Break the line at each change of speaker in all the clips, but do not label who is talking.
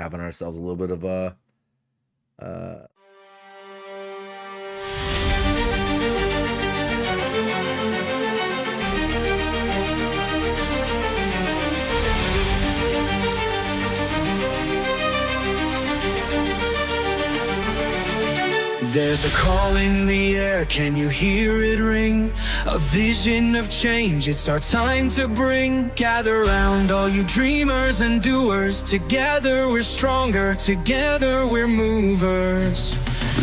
having ourselves a little bit of a
There's a call in the air, can you hear it ring? A vision of change, it's our time to bring. Gather round all you dreamers and doers. Together we're stronger, together we're movers.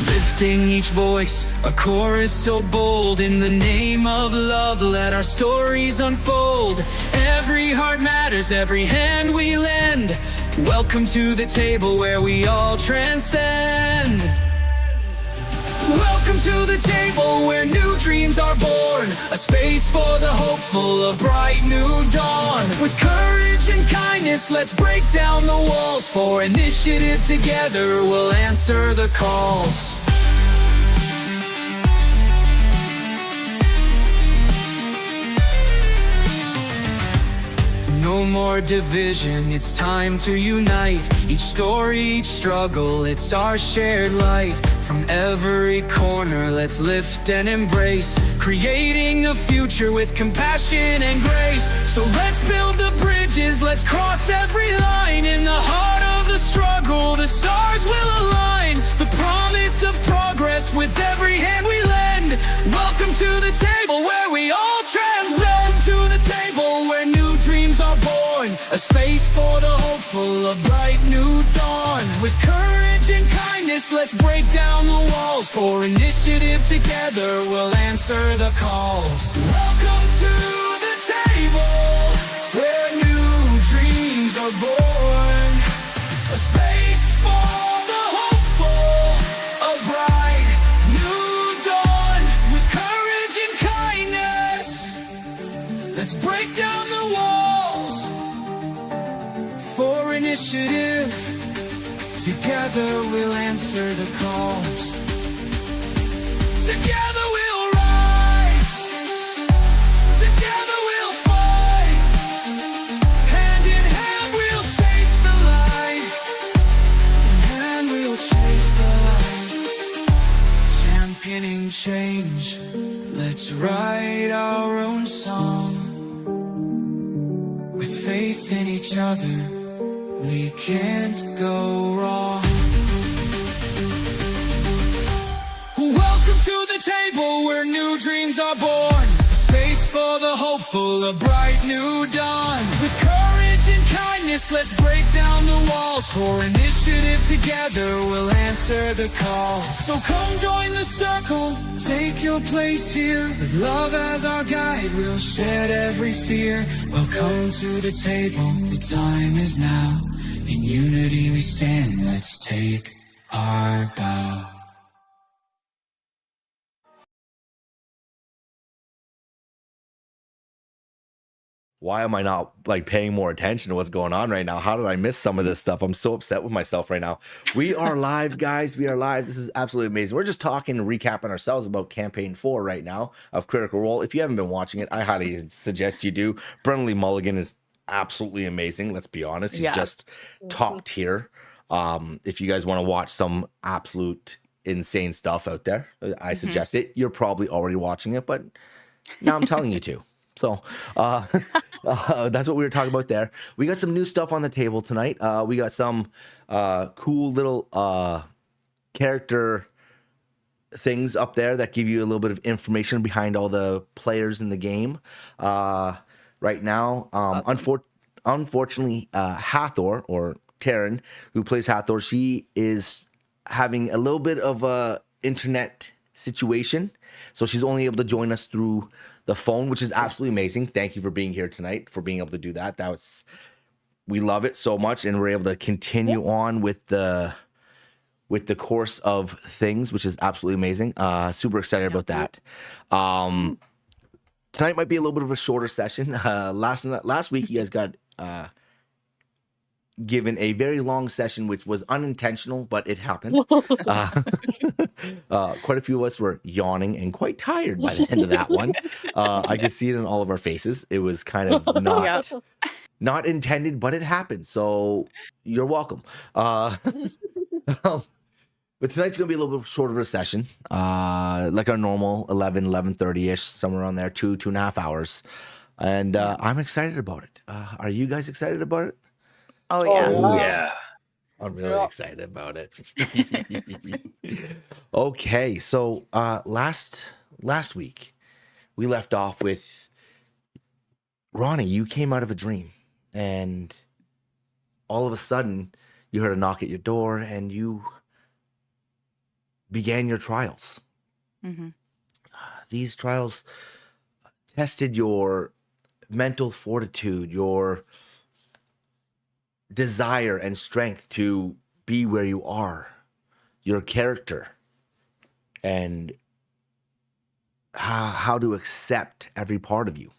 Lifting each voice, a chorus so bold. In the name of love, let our stories unfold. Every heart matters, every hand we lend. Welcome to the table where we all transcend. Welcome to the table where new dreams are born. A space for the hopeful, a bright new dawn. With courage and kindness, let's break down the walls. For initiative together, we'll answer the calls. No more division, it's time to unite. Each story, each struggle, it's our shared light. From every corner, let's lift and embrace, creating a future with compassion and grace. So let's build the bridges, let's cross every line. In the heart of the struggle, the stars will align. The promise of progress with every hand we lend. Welcome to the table where we all transcend. To the table where new dreams are born. A space for the hopeful, a bright new dawn. With courage and kindness, let's break down the walls. For initiative together, we'll answer the calls. Welcome to the table where new dreams are born. A space for the hopeful, a bright new dawn. With courage and kindness, let's break down the walls. For initiative, together we'll answer the calls. Together we'll rise. Together we'll fight. Hand in hand we'll chase the light. In hand we'll chase the light. Championing change, let's write our own song. With faith in each other, we can't go wrong. Welcome to the table where new dreams are born. A space for the hopeful, a bright new dawn. With courage and kindness, let's break down the walls. For initiative together, we'll answer the call. So come join the circle, take your place here. With love as our guide, we'll shed every fear. Welcome to the table, the time is now. In unity we stand, let's take our bow.
Why am I not like paying more attention to what's going on right now? How did I miss some of this stuff? I'm so upset with myself right now. We are live, guys. We are live. This is absolutely amazing. We're just talking and recapping ourselves about campaign 4 right now of Critical Role. If you haven't been watching it, I highly suggest you do. Brennan Mulligan is absolutely amazing. Let's be honest. He's just top tier. If you guys want to watch some absolute insane stuff out there, I suggest it. You're probably already watching it, but now I'm telling you to. So that's what we were talking about there. We got some new stuff on the table tonight. We got some cool little character things up there that give you a little bit of information behind all the players in the game right now. Unfortunately, Hathor, or Taryn, who plays Hathor, she is having a little bit of a internet situation. So she's only able to join us through the phone, which is absolutely amazing. Thank you for being here tonight, for being able to do that. We love it so much, and we're able to continue on with the course of things, which is absolutely amazing. Super excited about that. Tonight might be a little bit of a shorter session. Last week, you guys got given a very long session, which was unintentional, but it happened. Quite a few of us were yawning and quite tired by the end of that one. I could see it in all of our faces. It was kind of not Not intended, but it happened. So you're welcome. But tonight's going to be a little bit shorter of a session. Like our normal 11:30-ish, somewhere around there, 2.5 hours. And I'm excited about it. Are you guys excited about it?
Oh yeah.
Oh, yeah.
I'm really excited about it. Okay, so last week we left off with Ronnie. You came out of a dream, and all of a sudden you heard a knock at your door, and you began your trials.
Mm-hmm.
These trials tested your mental fortitude, your desire and strength to be where you are, your character, and how to accept every part of you.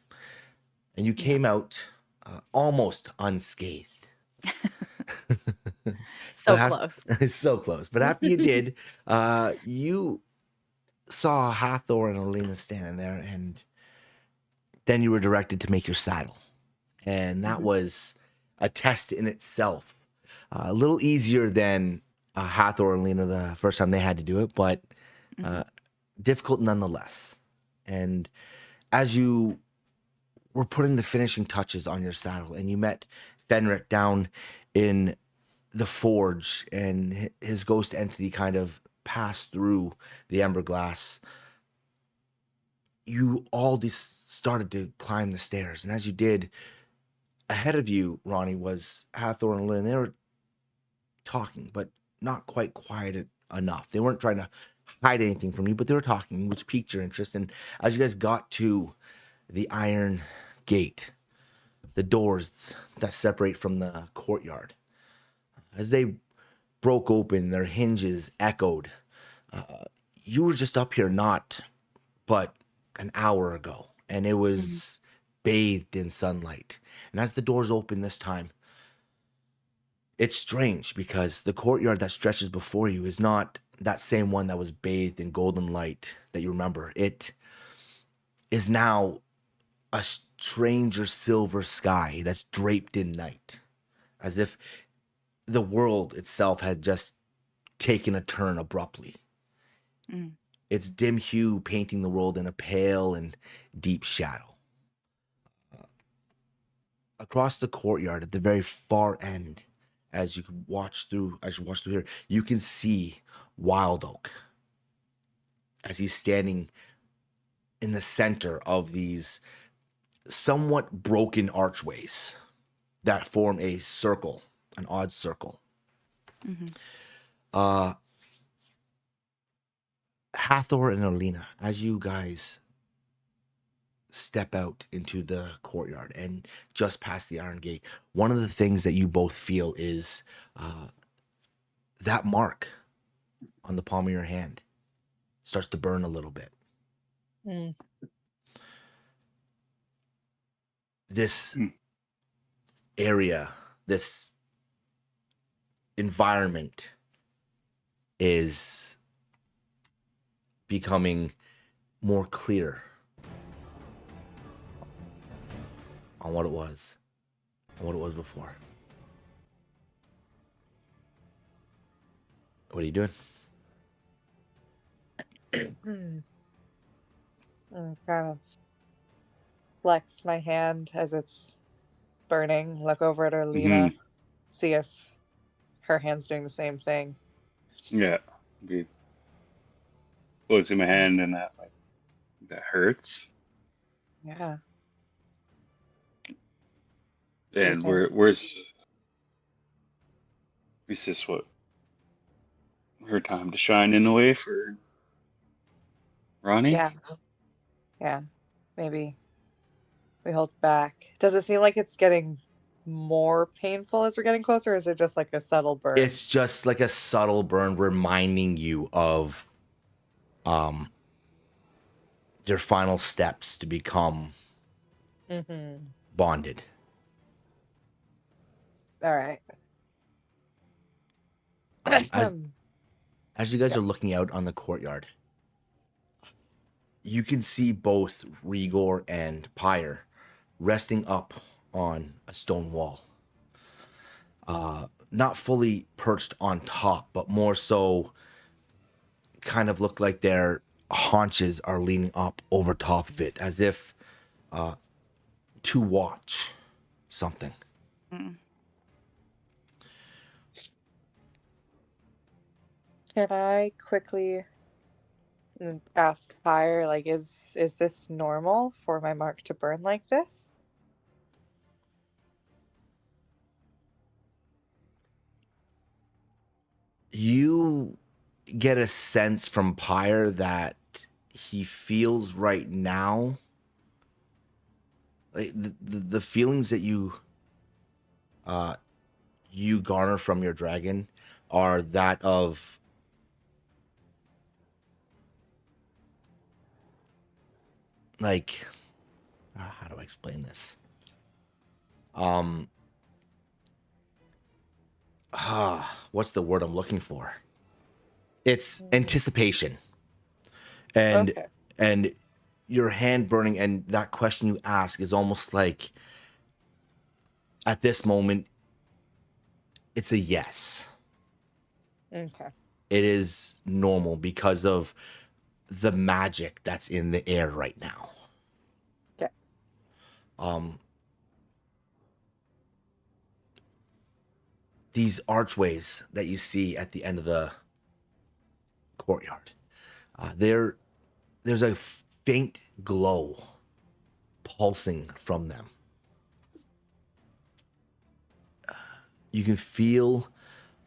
And you came out almost unscathed.
So close.
It's so close. But after you did, you saw Hathor and Alina standing there, and then you were directed to make your saddle. And that was a test in itself. A little easier than Hathor and Alina the first time they had to do it, but difficult nonetheless. And as you were putting the finishing touches on your saddle, and you met Fenric down in the forge, and his ghost entity kind of passed through the ember glass, you all just started to climb the stairs. And as you did, ahead of you, Ronnie, was Hathor and Lynn. They were talking, but not quite quiet enough. They weren't trying to hide anything from you, but they were talking, which piqued your interest. And as you guys got to the iron gate, the doors that separate from the courtyard, as they broke open, their hinges echoed. You were just up here not but an hour ago, and it was bathed in sunlight. And as the doors open this time, it's strange because the courtyard that stretches before you is not that same one that was bathed in golden light that you remember. It is now a stranger silver sky that's draped in night, as if the world itself had just taken a turn abruptly. Its dim hue painting the world in a pale and deep shadow. Across the courtyard at the very far end, as you watch through here, you can see Wild Oak as he's standing in the center of these somewhat broken archways that form a circle, an odd circle. Hathor and Alina, as you guys step out into the courtyard and just past the iron gate, one of the things that you both feel is that mark on the palm of your hand starts to burn a little bit. This area, this environment is becoming more clear on what it was and what it was before. What are you doing?
I kind of flex my hand as it's burning, look over at Arlena, see if her hand's doing the same thing.
Yeah. Good. Looks in my hand and that hurts.
Yeah.
And where's is this what her time to shine in a way for Ronnie?
Yeah. Maybe we hold back. Does it seem like it's getting more painful as we're getting closer, or is it just like a subtle burn?
It's just like a subtle burn reminding you of your final steps to become bonded.
All right.
As you guys are looking out on the courtyard, you can see both Rigor and Pyre resting up on a stone wall. Not fully perched on top, but more so kind of look like their haunches are leaning up over top of it, as if to watch something.
Mm.
Can I quickly ask fire, like, is this normal for my mark to burn like this?
You get a sense from Pyre that he feels right now, like the feelings that you garner from your dragon are that of like, how do I explain this? What's the word I'm looking for? It's anticipation. And
Okay.
and your hand burning, and that question you ask is almost like at this moment it's a yes.
Okay.
It is normal because of the magic that's in the air right now.
Okay.
These archways that you see at the end of the courtyard, there's a faint glow pulsing from them. You can feel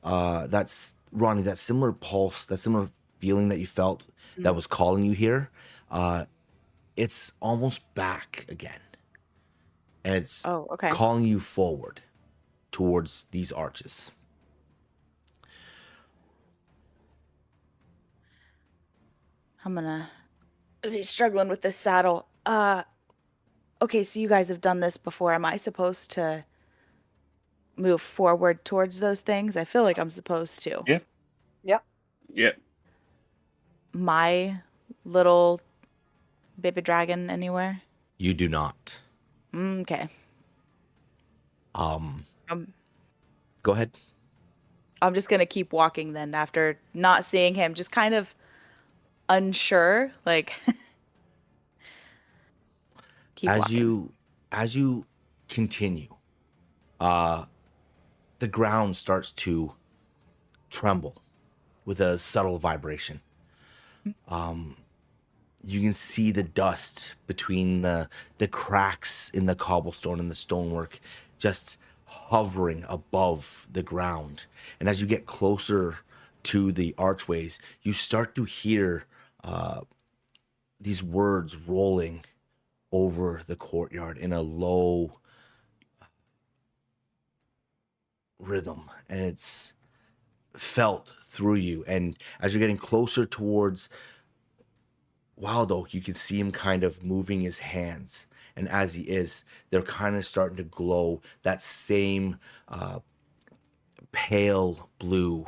that's Ronnie, that similar pulse, that similar feeling that you felt that was calling you here. It's almost back again, and it's
Oh, okay.
calling you forward towards these arches.
I'm gonna be struggling with this saddle. Okay, so you guys have done this before. Am I supposed to move forward towards those things? I feel like I'm supposed to.
Yeah.
Yep.
Yep.
My little baby dragon anywhere?
You do not.
Okay.
Go ahead.
I'm just gonna keep walking then after not seeing him, just kind of unsure, like keep walking.
As you continue, the ground starts to tremble with a subtle vibration. You can see the dust between the cracks in the cobblestone and the stonework just hovering above the ground. And as you get closer to the archways, you start to hear these words rolling over the courtyard in a low rhythm, and it's felt through you. And as you're getting closer towards Wild Oak, you can see him kind of moving his hands, and as he is, they're kind of starting to glow that same pale blue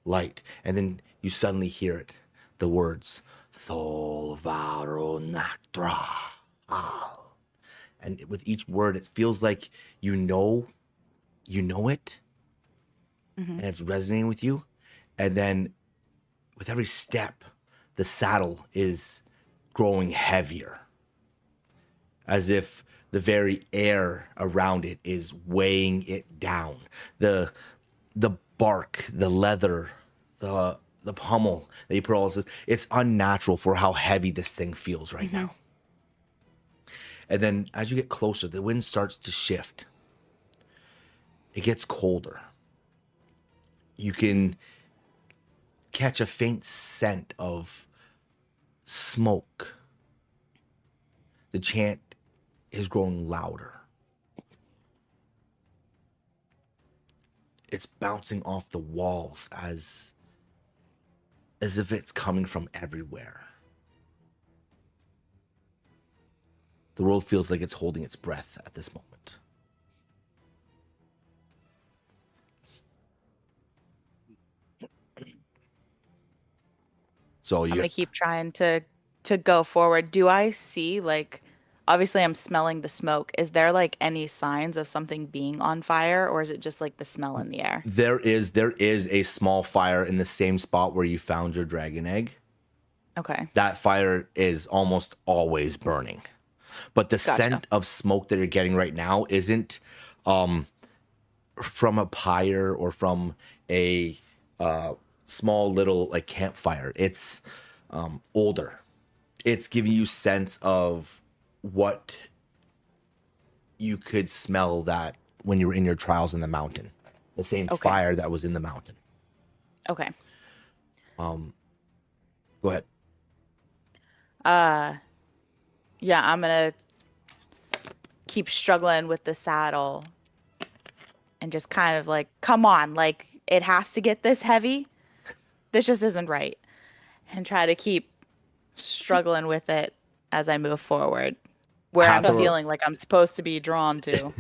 light. And then you suddenly hear it, the words Tholvaronactra. And with each word, it feels like you know it, and it's resonating with you. And then with every step, the saddle is growing heavier, as if the very air around it is weighing it down. The bark, the leather, the pommel that you put all this, it's unnatural for how heavy this thing feels right now. And then as you get closer, the wind starts to shift. It gets colder. You can catch a faint scent of smoke. The chant is growing louder. It's bouncing off the walls as if it's coming from everywhere. The world feels like it's holding its breath at this moment. So
I'm gonna keep trying to go forward. Do I see like obviously I'm smelling the smoke. Is there like any signs of something being on fire, or is it just like the smell in the air?
There is a small fire in the same spot where you found your dragon egg.
Okay.
That fire is almost always burning. But the
Gotcha.
scent of smoke that you're getting right now isn't from a pyre or from a small little like campfire. It's older. It's giving you sense of what you could smell that when you were in your trials in the mountain. The same
Okay.
fire that was in the mountain.
Okay.
Go ahead.
Yeah, I'm gonna keep struggling with the saddle and just kind of like, come on, like it has to get this heavy. This just isn't right. And try to keep struggling with it as I move forward. Where I'm
Hathor-
feeling like I'm supposed to be drawn to.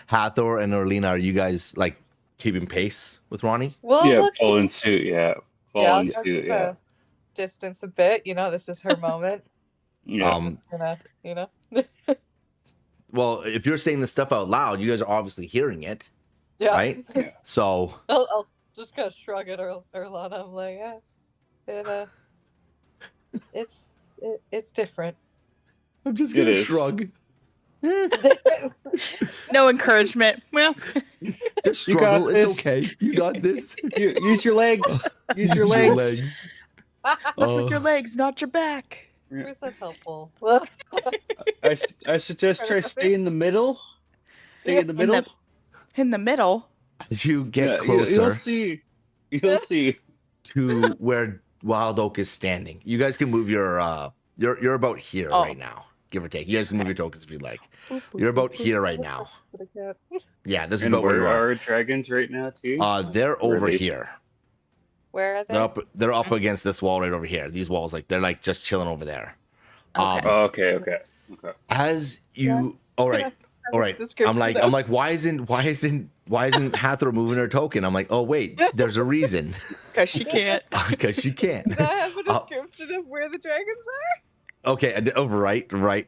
Hathor and Orlina, are you guys like keeping pace with Ronnie?
Well,
Yeah,
look,
following suit. Yeah,
yeah,
following
I'll
suit.
keep
Yeah,
a distance a bit. You know, this is her moment.
yeah.
Just gonna, you know.
Well, if you're saying this stuff out loud, you guys are obviously hearing it,
Yeah.
right?
Yeah.
So
I'll just kind of shrug at Erlana. I'm like, yeah, it's different.
I'm just
It
gonna
is.
shrug.
No encouragement. Well,
Just
You got
struggle. It's
this.
okay. You got this.
Use your legs. Use your
Use your
legs.
legs.
lift with your legs, not your back.
You're such helpful.
I suggest try stay in the middle. Stay in the
In
middle.
In the middle.
As you get
Yeah,
closer
You'll see. You'll see.
to where Wild Oak is standing, you guys can move your you're about here
Oh.
right now, give or take. You guys can move your tokens if you'd like. You're about here right now. Yeah, this is
And
about where
where
you are.
are dragons right now too?
They're
Where are
over
they?
here.
Where are they?
They're up against this wall right over here. These walls, like they're like just chilling over there.
Okay.
Oh, okay.
As you, all right, all right. I'm like, why isn't Hathor moving her token? I'm like, oh wait, there's a reason,
Because she can't.
because she can't.
Does that have a
Uh,
description of where the dragons are?
Okay,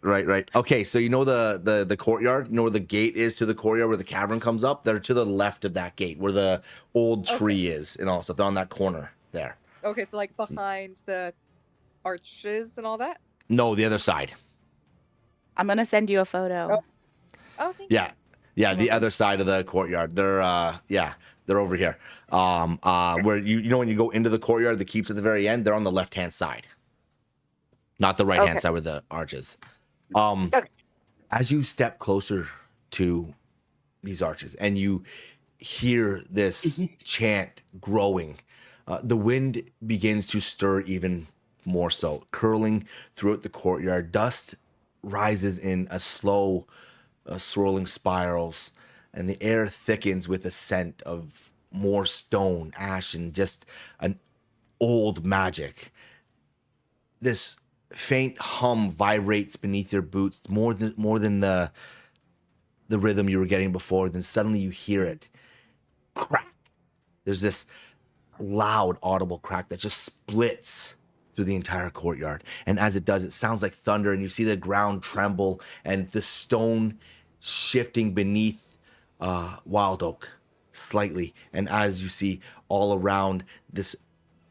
right. Okay, so you know the courtyard, you know where the gate is to the courtyard where the cavern comes up? They're to the left of that gate where the old tree is and all stuff. They're on that corner there.
Okay, so like behind the arches and all that.
No, the other side.
I'm going to send you a photo.
Oh, thank
Yeah, the other side of the courtyard. They're over here. Where you know when you go into the courtyard, the keeps at the very end, they're on the left-hand side. Not the right-hand
Okay.
side where the arch is.
Okay.
As you step closer to these arches and you hear this chant growing, the wind begins to stir even more so, curling throughout the courtyard. Dust rises in a slow, swirling spirals, and the air thickens with a scent of more stone, ash, and just an old magic. This faint hum vibrates beneath your boots more than the rhythm you were getting before. Then suddenly you hear it crack. There's this loud audible crack that just splits through the entire courtyard, and as it does, it sounds like thunder, and you see the ground tremble and the stone shifting beneath Wild Oak slightly, and as you see all around, this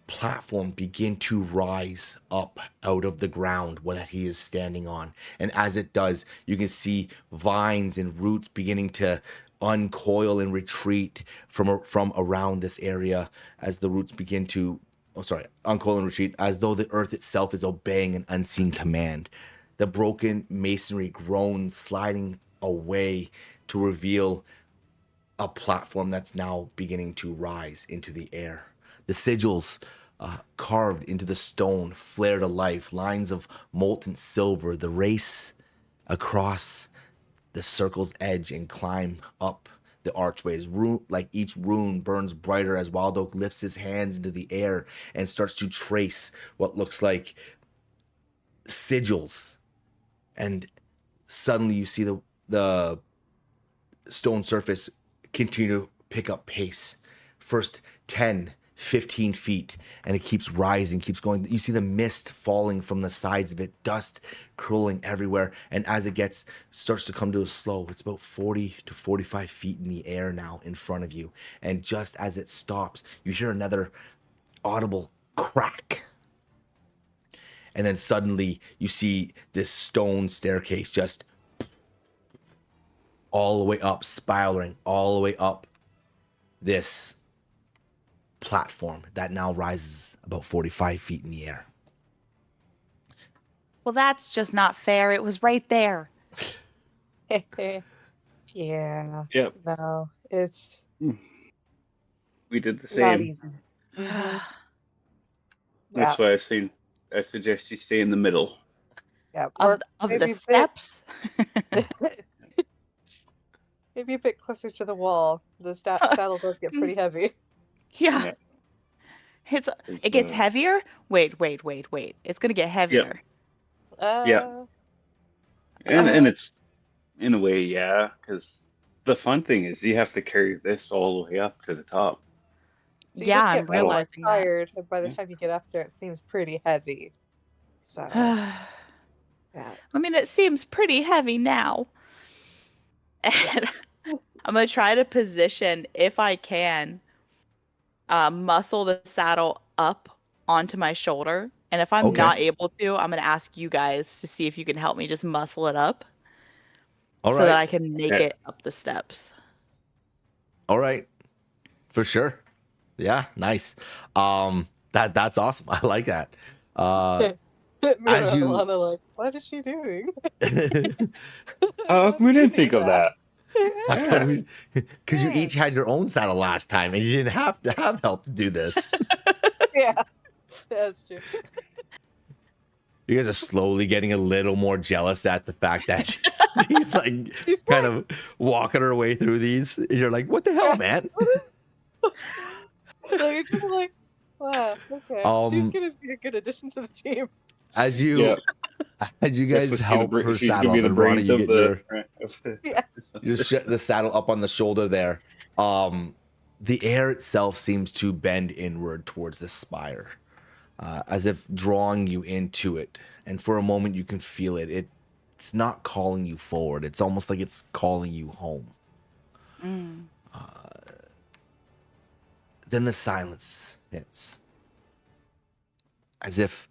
platform begin to rise up out of the ground that he is standing on. And as it does, you can see vines and roots beginning to uncoil and retreat from around this area as the roots begin to uncoil and retreat, as though the earth itself is obeying an unseen command. The broken masonry groans, sliding away to reveal a platform that's now beginning to rise into the air. The sigils carved into the stone flare to life, lines of molten silver, the race across the circle's edge and climb up the archways. Like each rune burns brighter as Wild Oak lifts his hands into the air and starts to trace what looks like sigils. And suddenly you see the stone surface continue to pick up pace. First 10 15 feet, and it keeps rising, keeps going. You see the mist falling from the sides of it, dust curling everywhere. And as it starts to come to a slow, it's about 40 to 45 feet in the air now in front of you. And just as it stops, you hear another audible crack. And then suddenly you see this stone staircase just all the way up, spiraling all the way up this platform that now rises about 45 feet in the air.
Well, that's just not fair. It was right there.
Yeah.
Yep.
No, it's
We did the
not
same.
easy. Mhm.
That's why I suggest you stay in the middle.
Yeah.
Of the
maybe
steps?
maybe a bit closer to the wall. The saddle does get pretty heavy.
Yeah. It gets heavier? Wait. It's gonna get heavier.
Yeah. And it's, in a way, yeah, because the fun thing is you have to carry this all the way up to the top.
So you
Yeah,
just
I'm
get more
realizing that.
tired, and by the time you get up there, it seems pretty heavy. So, yeah.
I mean, it seems pretty heavy now. And I'm gonna try to position, if I can, muscle the saddle up onto my shoulder. And if I'm
Okay.
not able to, I'm gonna ask you guys to see if you can help me just muscle it up
All
so
right.
that I can make
Yeah.
it up the steps.
All right. For sure. Yeah, nice. That's awesome. I like that. As you
Alana, like, what is she doing?
We didn't think of that.
because you each had your own saddle last time and you didn't have to have help to do this.
Yeah, that's true.
You guys are slowly getting a little more jealous at the fact that he's like kind of walking her way through these. And you're like, what the hell, man?
Like, you're kind of like, wow, okay. She's gonna be a good addition to the team.
As you guys help her
she's
saddle
gonna be
up,
the
and Ronnie,
brains
you
of
get
the.
Yes.
you just shut the saddle up on the shoulder there. The air itself seems to bend inward towards the spire, as if drawing you into it. And for a moment, you can feel it. It's not calling you forward. It's almost like it's calling you home. Then the silence hits, as if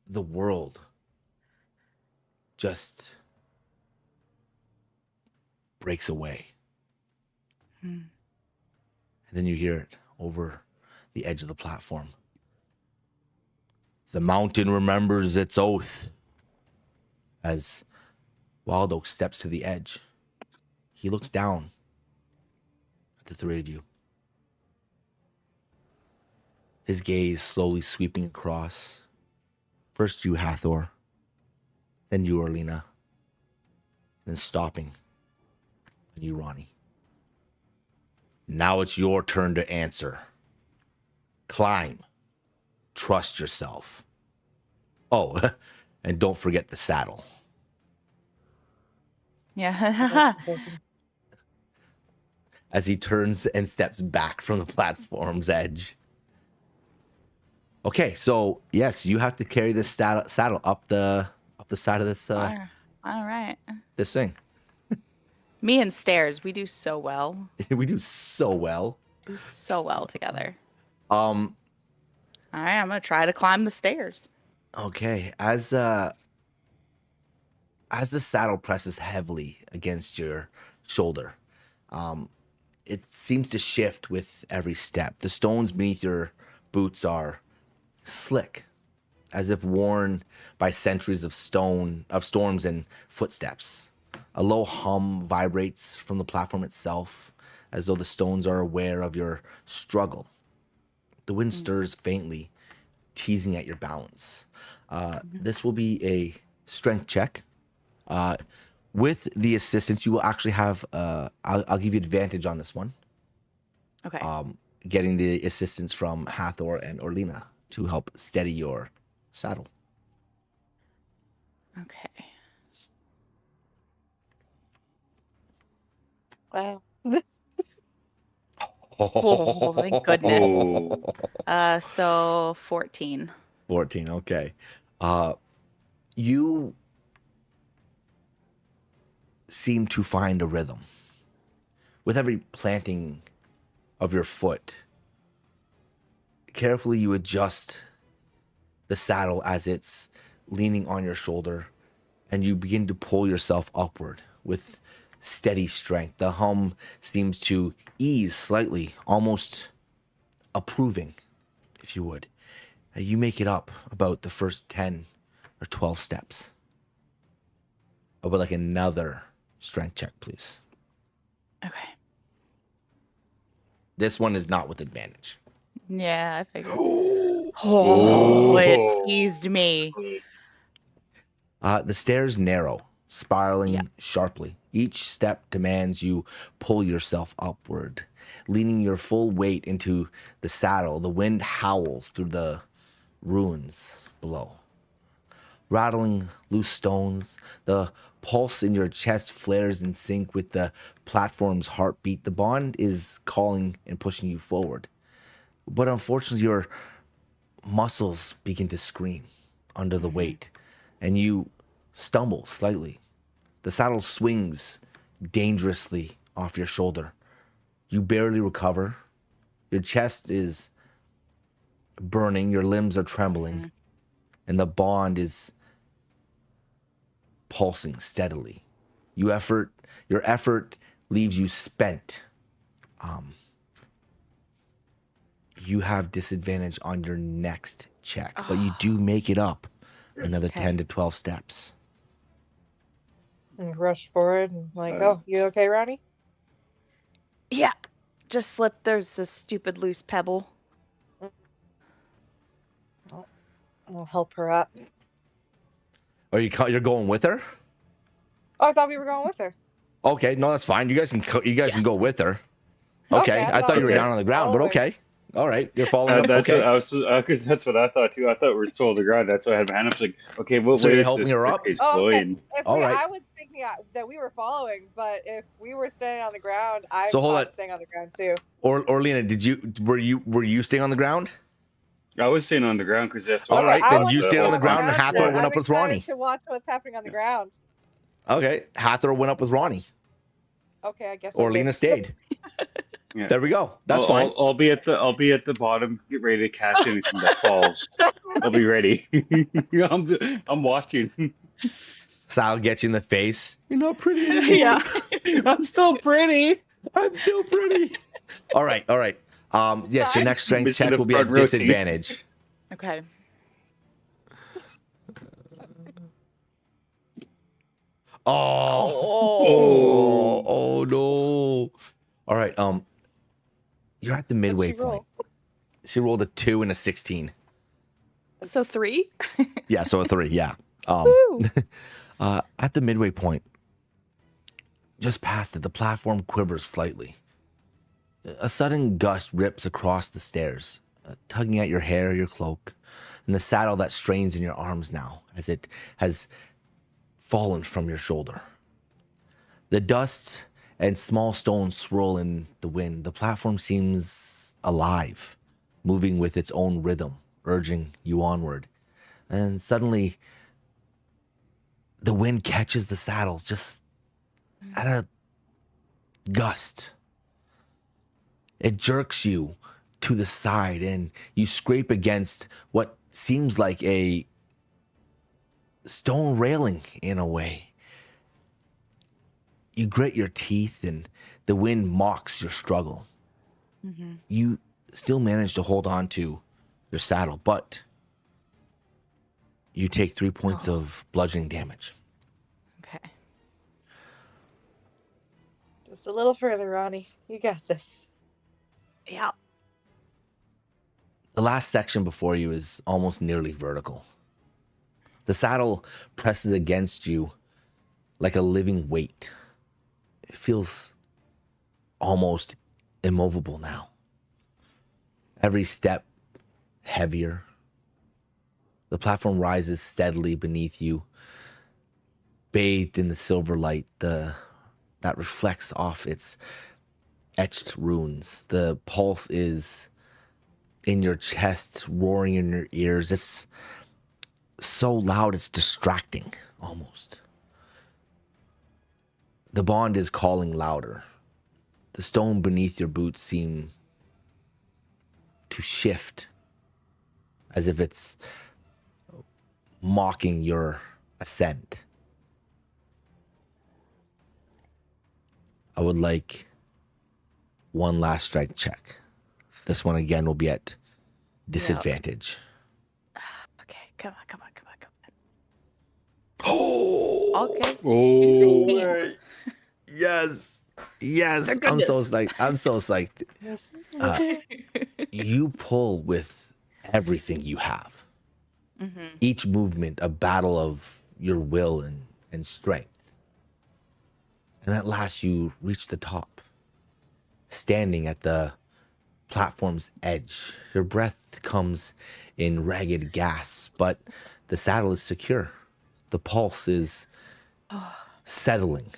the world just breaks away. And then you hear it over the edge of the platform. The mountain remembers its oath. As Wild Oak steps to the edge, he looks down at the three of you. His gaze slowly sweeping across. First you, Hathor. Then you, Orlina. Then stopping on you, Ronnie. Now it's your turn to answer. Climb. Trust yourself. Oh, and don't forget the saddle.
Yeah.
As he turns and steps back from the platform's edge. Okay, so yes, you have to carry this saddle up the side of this
All right.
this thing.
Me and Stairs, we do so well.
We do so well.
We do so well together.
All
right, I'm gonna try to climb the stairs.
Okay, as the saddle presses heavily against your shoulder, it seems to shift with every step. The stones beneath your boots are slick, as if worn by centuries of storms and footsteps. A low hum vibrates from the platform itself, as though the stones are aware of your struggle. The wind stirs faintly, teasing at your balance. This will be a strength check. With the assistance, you will actually have, I'll give you advantage on this one.
Okay.
Getting the assistance from Hathor and Orlina to help steady your saddle.
Okay.
Wow.
Oh, thank goodness.
Oh,
So 14.
14. Okay. You seem to find a rhythm. With every planting of your foot, carefully you adjust the saddle as it's leaning on your shoulder, and you begin to pull yourself upward with steady strength. The hum seems to ease slightly, almost approving, if you would. You make it up about the first 10 or 12 steps. I would like another strength check, please.
Okay.
This one is not with advantage.
Yeah, I figured. Oh, it teased me.
The stairs narrow, spiraling
Yeah.
sharply. Each step demands you pull yourself upward, leaning your full weight into the saddle. The wind howls through the ruins below, rattling loose stones. The pulse in your chest flares in sync with the platform's heartbeat. The bond is calling and pushing you forward. But unfortunately, your muscles begin to scream under the weight, and you stumble slightly. The saddle swings dangerously off your shoulder. You barely recover. Your chest is burning, your limbs are trembling, and the bond is pulsing steadily. Your effort leaves you spent. You have disadvantage on your next check, but you do make it up another
Okay.
10 to 12 steps.
And rush forward and oh, you okay, Ronnie?
Yeah. Just slipped. There's a stupid loose pebble.
I'll help her up.
You're going with her?
Oh, I thought we were going with her.
Okay, no, that's fine. You guys can go with her. Okay,
Okay,
I thought you were
okay.
down on the ground, but
Following.
okay. All right, you're following.
that's
Okay.
what I was, because that's what I thought too. I thought we were still on the ground. That's why I had my hand up. It's like, okay, what
So
way
you're
is
helping
this
her up?
staircase
Oh, okay.
going?
All right.
I was thinking that we were following, but if we were standing on the ground, I
So hold
was
on.
staying on the ground too.
Or Lena, were you staying on the ground?
I was staying on the ground because that's
All
what
right,
I
then
thought
you stayed on the ground and
I'm
Hathor
excited-
went up with
I'm excited
Ronnie.
to watch what's happening on the ground.
Okay, Hathor went up with Ronnie,
Okay, I guess.
or
I did.
Lena stayed.
Yeah.
There we go. That's
I'll,
fine.
I'll be at the bottom, get ready to catch anything that falls. I'll be ready. I'm watching.
Sal gets you in the face. You're not pretty anymore.
Yeah.
I'm still pretty.
I'm still pretty. All right. Yes, your next strength
Missing
check
the
will be at
front row seat.
disadvantage.
Okay.
Oh no. All right. You're at the midway
What'd she roll?
point. She rolled a 2 and a 16.
So 3?
Yeah, so a 3. Yeah.
Woo.
At the midway point, just past it, the platform quivers slightly. A sudden gust rips across the stairs, tugging at your hair, your cloak, and the saddle that strains in your arms now as it has fallen from your shoulder. The dust and small stones swirl in the wind. The platform seems alive, moving with its own rhythm, urging you onward. And suddenly, the wind catches the saddles just at a gust. It jerks you to the side and you scrape against what seems like a stone railing in a way. You grit your teeth and the wind mocks your struggle. You still manage to hold on to your saddle, but you take 3 points of bludgeoning damage.
Okay.
Just a little further, Ronnie. You got this.
Yeah.
The last section before you is almost nearly vertical. The saddle presses against you like a living weight. It feels almost immovable now. Every step heavier. The platform rises steadily beneath you, bathed in the silver light that reflects off its etched runes. The pulse is in your chest, roaring in your ears. It's so loud, it's distracting almost. The bond is calling louder. The stone beneath your boots seem to shift as if it's mocking your ascent. I would like one last strike check. This one again will be at disadvantage.
Okay, come on.
Oh,
Okay.
Oh,
yes. Yes.
Thank
I'm so
goodness.
psyched. I'm so psyched. You pull with everything you have. Each movement a battle of your will and strength. And at last you reach the top, standing at the platform's edge. Your breath comes in ragged gasps, but the saddle is secure. The pulse is settling,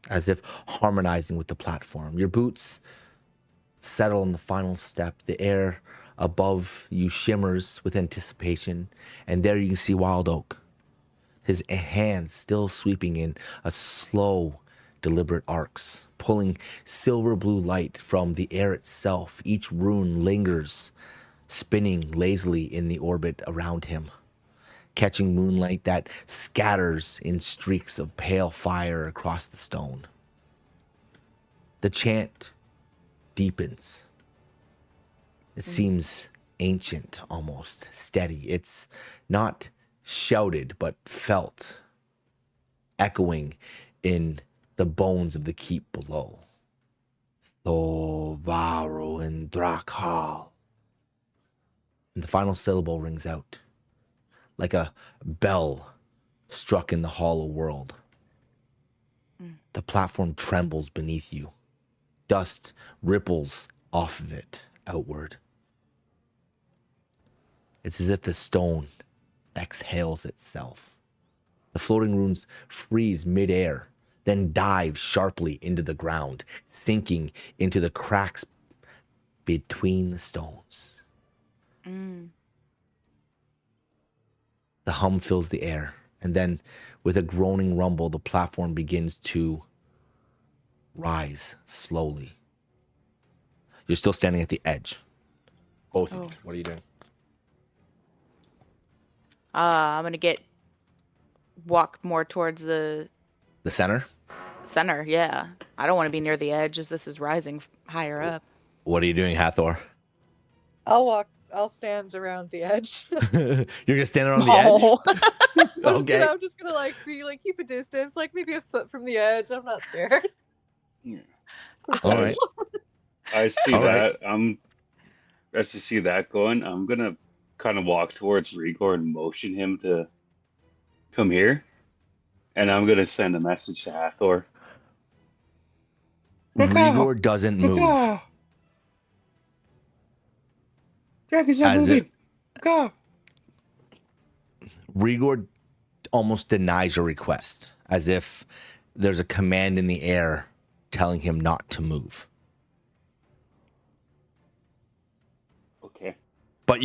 as if harmonizing with the platform. Your boots settle on the final step. The air above you shimmers with anticipation, and there you can see Wild Oak, his hands still sweeping in a slow, deliberate arcs, pulling silver blue light from the air itself. Each rune lingers, spinning lazily in the orbit around him, catching moonlight that scatters in streaks of pale fire across the stone. The chant deepens. It seems ancient, almost steady. It's not shouted, but felt, echoing in the bones of the keep below. Thovaru and Drakal. And the final syllable rings out, like a bell struck in the hollow world. The platform trembles beneath you. Dust ripples off of it outward. It's as if the stone exhales itself. The floating runes freeze midair, then dive sharply into the ground, sinking into the cracks between the stones. The hum fills the air, and then with a groaning rumble, the platform begins to rise slowly. You're still standing at the edge. Both of you. What are you doing?
I'm gonna walk more towards the
The center?
center. Yeah, I don't want to be near the edge as this is rising higher up.
What are you doing, Hathor?
I'll stand around the edge.
You're gonna stand on the edge? Okay.
I'm just gonna keep a distance, like maybe a foot from the edge. I'm not scared.
yeah.
All right.
I see
All
that.
right.
As to see that going, I'm gonna kind of walk towards Rigor and motion him to come here, and I'm gonna send a message to Hathor.
Rigor doesn't move.
Dragon's not
As
moving.
it-
Go.
Rigor almost denies your request, as if there's a command in the air telling him not to move.
Okay.
But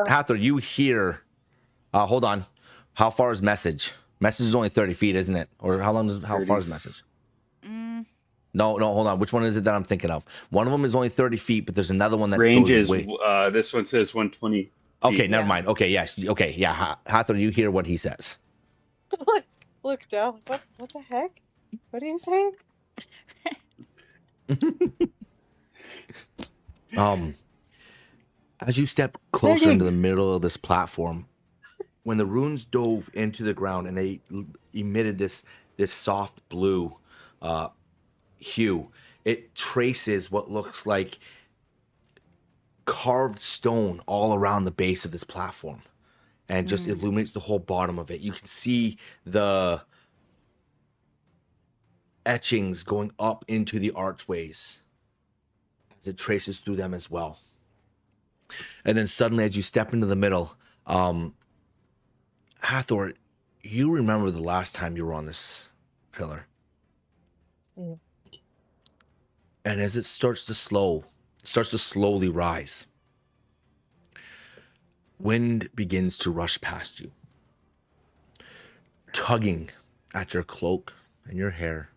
Hathor, you hear. Hold on. How far is message? Message is only 30 feet, isn't it? Or how far is message? No, hold on. Which one is it that I'm thinking of? One of them is only 30 feet, but there's another one that
Range
goes
is
way.
this one says 120.
Okay,
feet.
never mind. Okay, yes. Okay, yeah. Hathor, you hear what he says.
Look down. What the heck? What are you saying?
As you step closer into the middle of this platform, when the runes dove into the ground and they emitted this soft blue hue, it traces what looks like carved stone all around the base of this platform and just illuminates the whole bottom of it. You can see the etchings going up into the archways as it traces through them as well. And then suddenly, as you step into the middle, Hathor, you remember the last time you were on this pillar. And as it starts to slowly rise, wind begins to rush past you, tugging at your cloak and your hair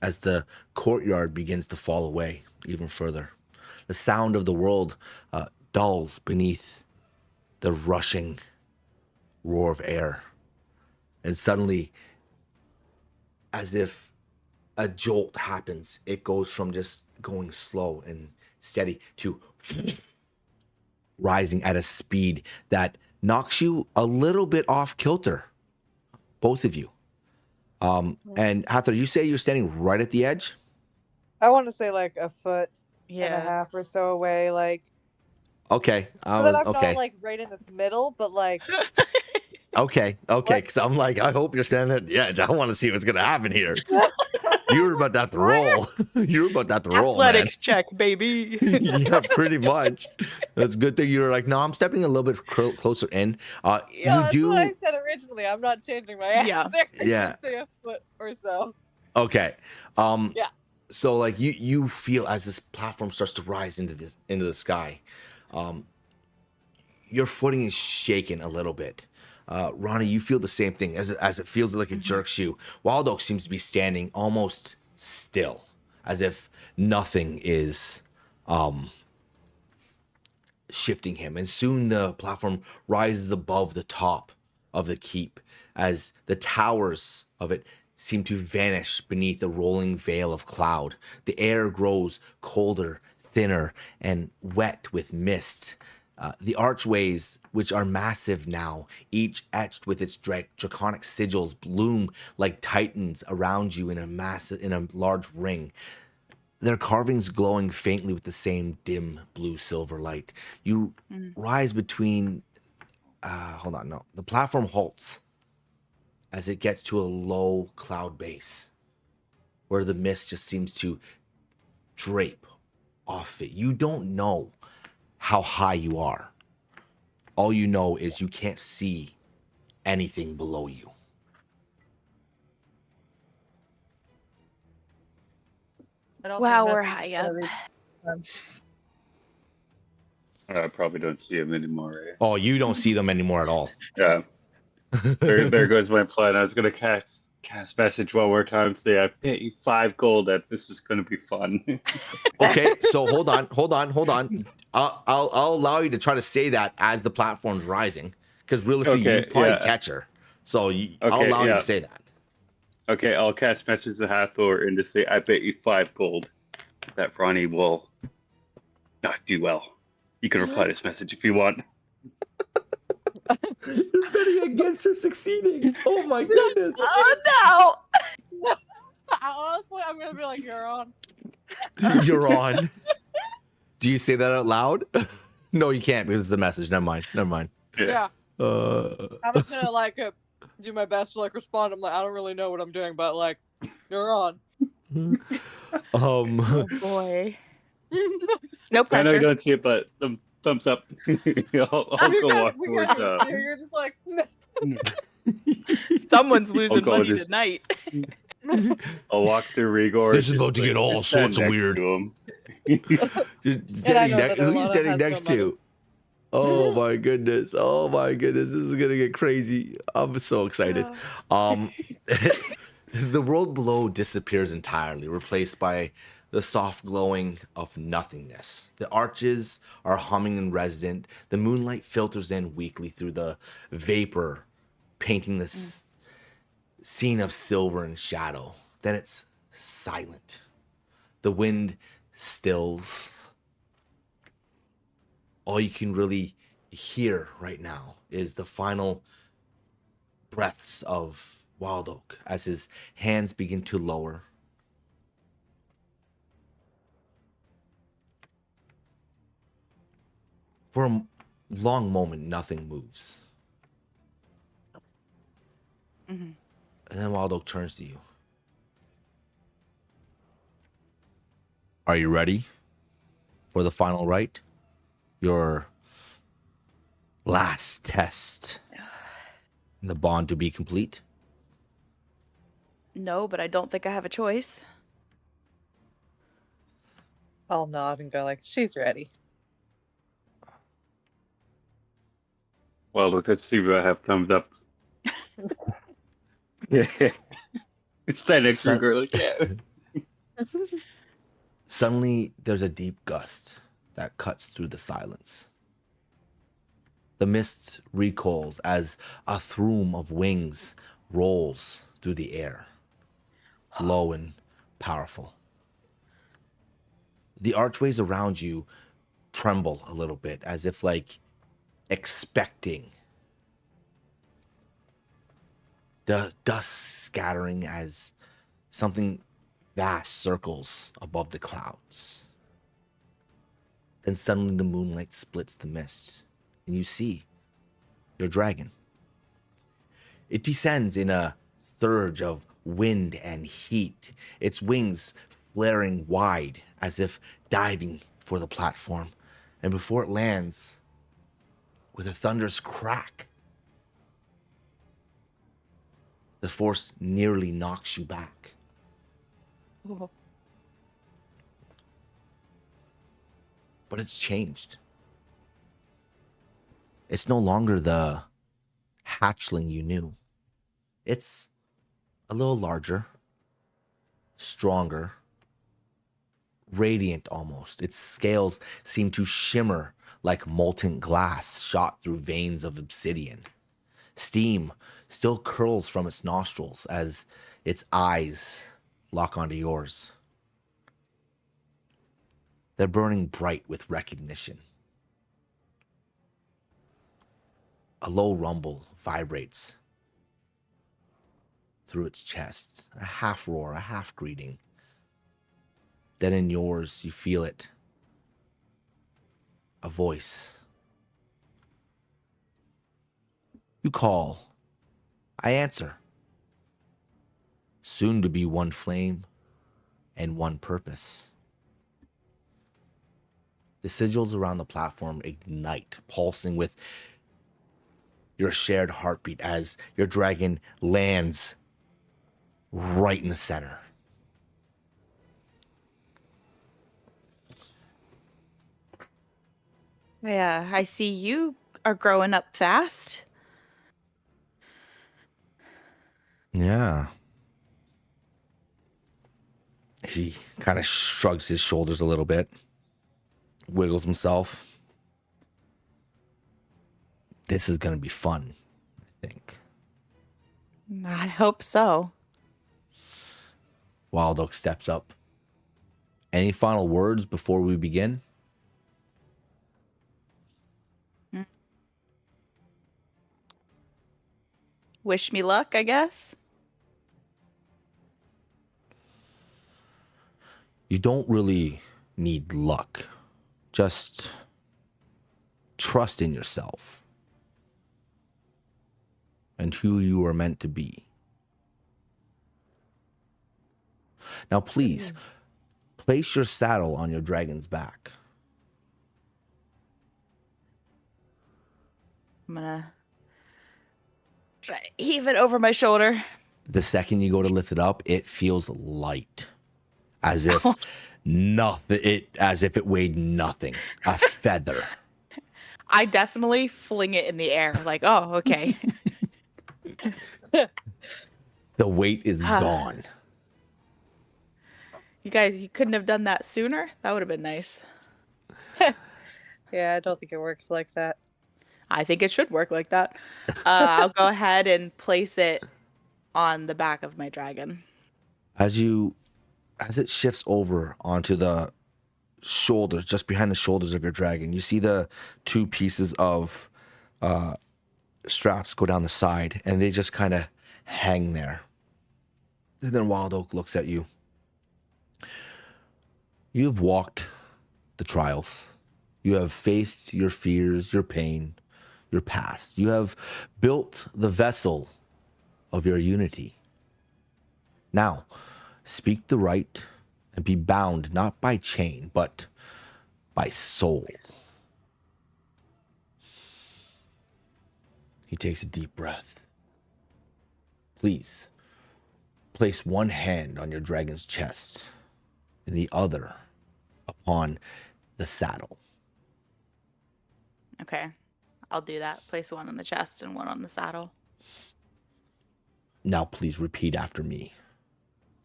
as the courtyard begins to fall away even further. The sound of the world dulls beneath the rushing roar of air. And suddenly, as if a jolt happens, it goes from just going slow and steady to rising at a speed that knocks you a little bit off kilter, both of you. And Hathor, you say you're standing right at the edge?
I want to say like a foot and a
Yeah.
half or so away, like.
Okay.
So that I'm not like right in this middle, but like.
Okay. Because I'm like, I hope you're standing at the edge. I want to see what's gonna happen here. You were about to have to roll. You were about to have to roll, man.
Athletics check, baby.
Yeah, pretty much. That's a good thing you were like, no, I'm stepping a little bit closer in.
Yeah, that's what I said originally. I'm not changing my answer.
Yeah.
Say a foot or so.
Okay.
Yeah.
So like you feel as this platform starts to rise into the sky, your footing is shaken a little bit. Ronnie, you feel the same thing as it feels like it jerks you. Wild Oak seems to be standing almost still, as if nothing is shifting him. And soon the platform rises above the top of the keep as the towers of it seem to vanish beneath a rolling veil of cloud. The air grows colder, thinner, and wet with mist. The archways, which are massive now, each etched with its draconic sigils, bloom like titans around you in a large ring. Their carvings glowing faintly with the same dim blue silver light. You rise between. The platform halts as it gets to a low cloud base, where the mist just seems to drape off it. You don't know how high you are. All you know is you can't see anything below you.
Wow, we're high up.
I probably don't see him anymore, right?
Oh, you don't see them anymore at all.
Yeah. There goes my plan. I was gonna cast message one more time, say I bet you 5 gold that this is gonna be fun.
Okay, so hold on. I'll allow you to try to say that as the platform's rising, because realistically, you probably catch her. So I'll allow you to say that.
Okay, I'll cast message to Hathor and just say I bet you 5 gold that Ronnie will not do well. You can reply this message if you want.
You're betting against her succeeding. Oh my goodness.
Oh no!
Honestly, I'm gonna be like, you're on.
You're on. Do you say that out loud? No, you can't because it's a message. Never mind.
Yeah. I'm just gonna like do my best to like respond. I'm like, I don't really know what I'm doing, but like, you're on.
Oh boy. No
I
pressure.
know you don't see it, but thumbs up. I'll go walk towards.
You're just like.
Someone's losing
go
money
just-
tonight.
I'll walk through Rigor.
This is about to get all sorts of weird.
Who's
Who's standing next to? Oh my goodness. This is gonna get crazy. I'm so excited. The world below disappears entirely, replaced by the soft glowing of nothingness. The arches are humming and resonant. The moonlight filters in weakly through the vapor, painting this scene of silver and shadow. Then it's silent. The wind stills. All you can really hear right now is the final breaths of Wild Oak as his hands begin to lower. For a long moment, nothing moves.
Mm-hmm.
And then Wild Oak turns to you. Are you ready for the final rite? Your last test. And the bond to be complete?
No, but I don't think I have a choice.
I'll nod and go like, she's ready.
Well, look at Steve. I have thumbs up. Yeah. It's that extra
Sun-
girl. Like, yeah.
Suddenly, there's a deep gust that cuts through the silence. The mist recoils as a thrum of wings rolls through the air, low and powerful. The archways around you tremble a little bit, as if like expecting. The dust scattering as something vast circles above the clouds. Then suddenly the moonlight splits the mist, and you see your dragon. It descends in a surge of wind and heat, its wings flaring wide as if diving for the platform. And before it lands, with a thunderous crack, the force nearly knocks you back.
Oh.
But it's changed. It's no longer the hatchling you knew. It's a little larger, stronger, radiant almost. Its scales seem to shimmer like molten glass shot through veins of obsidian. Steam still curls from its nostrils as its eyes lock onto yours. They're burning bright with recognition. A low rumble vibrates through its chest, a half roar, a half greeting. Then in yours, you feel it. A voice. You call. I answer. Soon to be one flame and one purpose. The sigils around the platform ignite, pulsing with your shared heartbeat as your dragon lands right in the center.
Yeah, I see you are growing up fast.
Yeah. He kind of shrugs his shoulders a little bit, wiggles himself. This is going to be fun, I think.
I hope so.
Wild Oak steps up. Any final words before we begin?
Wish me luck, I guess.
You don't really need luck. Just trust in yourself and who you are meant to be. Now, please, place your saddle on your dragon's back.
I'm gonna try to heave it over my shoulder.
The second you go to lift it up, it feels light, as if as if it weighed nothing, a feather.
I definitely fling it in the air, like, oh, okay.
The weight is gone.
You guys, you couldn't have done that sooner? That would have been nice.
Yeah, I don't think it works like that.
I think it should work like that. I'll go ahead and place it on the back of my dragon.
As it shifts over onto the shoulders, just behind the shoulders of your dragon, you see the two pieces of straps go down the side, and they just kind of hang there. And then Wild Oak looks at you. You've walked the trials. You have faced your fears, your pain, your past. You have built the vessel of your unity. Now, speak the right and be bound not by chain, but by soul. He takes a deep breath. Please, place one hand on your dragon's chest and the other on the saddle.
Okay. I'll do that. Place one on the chest and one on the saddle.
Now please repeat after me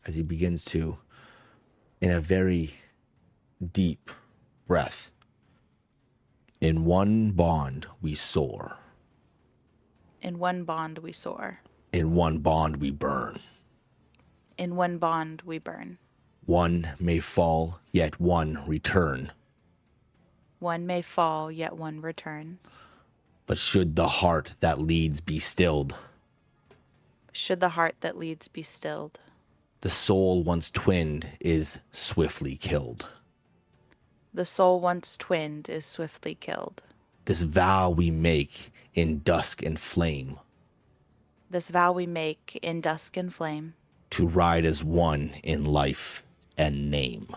as he begins to, in a very deep breath. In one bond we soar.
In one bond we soar.
In one bond we burn.
In one bond we burn.
One may fall, yet one return.
One may fall, yet one return.
But should the heart that leads be stilled,
Should the heart that leads be stilled,
the soul once twinned is swiftly killed.
the soul once twinned is swiftly killed.
This vow we make in dusk and flame,
This vow we make in dusk and flame,
to ride as one in life and name.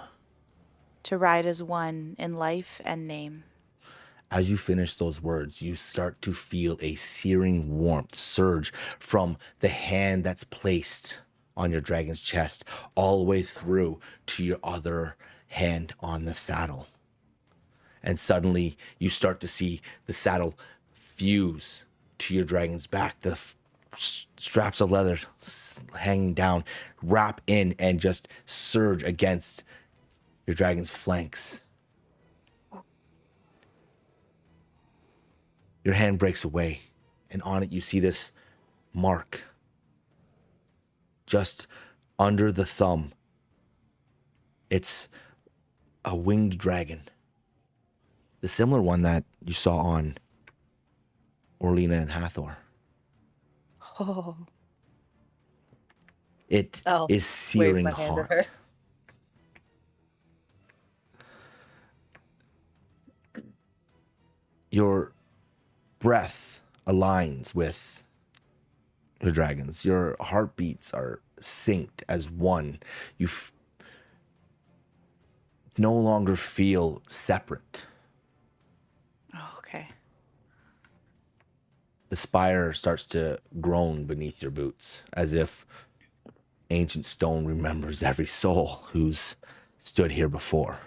to ride as one in life and name.
As you finish those words, you start to feel a searing warmth surge from the hand that's placed on your dragon's chest all the way through to your other hand on the saddle. And suddenly you start to see the saddle fuse to your dragon's back. The straps of leather hanging down, wrap in and just surge against your dragon's flanks. Your hand breaks away, and on it you see this mark just under the thumb. It's a winged dragon, the similar one that you saw on Orlena and Hathor.
Oh,
It
I'll
is
wave
searing
my hand at her.
hot. Your breath aligns with your dragons. Your heartbeats are synced as one. You no longer feel separate.
oh, okay.
The spire starts to groan beneath your boots, as if ancient stone remembers every soul who's stood here before.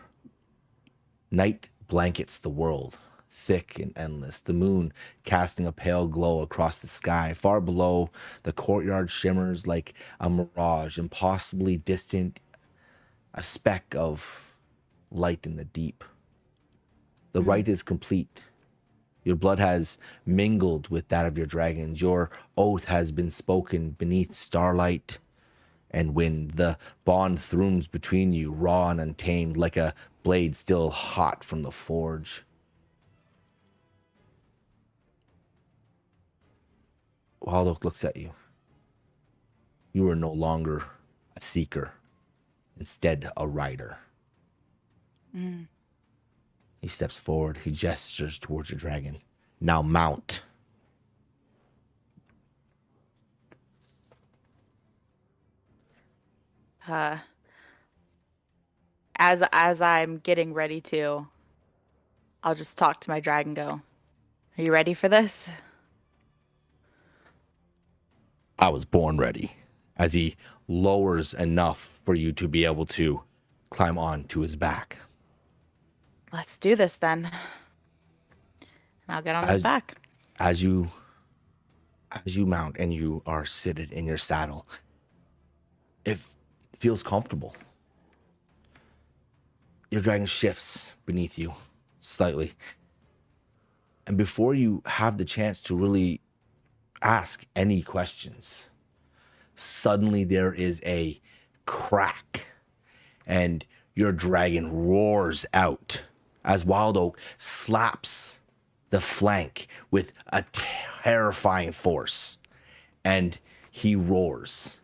Night blankets the world, thick and endless, the moon casting a pale glow across the sky. Far below, the courtyard shimmers like a mirage, impossibly distant, a speck of light in the deep. The rite is complete. Your blood has mingled with that of your dragons. Your oath has been spoken beneath starlight and wind. The bond thrums between you, raw and untamed, like a blade still hot from the forge. Wild Oak looks at you. You are no longer a seeker, instead a rider. He steps forward. He gestures towards your dragon. Now mount.
As I'm getting ready to, I'll just talk to my dragon. Go, are you ready for this?
I was born ready. As he lowers enough for you to be able to climb onto his back.
Let's do this then. And I'll get on his back.
As you mount and you are seated in your saddle, it feels comfortable. Your dragon shifts beneath you slightly. And before you have the chance to really ask any questions, suddenly there is a crack and your dragon roars out as Wild Oak slaps the flank with a terrifying force, and he roars,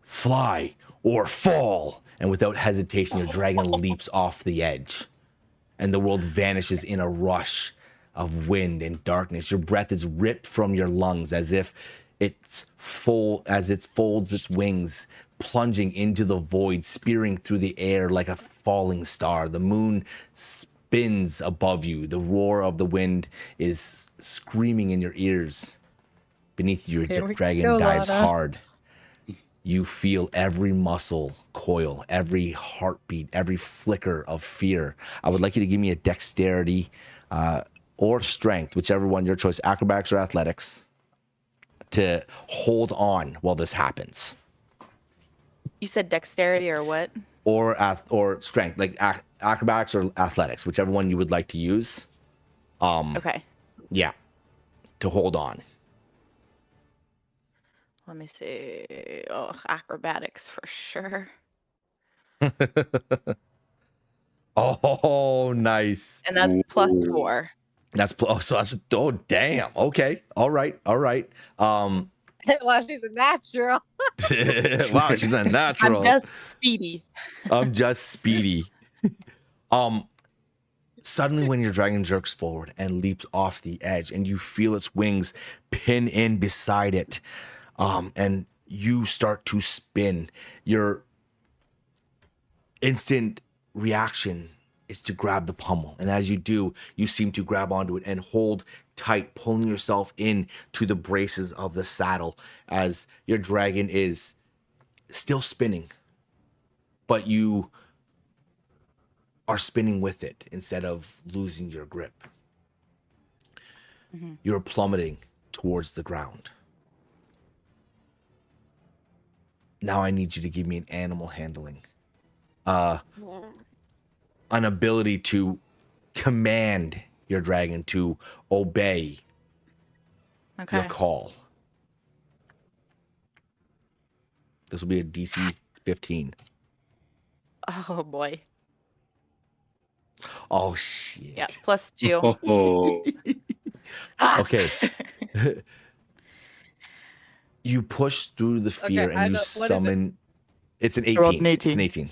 "Fly or fall!" And without hesitation, your dragon leaps off the edge, and the world vanishes in a rush of wind and darkness. Your breath is ripped from your lungs as if it folds its wings, plunging into the void, spearing through the air like a falling star. The moon spins above you. The roar of the wind is screaming in your ears. Beneath you, your dragon dives hard. you feel every muscle coil, every heartbeat, every flicker of fear. I would like you to give me a dexterity or strength, whichever one your choice, acrobatics or athletics, to hold on while this happens.
You said dexterity or what?
Or strength, like acrobatics or athletics, whichever one you would like to use.
Okay.
Yeah, to hold on.
Let me see. Oh, acrobatics for sure.
Oh, nice.
And that's plus
Ooh.
4.
Oh, damn. Okay. All right.
Well, she's a natural.
Wow, she's a natural.
I'm just speedy.
I'm just speedy. Suddenly when your dragon jerks forward and leaps off the edge and you feel its wings pin in beside it, and you start to spin, your instant reaction is to grab the pommel. And as you do, you seem to grab onto it and hold tight, pulling yourself in to the braces of the saddle as your dragon is still spinning, but you are spinning with it instead of losing your grip. You're plummeting towards the ground. Now I need you to give me an animal handling. An ability to command your dragon to obey
Okay.
your call. This will be a DC 15.
Oh boy.
Oh, shit.
Yeah, plus 2.
Oh,
Okay. You push through the fear
Okay, I
and you
know- what is it?
summon. It's an
rolled
18.
an
It's an
18.
18.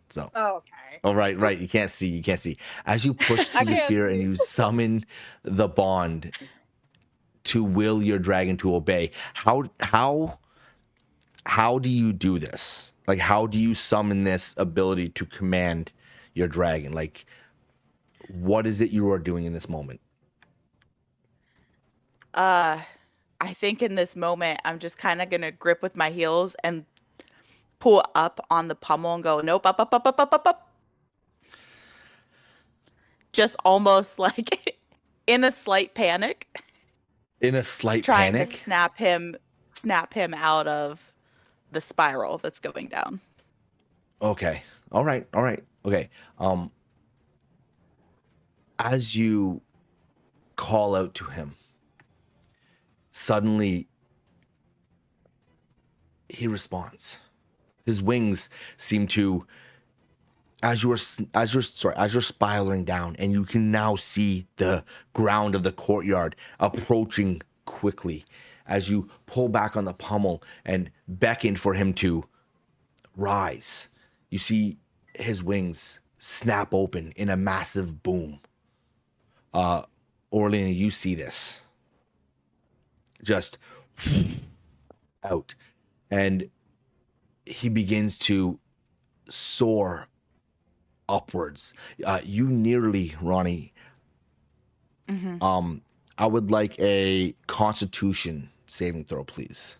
So.
Oh, okay.
Oh, right. You can't see. As you push
I
through the
can't
fear and
see.
you summon the bond to will your dragon to obey. How do you do this? Like, how do you summon this ability to command your dragon? Like, what is it you are doing in this moment?
I think in this moment, I'm just kind of going to grip with my heels and pull up on the pommel and go, nope, up. Just almost like in a slight panic,
In a slight
trying
panic?
to snap him out of the spiral that's going down.
Okay. All right. Okay. As you call out to him, suddenly he responds. His wings seem to, as you're spiraling down, and you can now see the ground of the courtyard approaching quickly as you pull back on the pommel and beckon for him to rise. You see his wings snap open in a massive boom. Orlean, you see this. Just out. And he begins to soar upwards. You nearly, Ronnie, I would like a Constitution saving throw, please.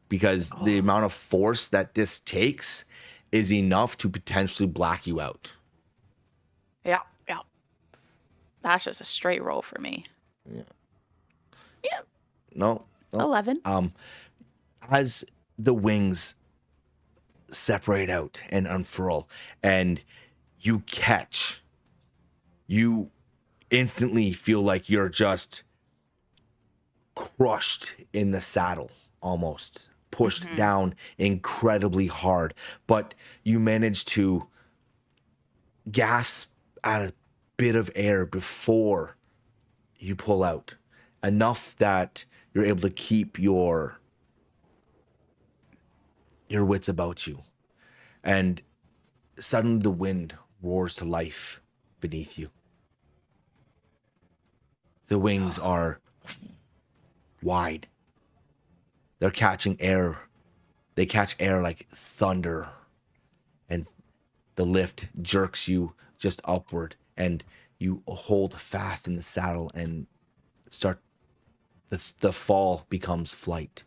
Because the amount of force that this takes is enough to potentially black you out.
Yeah. That's just a straight roll for me. Yeah.
No.
11.
As the wings separate out and unfurl and you catch, you instantly feel like you're just crushed in the saddle, almost pushed down incredibly hard, but you manage to gasp at a bit of air before you pull out, enough that you're able to keep your wits about you. And suddenly the wind roars to life beneath you. The wings are wide. They're catching air. They catch air like thunder. And the lift jerks you just upward. And you hold fast in the saddle and start. The fall becomes flight.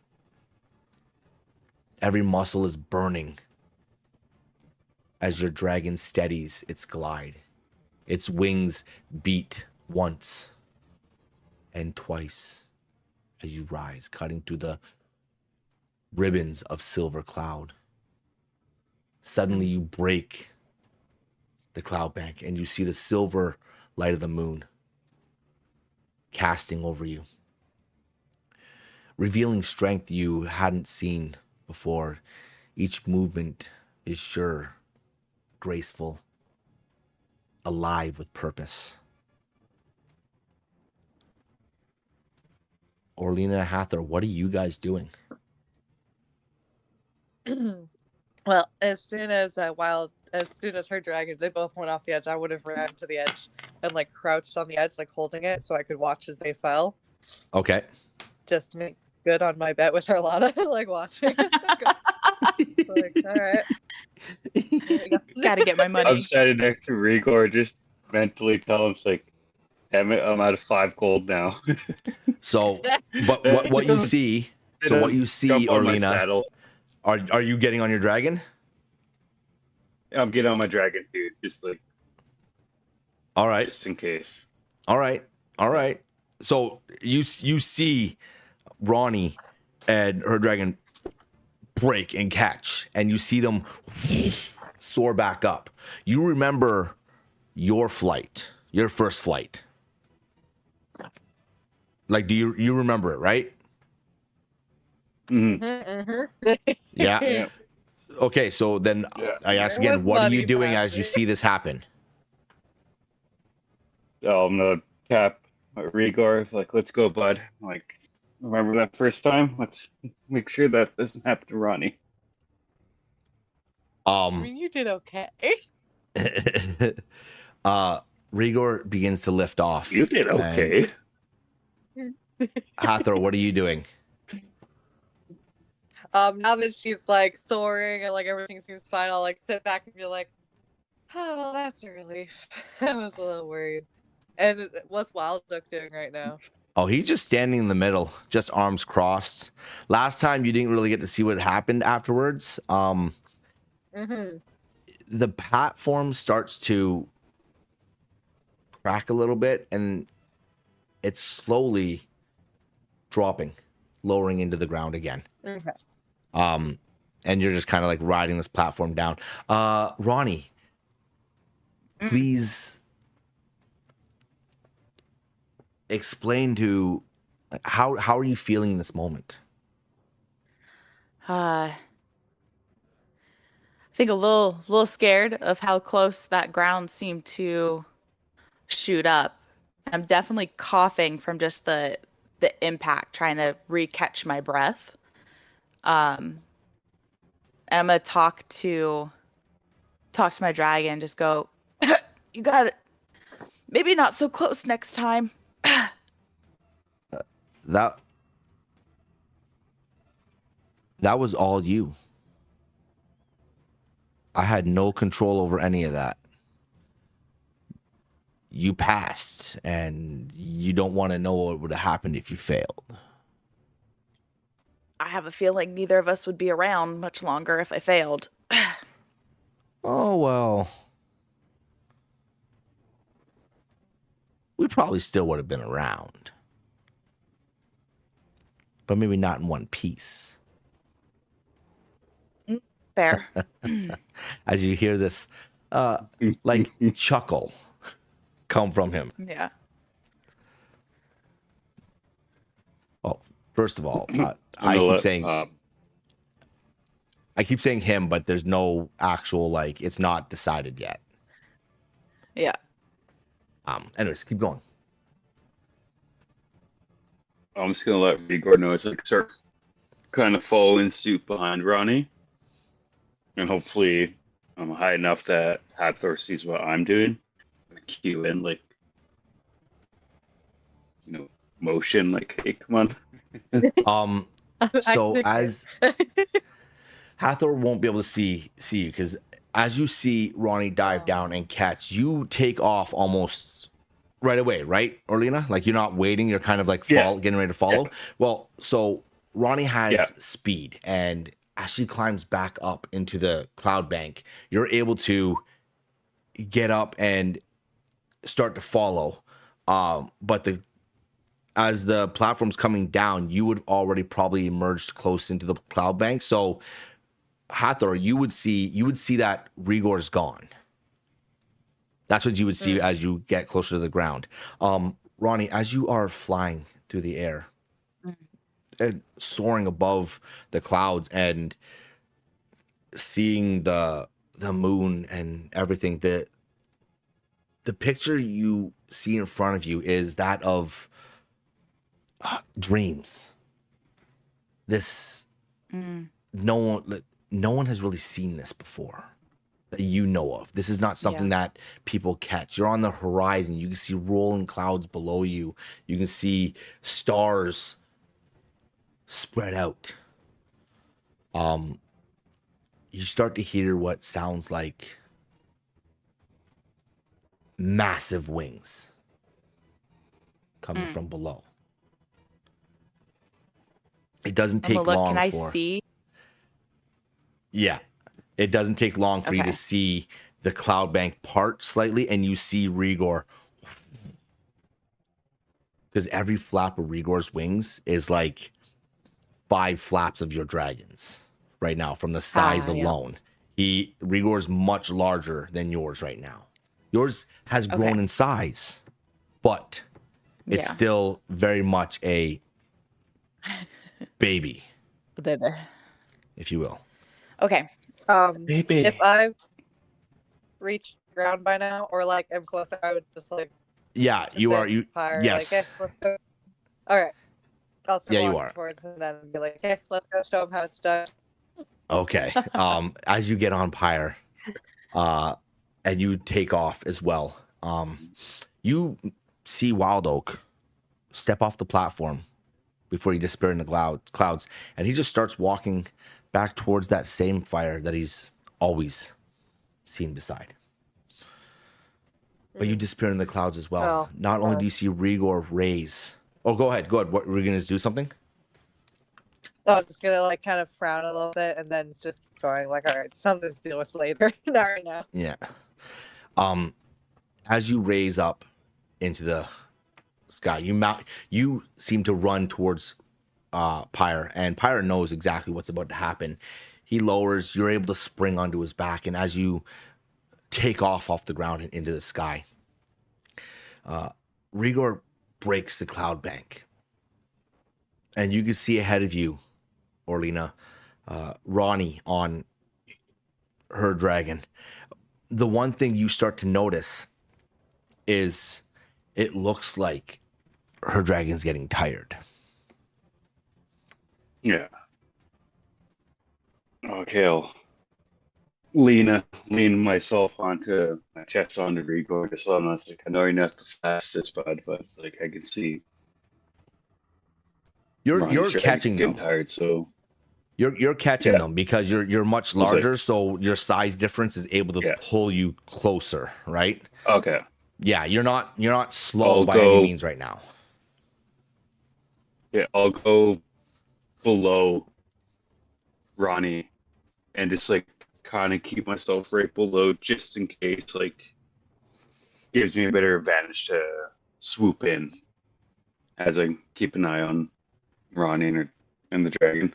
Every muscle is burning as your dragon steadies its glide. Its wings beat once and twice as you rise, cutting through the ribbons of silver cloud. Suddenly you break the cloud bank and you see the silver light of the moon casting over you, revealing strength you hadn't seen before. Each movement is sure, graceful, alive with purpose. Orlena and Hathor, what are you guys doing?
Well, as soon as her dragon, they both went off the edge, I would have ran to the edge and like crouched on the edge, like holding it so I could watch as they fell.
Okay.
Just to make good on my bet with Arlana, like watching. Like, all right.
Gotta get my money.
I'm standing next to Rigor, just mentally tell him, it's like, damn it, I'm out of 5 gold now.
So, but what you see,
Jump on my
Orlena,
saddle.
are you getting on your dragon?
I'm getting on my dragon, dude. Just like,
All right.
just in case.
All right. So you see Ronnie and her dragon break and catch, and you see them soar back up. You remember your flight, your first flight. Like, do you remember it, right?
Mm-hmm.
Yeah.
Yeah.
Okay, so then
Yeah.
I ask
Where
again,
was
what are you
Buddy
doing
back
as you
there?
see this happen?
I'm gonna tap Rigor, like, let's go, bud. Like, remember that first time? Let's make sure that doesn't happen to Ronnie.
I mean, you did okay.
Rigor begins to lift off.
You did
and
okay.
Hathor, what are you doing?
Now that she's like soaring and like everything seems fine, I'll like sit back and be like, oh, well, that's a relief. I was a little worried. And what's Wild Duck doing right now?
Oh, he's just standing in the middle, just arms crossed. Last time you didn't really get to see what happened afterwards.
Mm-hmm.
The platform starts to crack a little bit, and it's slowly dropping, lowering into the ground again.
Okay.
And you're just kind of like riding this platform down. Ronnie, please explain to how are you feeling in this moment?
I think a little scared of how close that ground seemed to shoot up. I'm definitely coughing from just the impact, trying to recatch my breath. And I'm gonna talk to my dragon, just go, you got it. Maybe not so close next time.
That was all you. I had no control over any of that. You passed, and you don't want to know what would have happened if you failed.
I have a feeling neither of us would be around much longer if I failed.
Oh, well. We probably still would have been around. But maybe not in one piece.
Fair.
As you hear this, like, chuckle come from him.
Yeah.
Well, first of all,
I'm
I
gonna
keep
let,
saying him, but there's no actual, like, it's not decided yet.
Yeah.
Anyways, keep going.
I'm just gonna let Rigor know it's like start kind of following suit behind Ronnie, and hopefully I'm high enough that Hathor sees what I'm doing. Cue in like, motion, like, hey, come on.
So as Hathor won't be able to see you, because as you see Ronnie dive down and catch, you take off almost right away, right, Orlena? Like, you're not waiting, you're kind of like getting ready to follow.
Yeah.
Well, so Ronnie has
Yeah.
speed, and as she climbs back up into the cloud bank, you're able to get up and start to follow. But as the platform's coming down, you would already probably emerged close into the cloud bank. So Hathor, you would see that Rigor's gone. That's what you would see as you get closer to the ground. Ronnie, as you are flying through the air and soaring above the clouds and seeing the moon and everything, the picture you see in front of you is that of dreams. This no one has really seen this before that you know of. This is not something that people catch. You're on the horizon. You can see rolling clouds below you. You can see stars spread out. You start to hear what sounds like massive wings coming from below. It doesn't take long
Can I
for
see?
Yeah. It doesn't take long for you to see the cloud bank part slightly, and you see Rigor. Because every flap of Rigor's wings is like 5 flaps of your dragons right now from the size alone. Rigor's much larger than yours right now. Yours has grown in size, but it's still very much a baby, if you will.
Okay.
If I've reached the ground by now, or like I'm closer, I would just like.
Yeah, you are. You
fire,
yes.
Like, hey, let's go. All right. I'll start
Yeah, you
walking
are.
towards him and then be like, hey, let's go show him how it's done.
Okay. As you get on Pyre, and you take off as well, you see Wild Oak step off the platform before he disappears in the clouds, and he just starts walking back towards that same fire that he's always seen beside. But you disappear in the clouds as well. Not only do you see Rigor raise. Oh, go ahead. What were you gonna do? Something?
I was just gonna like kind of frown a little bit and then just going like, all right, something to deal with later, not right now.
Yeah. As you raise up into the sky, you seem to run towards Pyre, and Pyre knows exactly what's about to happen. He lowers, you're able to spring onto his back, and as you take off the ground and into the sky, Rigor breaks the cloud bank, and you can see ahead of you, Orlina, Ronnie on her dragon. The one thing you start to notice is it looks like her dragon's getting tired.
Yeah. Okay, I'll lean myself onto my chest onto Rigor, just so I'm not like, I know you're not the fastest, but it's like I can see.
You're catching them.
Tired, so
you're catching them because you're much larger, so your size difference is able to pull you closer, right?
Okay.
Yeah, you're not slow by any means right now.
Yeah, I'll go below Ronnie and just like kind of keep myself right below just in case, like gives me a better advantage to swoop in as I keep an eye on Ronnie and the dragon.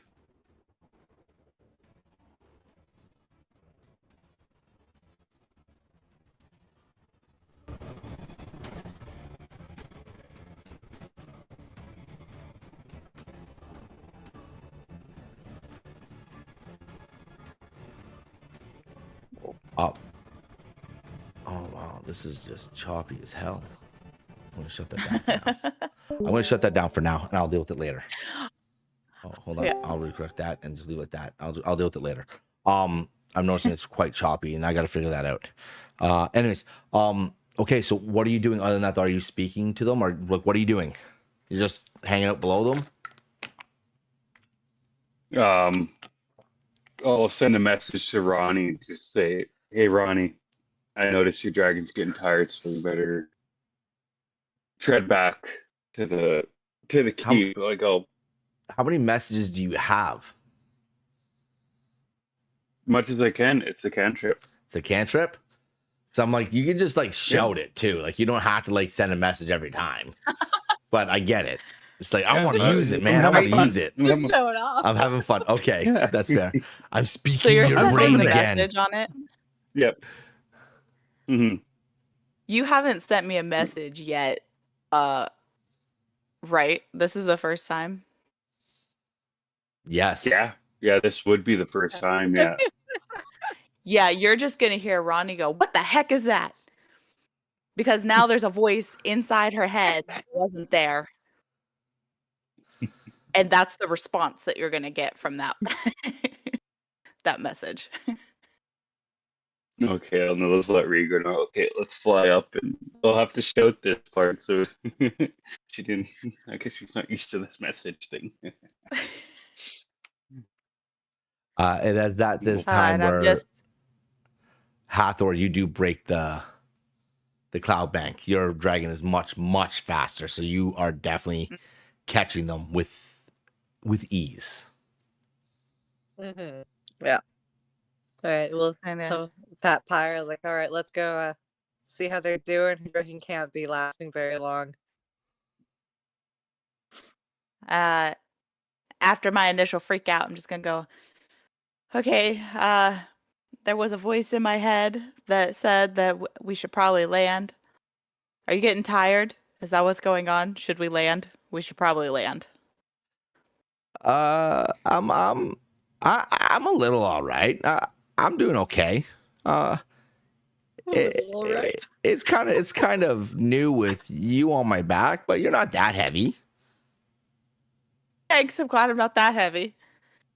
Up. Oh wow, this is just choppy as hell. I'm gonna shut that down for now. I'm gonna shut that down for now, and I'll deal with it later. Oh, hold on.
Yeah.
I'll recorrect that and just leave it at that. I'll deal with it later. I'm noticing it's quite choppy, and I got to figure that out. Anyways, okay. So what are you doing other than that? Are you speaking to them, or what are you doing? You're just hanging out below them?
I'll send a message to Ronnie, just say, hey Ronnie, I noticed your dragon's getting tired, so you better tread back to the keep. Like,
how many messages do you have?
much as I can. It's a cantrip.
It's a cantrip. So I'm like, you can just like shout it too. Like you don't have to like send a message every time. But I get it. It's like I want to use it, man. I want to use it.
Just show it off.
I'm having fun. Okay,
Yeah.
that's fair. I'm
So
speaking
you're
your
sending
brain
the
again.
message on it.
Yep. hmm
You haven't sent me a message yet. Right? This is the first time.
Yes.
Yeah. This would be the first time. Yeah.
Yeah, you're just gonna hear Ronnie go, "What the heck is that?" Because now there's a voice inside her head that wasn't there. And that's the response that you're gonna get from that that message.
Okay, I'll know. Let's let Regan know. Okay, let's fly up, and we'll have to shout this part. So she didn't. I guess she's not used to this message thing.
It has that this
And
time
I'm
where
just
Hathor, you do break the cloud bank. Your dragon is much faster, so you are definitely catching them with ease.
Mm-hmm. Yeah. All right. Well,
kinda
so Pat Pyre, like, all right, let's go see how they're doing. He can't be lasting very long.
after my initial freak out, I'm just gonna go, okay, there was a voice in my head that said that we should probably land. Are you getting tired? Is that what's going on? Should we land? We should probably land.
I'm a little all right. I'm doing okay. It's kind of new with you on my back, but you're not that heavy.
Thanks, I'm glad I'm not that heavy.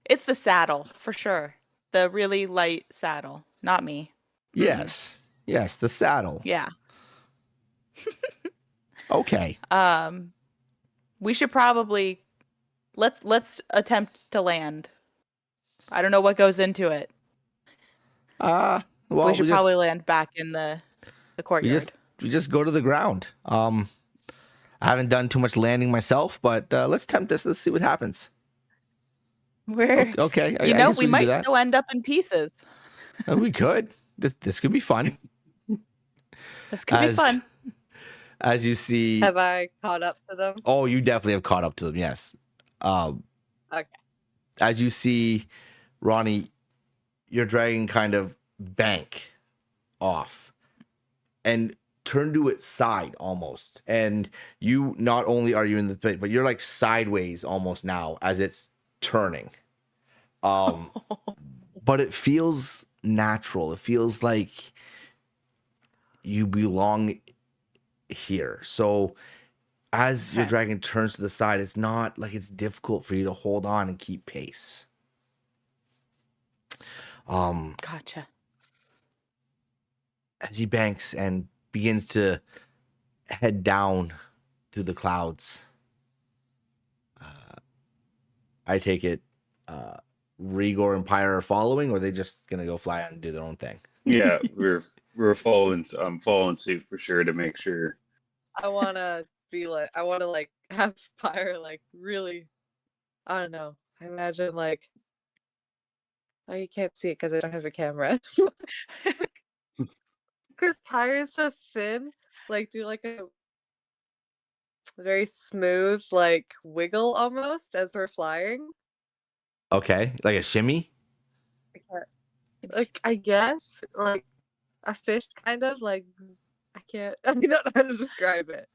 It's the saddle, for sure. The really light saddle, not me.
Yes, the saddle.
Yeah.
Okay.
We should probably let's attempt to land. I don't know what goes into it.
Well,
we should probably land back in the courtyard.
We just go to the ground. I haven't done too much landing myself, but let's tempt this. Let's see what happens.
We're
Okay.
you know, we
can
might
do that.
still end up in pieces.
We could. This could be fun.
This could be fun.
As you see,
Have I caught up to them?
oh, you definitely have caught up to them. Yes.
Okay.
As you see, Ronnie, your dragon kind of bank off and turn to its side almost. And you, not only are you in the pit, but you're like sideways almost now as it's turning. But it feels natural. It feels like you belong here. So as your dragon turns to the side, it's not like it's difficult for you to hold on and keep pace.
Gotcha.
As he banks and begins to head down through the clouds, I take it Rigor and Pyre are following, or are they just gonna go fly out and do their own thing?
Yeah, we're following suit for sure to make sure.
I want to have Pyre like really, I don't know. I imagine like, oh, you can't see it because I don't have a camera. Because Pyre is so thin, like do like a very smooth like wiggle almost as we're flying.
Okay, like a shimmy.
Like I guess like a fish kind of like I don't know how to describe it.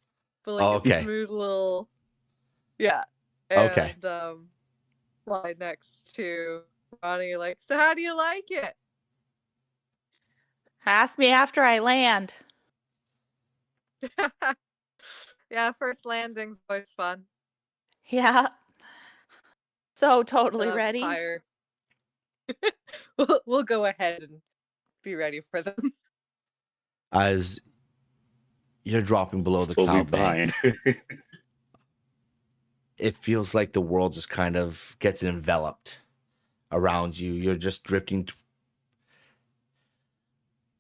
But like a smooth little and fly next to Ronnie like, so how do you like it?
Ask me after I land.
Yeah, first landing's always fun.
Yeah. So totally ready.
Pyre. We'll go ahead and be ready for them.
As you're dropping below the cloud bank, it feels like the world just kind of gets enveloped around you. You're just drifting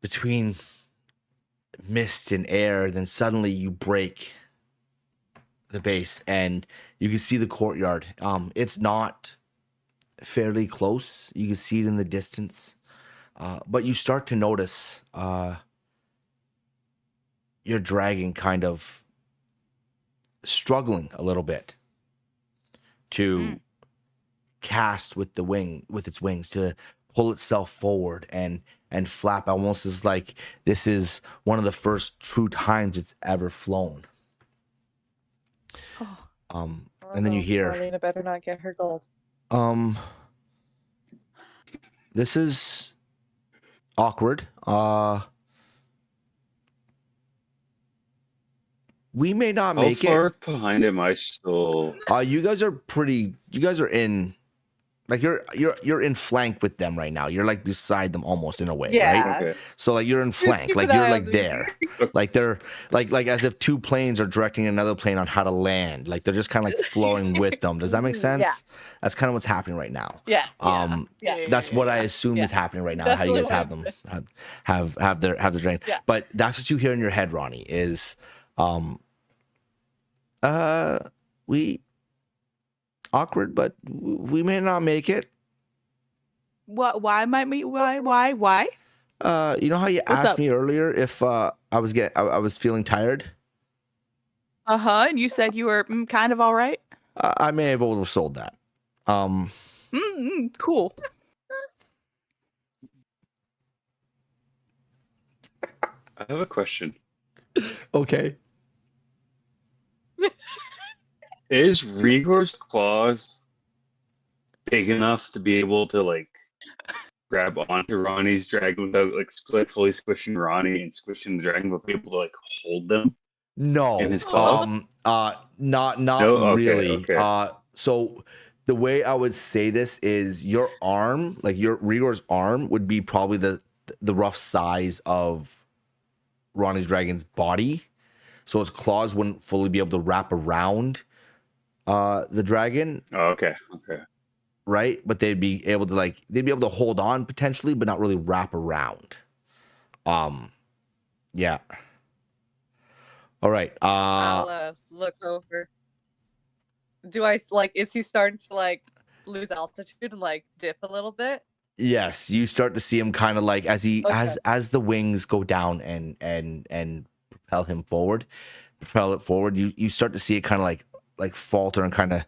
between mist and air. Then suddenly you break the base and you can see the courtyard. It's not fairly close. You can see it in the distance. But you start to notice your dragon kind of struggling a little bit to cast with its wings, to pull itself forward and flap, almost as like this is one of the first true times it's ever flown. And then you hear,
Marlena better not get her gold.
This is awkward. We may not make it.
How far behind am I still?
You guys are in, like you're in flank with them right now. You're like beside them almost in a way, right?
Okay.
So like you're in flank, like you're like there, like they're like as if two planes are directing another plane on how to land. Like they're just kind of like flowing with them. Does that make sense?
Yeah.
That's kind of what's happening right now.
Yeah.
That's what I assume is happening right now. How you guys have them have their drain.
Yeah.
But that's what you hear in your head, Ronnie, is we awkward, but we may not make it.
What? Why might we? Why?
You know how you
What's
asked
up?
me earlier if I was feeling tired?
And you said you were kind of all right.
I may have oversold that.
Cool.
I have a question.
Okay.
Is Rigor's claws big enough to be able to like grab onto Ronnie's dragon without like fully squishing Ronnie and squishing the dragon, but be able to like hold them?
No.
In his claw?
Not
No? Okay,
really.
okay.
So the way I would say this is your arm, like your Rigor's arm, would be probably the rough size of Ronnie's dragon's body. So his claws wouldn't fully be able to wrap around the dragon.
Oh, okay.
Right? But they'd be able to hold on potentially, but not really wrap around. Yeah. All right.
I'll look over. Do I is he starting to like lose altitude and like dip a little bit?
Yes, you start to see him kind of like as he as the wings go down and propel it forward, you start to see it kind of like falter and kind of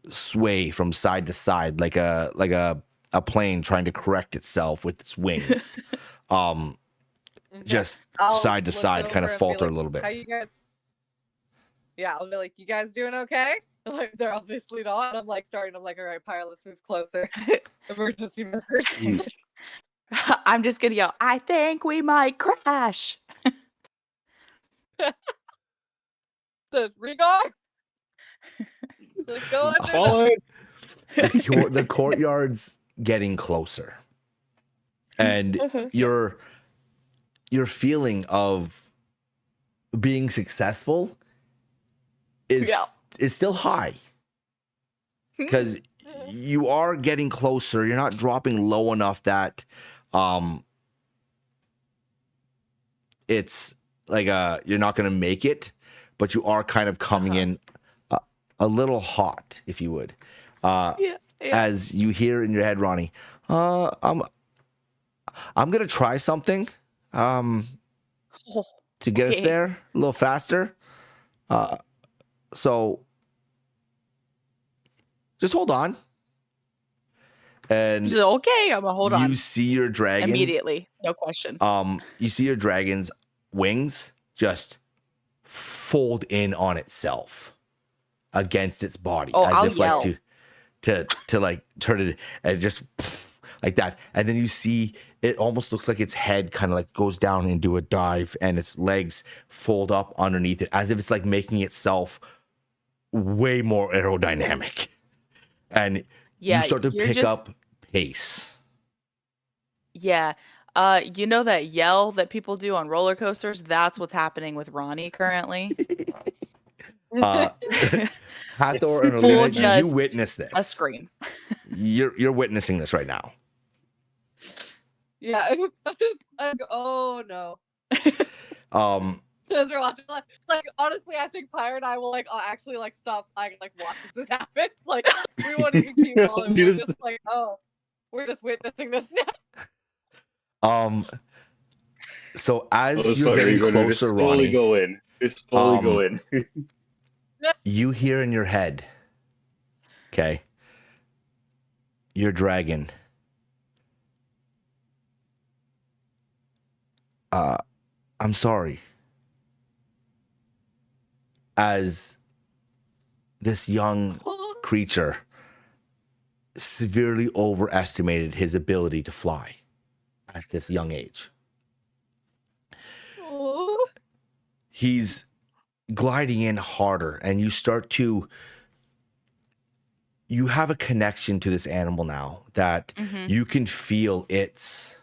sway from side to side like a plane trying to correct itself with its wings. Just side to side, kind of falter a little bit.
How you guys? Yeah, I'll be like, you guys doing okay? Like they're obviously not. I'm like, all right, Pyre, let's move closer. Emergency measures.
I'm just gonna yell, I think we might crash.
The Rigor. Go under
Follow it.
The courtyard's getting closer, and your feeling of being successful is still high, because you are getting closer. You're not dropping low enough that it's like you're not going to make it, but you are kind of coming in a little hot, if you would. As you hear in your head, Ronnie, I'm gonna try something to get us there a little faster. So just hold on. And
okay, I'm gonna hold on.
You see your dragon
immediately, no question.
You see your dragon's wings just fold in on itself against its body, as
I'll
if
yell.
like to like turn it and just like that. And then you see it almost looks like its head kind of like goes down into a dive, and its legs fold up underneath it, as if it's like making itself way more aerodynamic. And you start to pick up pace.
Yeah. You know that yell that people do on roller coasters? That's what's happening with Ronnie currently.
Hathor and Alina, you witness this.
A scream.
You're witnessing this right now.
Yeah, I just go, oh no. As we're watching, like honestly, I think Pyre and I will actually stop flying and watch as this happens. Like we won't even keep following. We're just like, oh, we're just witnessing this now.
So as you're getting closer,
just slowly
Ronnie,
go in. Just slowly go in.
you hear in your head, okay, your dragon. I'm sorry. As this young creature severely overestimated his ability to fly at this young age.
Oh.
He's gliding in harder, and you have a connection to this animal now that you can feel its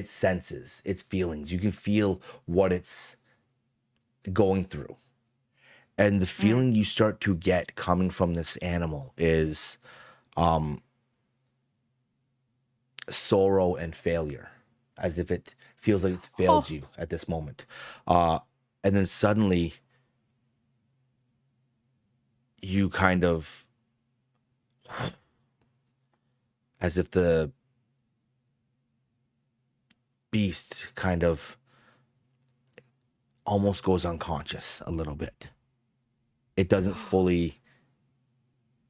senses, its feelings. You can feel what it's going through. And the feeling you start to get coming from this animal is sorrow and failure, as if it feels like it's failed you at this moment. And then suddenly you kind of, as if the beast kind of almost goes unconscious a little bit. It doesn't fully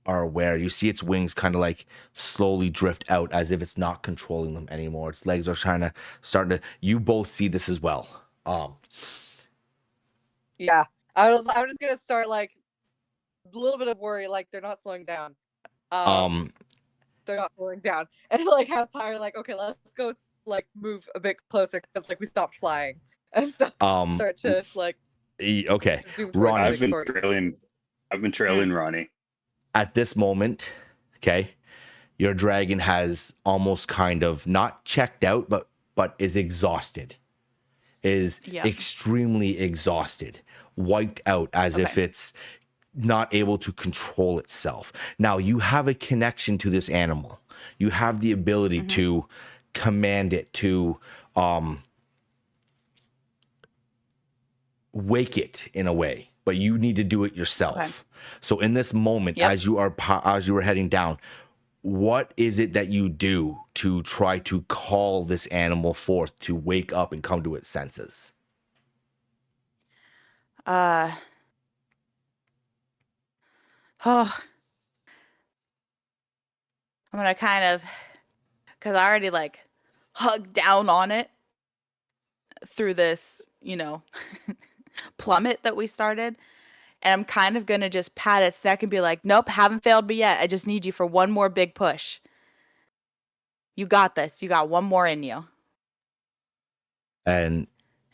are aware. You see its wings kind of like slowly drift out as if it's not controlling them anymore. Its legs are starting to, you both see this as well.
Yeah. I'm just gonna start like a little bit of worry, like they're not slowing down. They're not slowing down. And like have Pyre like, okay, let's go like move a bit closer because like we stopped flying. And so start to like
okay.
Ronnie,
I've been trailing Ronnie.
At this moment, okay, your dragon has almost kind of not checked out, but is exhausted. Is extremely exhausted, wiped out as if it's not able to control itself. Now you have a connection to this animal. You have the ability to command it, to wake it in a way, but you need to do it yourself. Okay. So in this moment, as you were heading down, what is it that you do to try to call this animal forth to wake up and come to its senses?
I'm gonna kind of, because I already like hugged down on it through this, plummet that we started. And I'm kind of going to just pat its neck and be like, nope, haven't failed me yet. I just need you for one more big push. You got this. You got one more in you.
And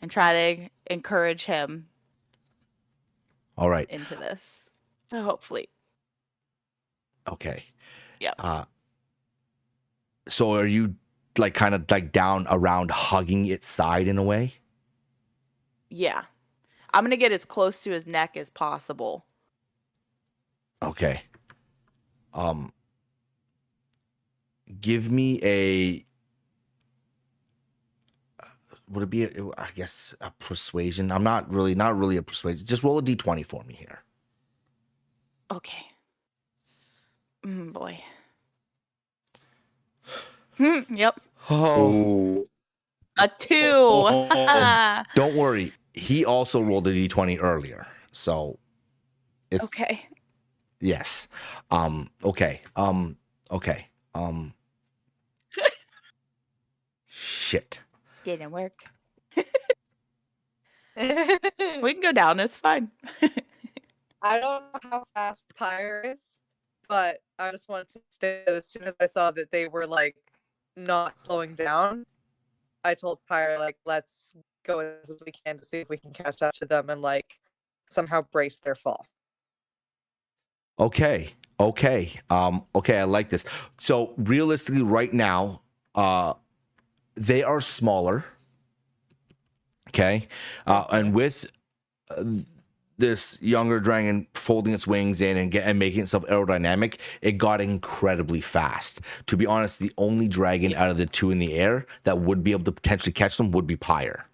try to encourage him.
All right.
Into this. So hopefully.
Okay.
Yeah.
So are you like kind of like down around hugging its side in a way?
Yeah. I'm going to get as close to his neck as possible.
Okay. Give me would it be I guess a persuasion? I'm not really a persuasion. Just roll a d20 for me here.
Okay. Boy. Yep.
Oh.
A 2.
Don't worry. He also rolled a d20 earlier. So it's
okay.
Yes. Okay. Okay. Shit.
Didn't work. We can go down. It's fine.
I don't know how fast Pyre is, but I just wanted to say that as soon as I saw that they were like not slowing down, I told Pyre like, let's go as we can to see if we can catch up to them and like somehow brace their fall.
Okay. Okay. I like this. So realistically right now, they are smaller. Okay. And with this younger dragon folding its wings in and making itself aerodynamic, it got incredibly fast. To be honest, the only dragon out of the two in the air that would be able to potentially catch them would be Pyre.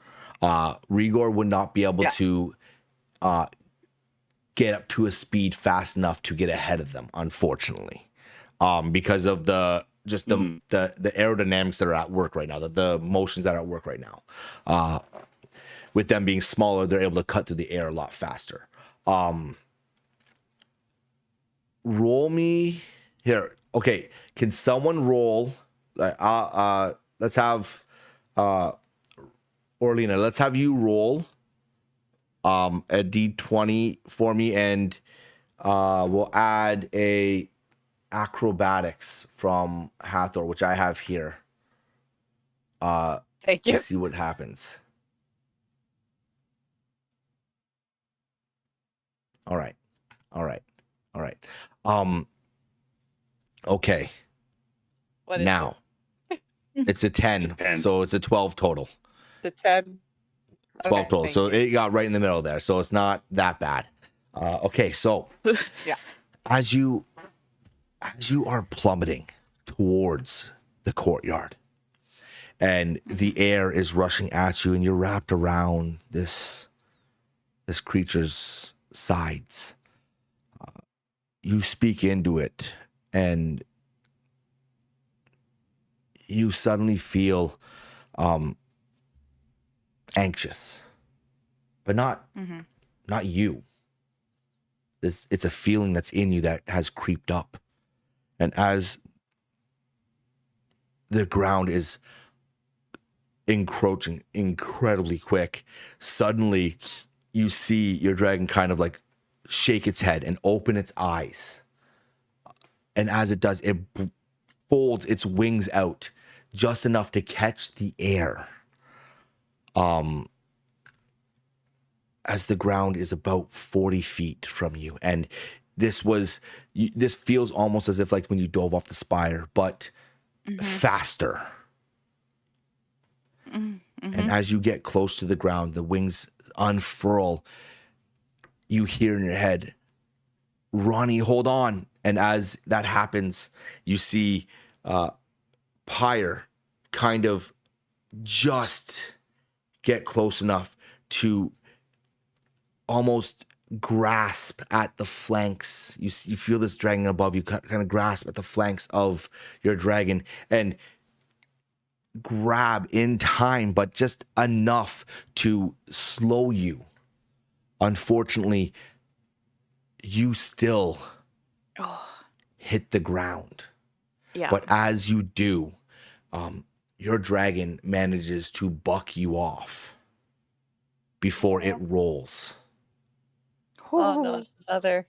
Rigor would not be able to get up to a speed fast enough to get ahead of them, unfortunately, because of the just the aerodynamics that are at work right now, the motions that are at work right now. With them being smaller, they're able to cut through the air a lot faster. Roll me here. Okay, can someone roll? Let's have Orlina. Let's have you roll a d20 for me, and we'll add a acrobatics from Hathor, which I have here.
Thank you.
To see what happens. All right. Okay.
What is
Now, it's a 10, so it's a 12 total.
the 10?
12
Okay,
total. So
thank you.
it got right in the middle there. So it's not that bad. Okay, so
Yeah.
as you are plummeting towards the courtyard, and the air is rushing at you, and you're wrapped around this creature's sides, you speak into it, and you suddenly feel anxious, but not you. It's a feeling that's in you that has creeped up, and as the ground is encroaching incredibly quick, suddenly you see your dragon kind of like shake its head and open its eyes, and as it does, it folds its wings out just enough to catch the air. As the ground is about 40 feet from you, and this feels almost as if like when you dove off the spire, but faster. And as you get close to the ground, the wings unfurl. You hear in your head, "Ronnie, hold on!" And as that happens, you see Pyre kind of just get close enough to almost grasp at the flanks. You feel this dragon above you kind of grasp at the flanks of your dragon and grab in time, but just enough to slow you. Unfortunately, you still hit the ground.
Yeah.
But as you do, your dragon manages to buck you off before it rolls.
Oh no, it's another.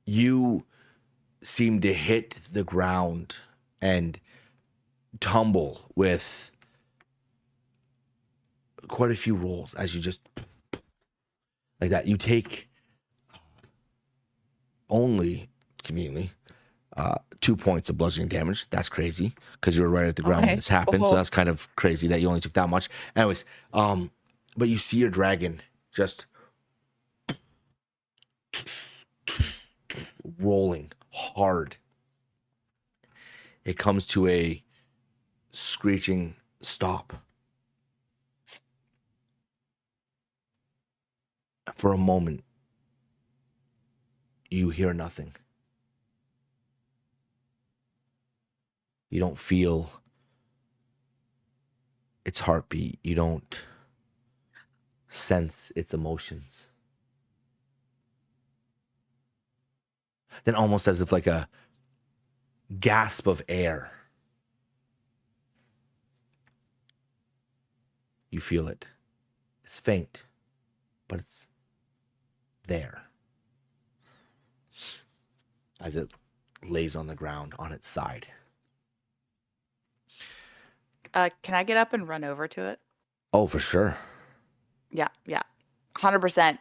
You seem to hit the ground and tumble with quite a few rolls as you just like that. You take only conveniently 2 points of bludgeoning damage. That's crazy because you were right at the ground when this happened. So that's kind of crazy that you only took that much. Anyways, but you see your dragon just rolling hard. It comes to a screeching stop. For a moment, you hear nothing. You don't feel its heartbeat. You don't sense its emotions. Then almost as if like a gasp of air, you feel it. It's faint, but it's there. As it lays on the ground on its side.
Can I get up and run over to it?
Oh, for sure.
Yeah. 100%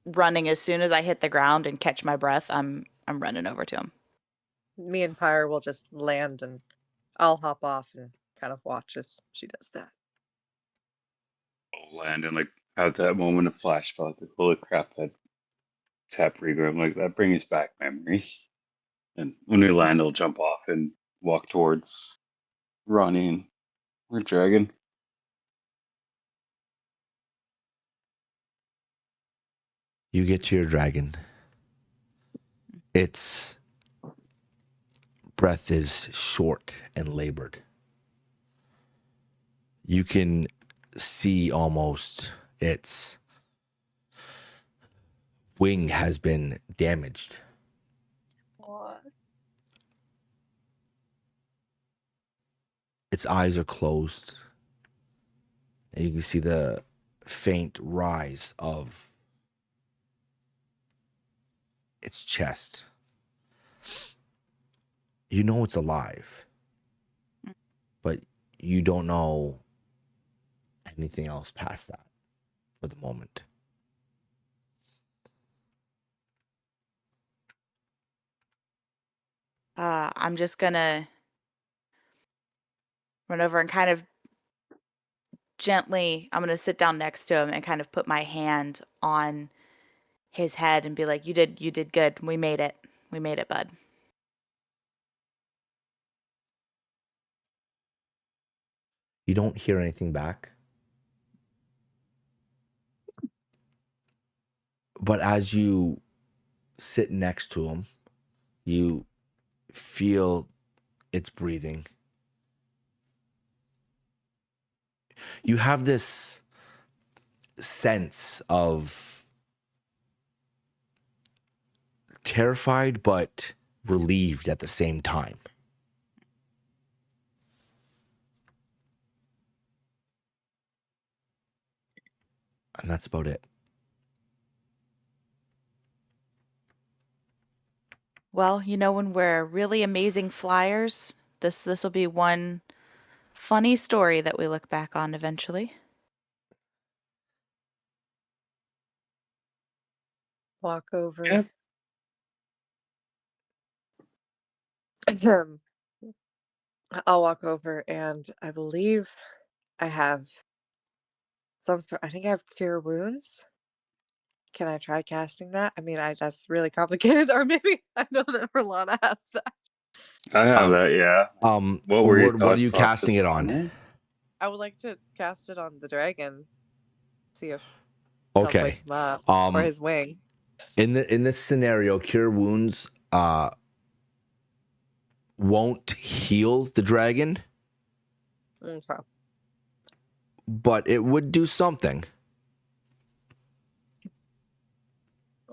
running as soon as I hit the ground and catch my breath. I'm running over to him.
Me and Pyre will just land, and I'll hop off and kind of watch as she does that.
I'll land and like have that moment of flashback, like, holy crap, that tap regrab, like that brings back memories. And when we land, I'll jump off and walk towards Ronnie and our dragon.
You get to your dragon. It's breath is short and labored. You can see almost its wing has been damaged.
What?
Its eyes are closed. And you can see the faint rise of its chest. You know it's alive, but you don't know anything else past that for the moment.
I'm just gonna run over and kind of gently, I'm gonna sit down next to him and kind of put my hand on his head and be like, you did good. We made it. We made it, bud.
You don't hear anything back. But as you sit next to him, you feel its breathing. You have this sense of terrified but relieved at the same time. And that's about it.
Well, when we're really amazing flyers, this will be one funny story that we look back on eventually.
Walk over.
Yep.
I'll walk over, and I believe I have some sort. I think I have cure wounds. Can I try casting that? I mean, that's really complicated, or maybe I know that Rolana has that.
I have that, yeah. What were your
what are you
thought
casting it
process
on?
I would like to cast it on the dragon. See if
Okay.
wake him up, or his wing.
In this scenario, cure wounds won't heal the dragon,
Okay.
but it would do something.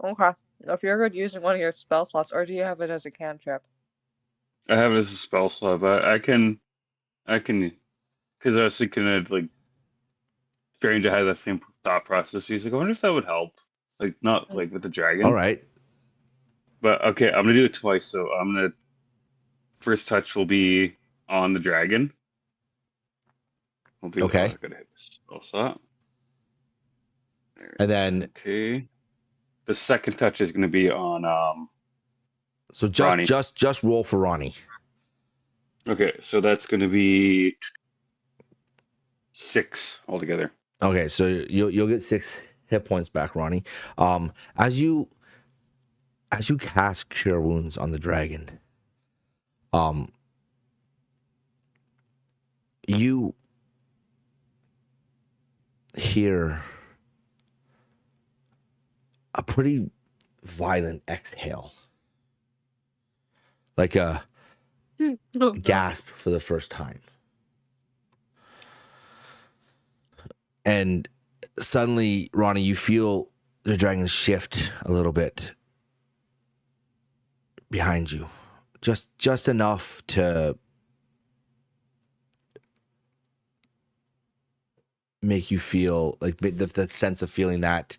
Okay. If you're good using one of your spell slots, or do you have it as a cantrip?
I have it as a spell slot, but I can, because I was thinking of trying to have that same thought process. He's like, I wonder if that would help, not with the dragon.
All right.
But okay, I'm gonna do it twice. So I'm gonna first touch will be on the dragon.
Okay.
I gotta hit the spell slot.
And then
okay, the second touch is gonna be on
so
Ronnie.
just roll for Ronnie.
Okay, so that's gonna be 6 altogether.
Okay, so you'll get 6 hit points back, Ronnie. As you cast cure wounds on the dragon, you hear a pretty violent exhale, like a gasp for the first time. And suddenly, Ronnie, you feel the dragon shift a little bit behind you. Just enough to make you feel like the sense of feeling that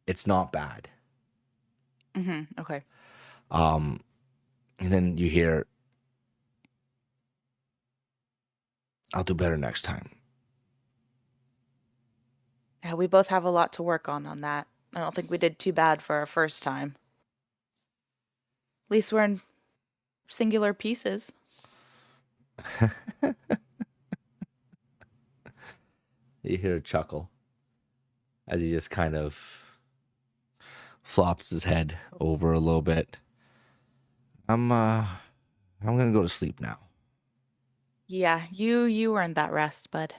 it's not bad.
Mm-hmm. Okay.
And then you hear, I'll do better next time.
Yeah, we both have a lot to work on that. I don't think we did too bad for our first time. At least we're in singular pieces.
You hear a chuckle as he just kind of flops his head over a little bit. I'm gonna go to sleep now.
Yeah, you earned that rest, bud.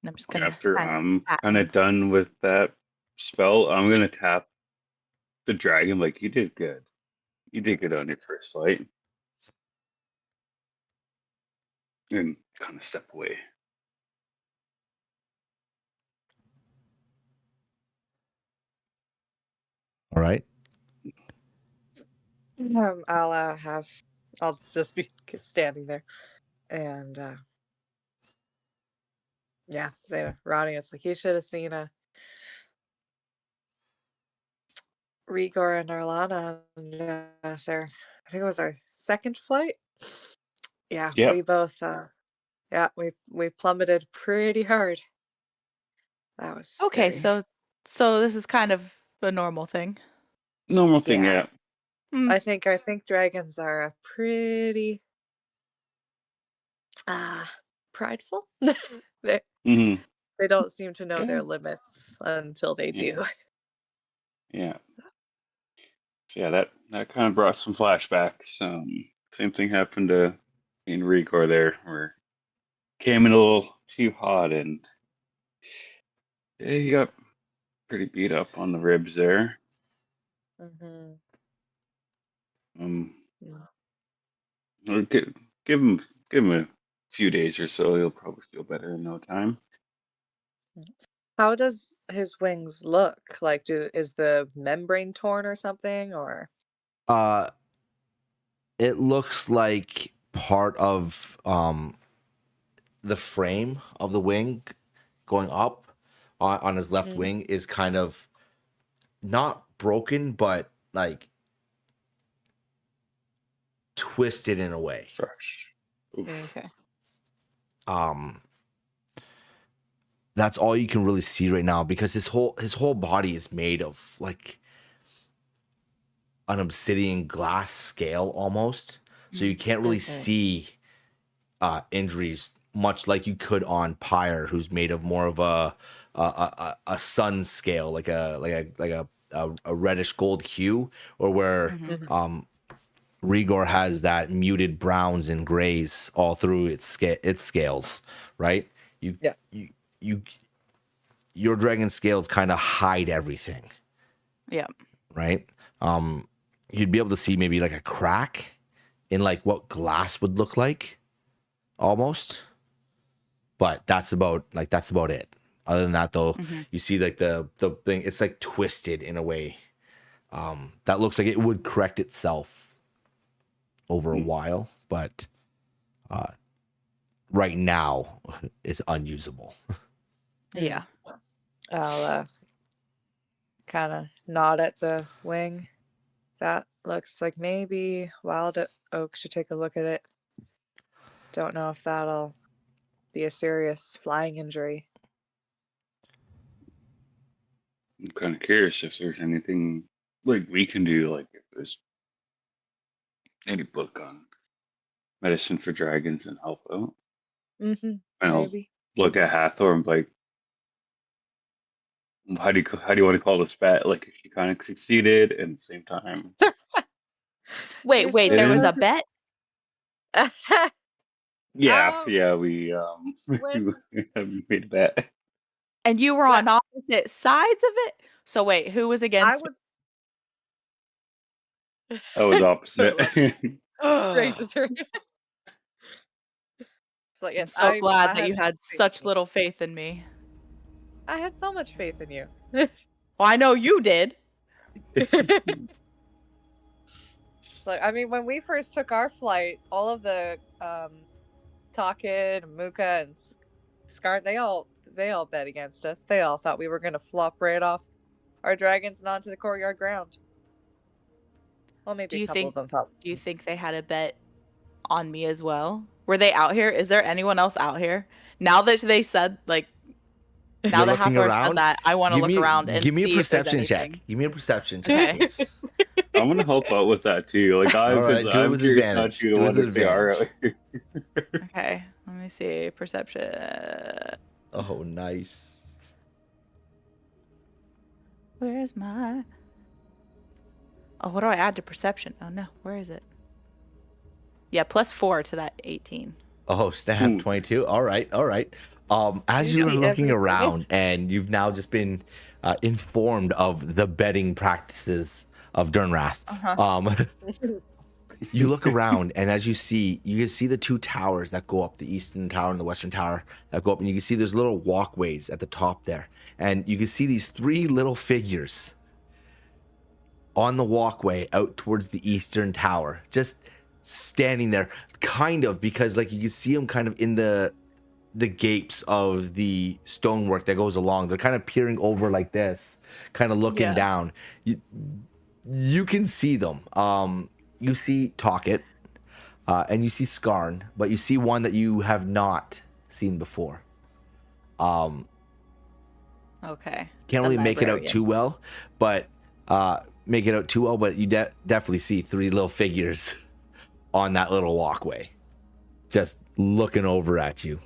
And I'm just gonna
After I'm
pat
kind of
him.
done with that spell, I'm gonna tap the dragon. Like, you did good. You did good on your first flight, and kind of step away.
All right.
I'll just be standing there, and say to Ronnie, it's like, you should have seen Rigor and Arlana on their, I think it was our second flight. Yeah,
Yep.
we both we plummeted pretty hard. That was
Okay,
scary.
so this is kind of a normal thing.
Normal thing,
Yeah.
Hmm.
I think dragons are a pretty prideful. they
Mm-hmm.
they don't seem to know
Yeah.
their limits until they do.
Yeah. So yeah, that kind of brought some flashbacks. Same thing happened to in Rigor there, where came in a little too hot, and yeah, he got pretty beat up on the ribs there.
Mm-hmm.
I'll give him a few days or so. He'll probably feel better in no time.
How does his wings look? Like, is the membrane torn or something, or?
It looks like part of the frame of the wing going up on his left wing is kind of not broken, but like twisted in a way.
Fresh. Oof.
Okay.
That's all you can really see right now, because his whole body is made of like an obsidian glass scale almost, so you can't really see injuries much like you could on Pyre, who's made of more of a sun scale, like a reddish gold hue, or where Rigor has that muted browns and grays all through its scales, right? Your dragon scales kind of hide everything.
Yeah.
Right? You'd be able to see maybe like a crack in like what glass would look like, almost. But that's about it. Other than that, though, you see like the thing, it's like twisted in a way that looks like it would correct itself over a while, but right now it's unusable.
Yeah.
I'll kind of nod at the wing. That looks like maybe Wild Oak should take a look at it. Don't know if that'll be a serious flying injury.
I'm kind of curious if there's anything like we can do, like if there's any book on medicine for dragons and help out.
Mm-hmm.
And I'll
Maybe.
look at Hathor and be like, how do you want to call this bet? Like, she kind of succeeded, and at the same time,
Wait, there was a bet?
yeah,
Um,
we
when
we made a bet.
And you were on opposite sides of it? So wait, who was
I
against
was
I was opposite.
raises her. It's like,
I'm so glad that you had such little faith in me.
I had so much faith in you.
Well, I know you did.
It's like, I mean, when we first took our flight, all of the Takin, Muka, and Scar, they all bet against us. They all thought we were going to flop right off our dragons and onto the courtyard ground. Well, maybe a couple of them thought.
Do you think they had a bet on me as well? Were they out here? Is there anyone else out here? Now that they said, like, now that Hathor said that, I want to look around and
give me
see
a perception
if there's
check.
anything.
Give me a perception check,
Okay.
please.
I'm gonna help out with that too. Like,
All right, do it
I'm
with
curious
advantage.
not to
Do it
what
with
they are.
advantage.
Okay, let me see. Perception.
Oh, nice.
Where's my... Oh, what do I add to perception? Oh, no. Where is it? Yeah, +4 to that 18.
Oh, snap, 22. All right. As you are looking around and you've now just been informed of the bedding practices of Durnrath. You look around, and as you can see the two towers that go up, the eastern tower and the western tower that go up, and you can see there's little walkways at the top there, and you can see these three little figures on the walkway out towards the eastern tower, just standing there, kind of, because like you can see them kind of in the gapes of the stonework that goes along. They're kind of peering over like this, kind of looking down. You can see them. You see Talkit, and you see Skarn, but you see one that you have not seen before.
Okay.
Can't really make it out too well, but you definitely see three little figures on that little walkway, just looking over at you.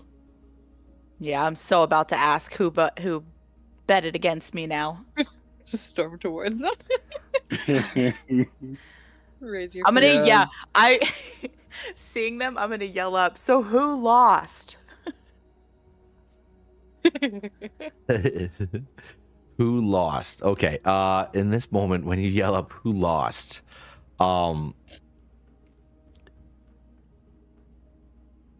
Yeah, I'm so about to ask who betted against me now.
Just storm towards them. Raise your
I'm gonna seeing them, I'm gonna yell up, so who lost?
Who lost? Okay. In this moment when you yell up who lost,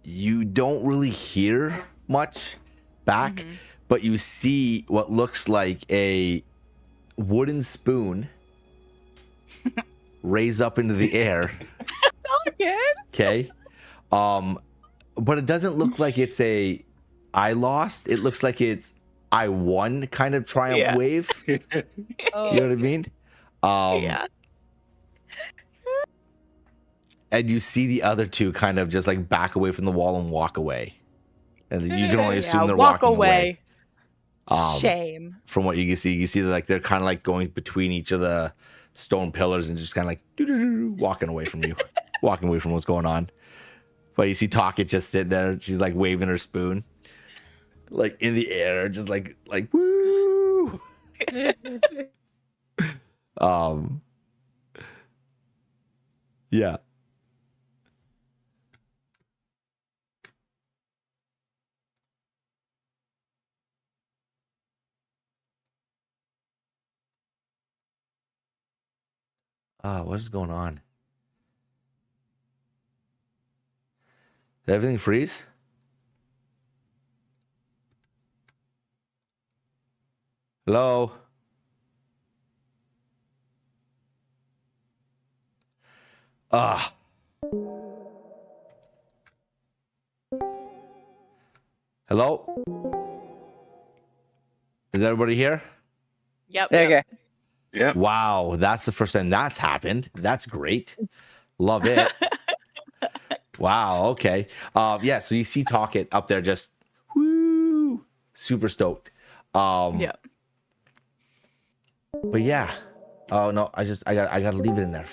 you don't really hear much back, but you see what looks like a wooden spoon raise up into the air. Okay. But it doesn't look like it's a I lost. It looks like it's I won kind of triumph wave. You know what I mean?
Yeah.
And you see the other two kind of just like back away from the wall and walk away. And you can only assume they're walking away.
Shame.
From what you can see like they're kind of like going between each of the stone pillars and just kind of like walking away from you, walking away from what's going on. But you see Talkit just sitting there. She's like waving her spoon, like in the air, just like woo. Yeah. What is going on? Did everything freeze? Hello? Hello? Is everybody here?
Yep.
Okay.
Yeah.
Wow, that's the first time that's happened. That's great. Love it. Wow, okay. Yeah, so you see Talkit up there just woo, super stoked.
Yep.
But yeah. Oh no, I gotta leave it in there.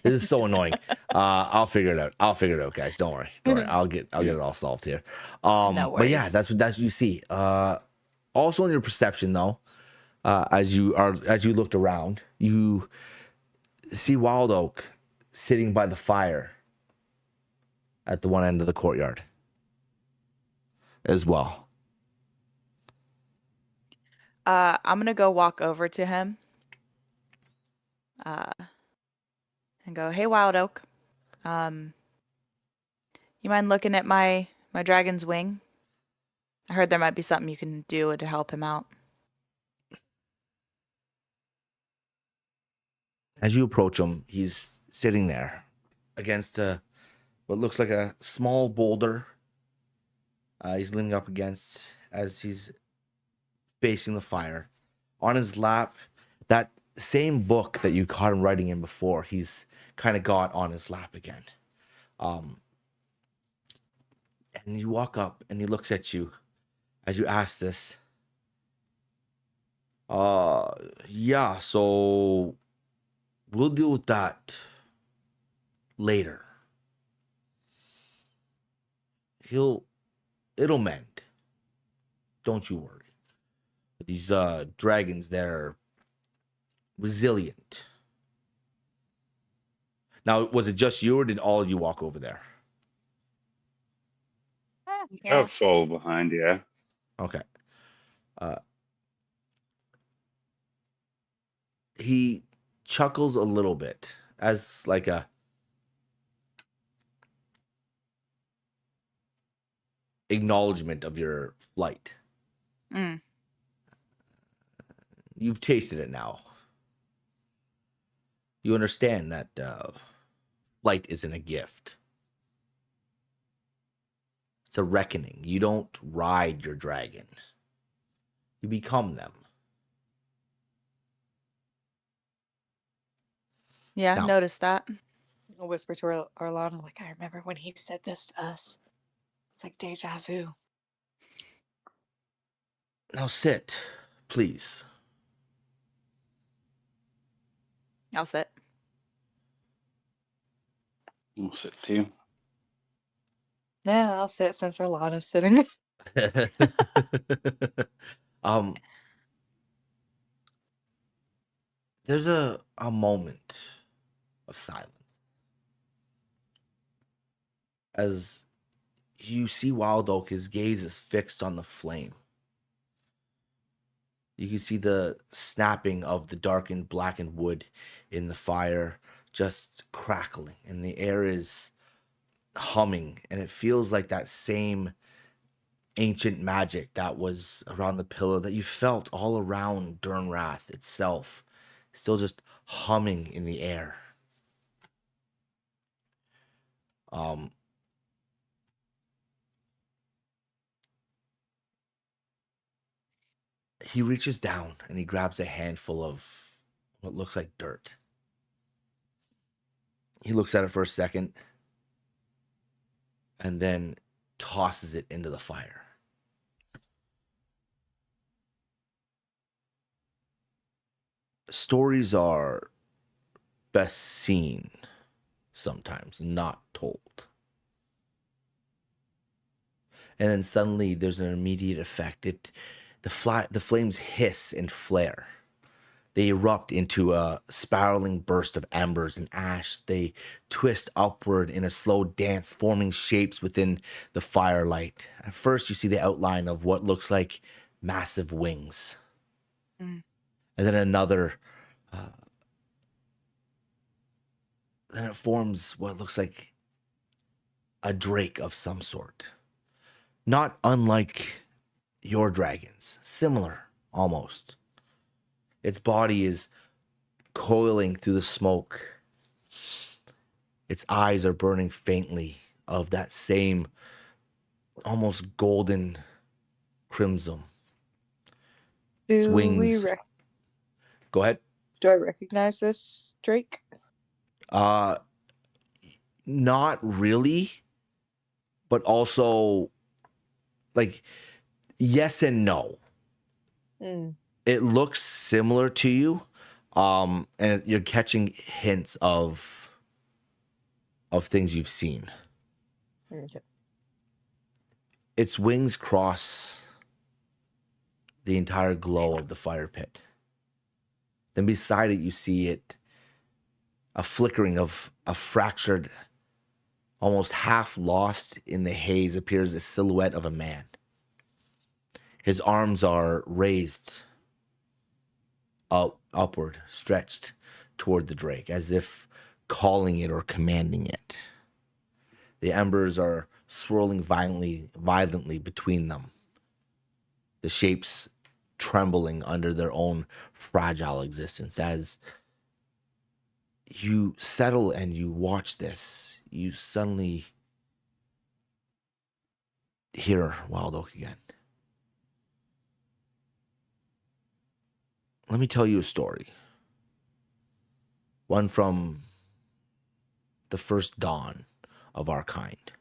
This is so annoying. I'll figure it out, guys. Don't worry. I'll get it all solved here.
No
But yeah, that's what you see. Also in your perception though, as you looked around, you see Wild Oak sitting by the fire at the one end of the courtyard as well.
I'm gonna go walk over to him and go, hey, Wild Oak, you mind looking at my dragon's wing? I heard there might be something you can do to help him out.
As you approach him, he's sitting there against what looks like a small boulder. He's leaning up against as he's facing the fire. On his lap, that same book that you caught him writing in before, he's kind of got on his lap again. And you walk up and he looks at you as you ask this. Yeah, so we'll deal with that later. It'll mend. Don't you worry. These dragons, they're resilient. Now, was it just you or did all of you walk over there?
I'll follow behind, yeah.
Okay. he chuckles a little bit as like a acknowledgement of your flight.
Mm.
You've tasted it now. You understand that flight isn't a gift. It's a reckoning. You don't ride your dragon. You become them.
Yeah,
Now-
noticed that.
I'll whisper to Orlana, like, I remember when he said this to us. It's like deja vu.
Now sit, please.
I'll sit.
We'll sit too.
Yeah, I'll sit since Orlana's sitting.
There's a moment of silence as you see Wild Oak. His gaze is fixed on the flame. You can see the snapping of the darkened, blackened wood in the fire just crackling, and the air is humming, and it feels like that same ancient magic that was around the pillar that you felt all around Durnrath itself, still just humming in the air. He reaches down and he grabs a handful of what looks like dirt. He looks at it for a second and then tosses it into the fire. Stories are best seen sometimes, not told. And then suddenly there's an immediate effect. The flames hiss and flare. They erupt into a spiraling burst of embers and ash. They twist upward in a slow dance, forming shapes within the firelight. At first, you see the outline of what looks like massive wings.
Mm.
And then another, then it forms what looks like a drake of some sort. Not unlike your dragons, similar almost. Its body is coiling through the smoke. Its eyes are burning faintly of that same almost golden crimson. Its wings. Go ahead.
Do I recognize this drake?
Not really, but also like yes and no.
Mm.
It looks similar to you, and you're catching hints of things you've seen.
Okay.
Its wings cross the entire glow of the fire pit. Then beside it, you see a flickering of a fractured, almost half lost in the haze, appears a silhouette of a man. His arms are raised upward, stretched toward the drake, as if calling it or commanding it. The embers are swirling violently between them, the shapes trembling under their own fragile existence. As you settle and you watch this, you suddenly hear Wild Oak again. Let me tell you a story. One from the first dawn of our kind.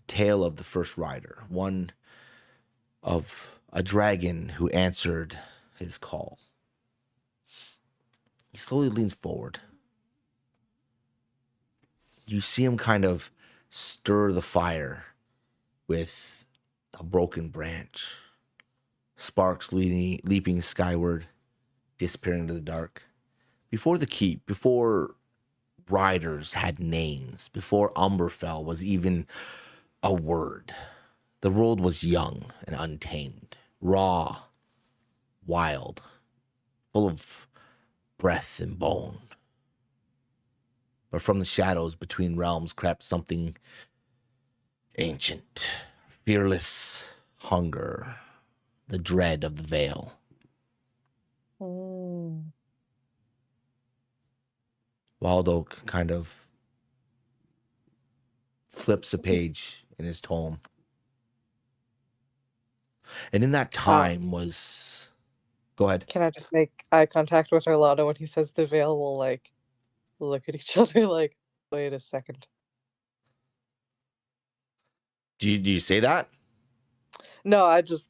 Tale of the first rider. One of a dragon who answered his call. He slowly leans forward. You see him kind of stir the fire with a broken branch. Sparks leaping skyward, disappearing into the dark. Before the keep, before riders had names, before Umberfell was even a word, the world was young and untamed, raw, wild, full of breath and bone. But from the shadows between realms crept something ancient, fearless hunger, the dread of the veil. Wild Oak kind of flips a page in his tome. And in that time was... Go ahead.
Can I just make eye contact with Orlando when he says the veil? We'll, like, look at each other like, wait a second.
Do you say that?
No, I just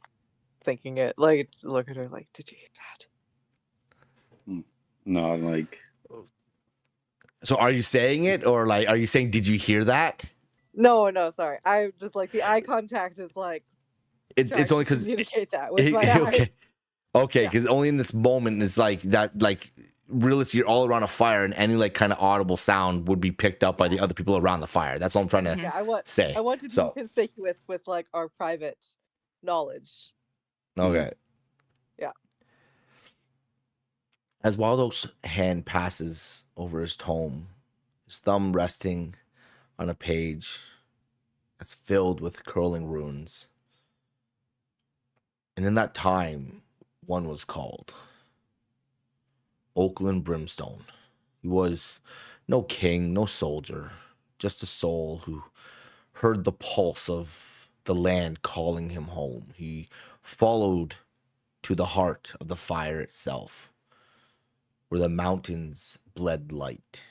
thinking it. Like, look at her like, did you hear that?
No, I'm like...
So are you saying it, or like, are you saying, did you hear that?
No, sorry. I just like the eye contact is like
it's only because
communicate that with my eyes.
Okay, because only in this moment is like that, like realistically, you're all around a fire, and any like kind of audible sound would be picked up by the other people around the fire. That's all I'm trying to say.
I want to be conspicuous with like our private knowledge.
Okay.
Yeah.
As Wild Oak's hand passes over his tome, his thumb resting on a page that's filled with curling runes. And in that time, one was called Oakland Brimstone. He was no king, no soldier, just a soul who heard the pulse of the land calling him home. He followed to the heart of the fire itself, where the mountains bled light.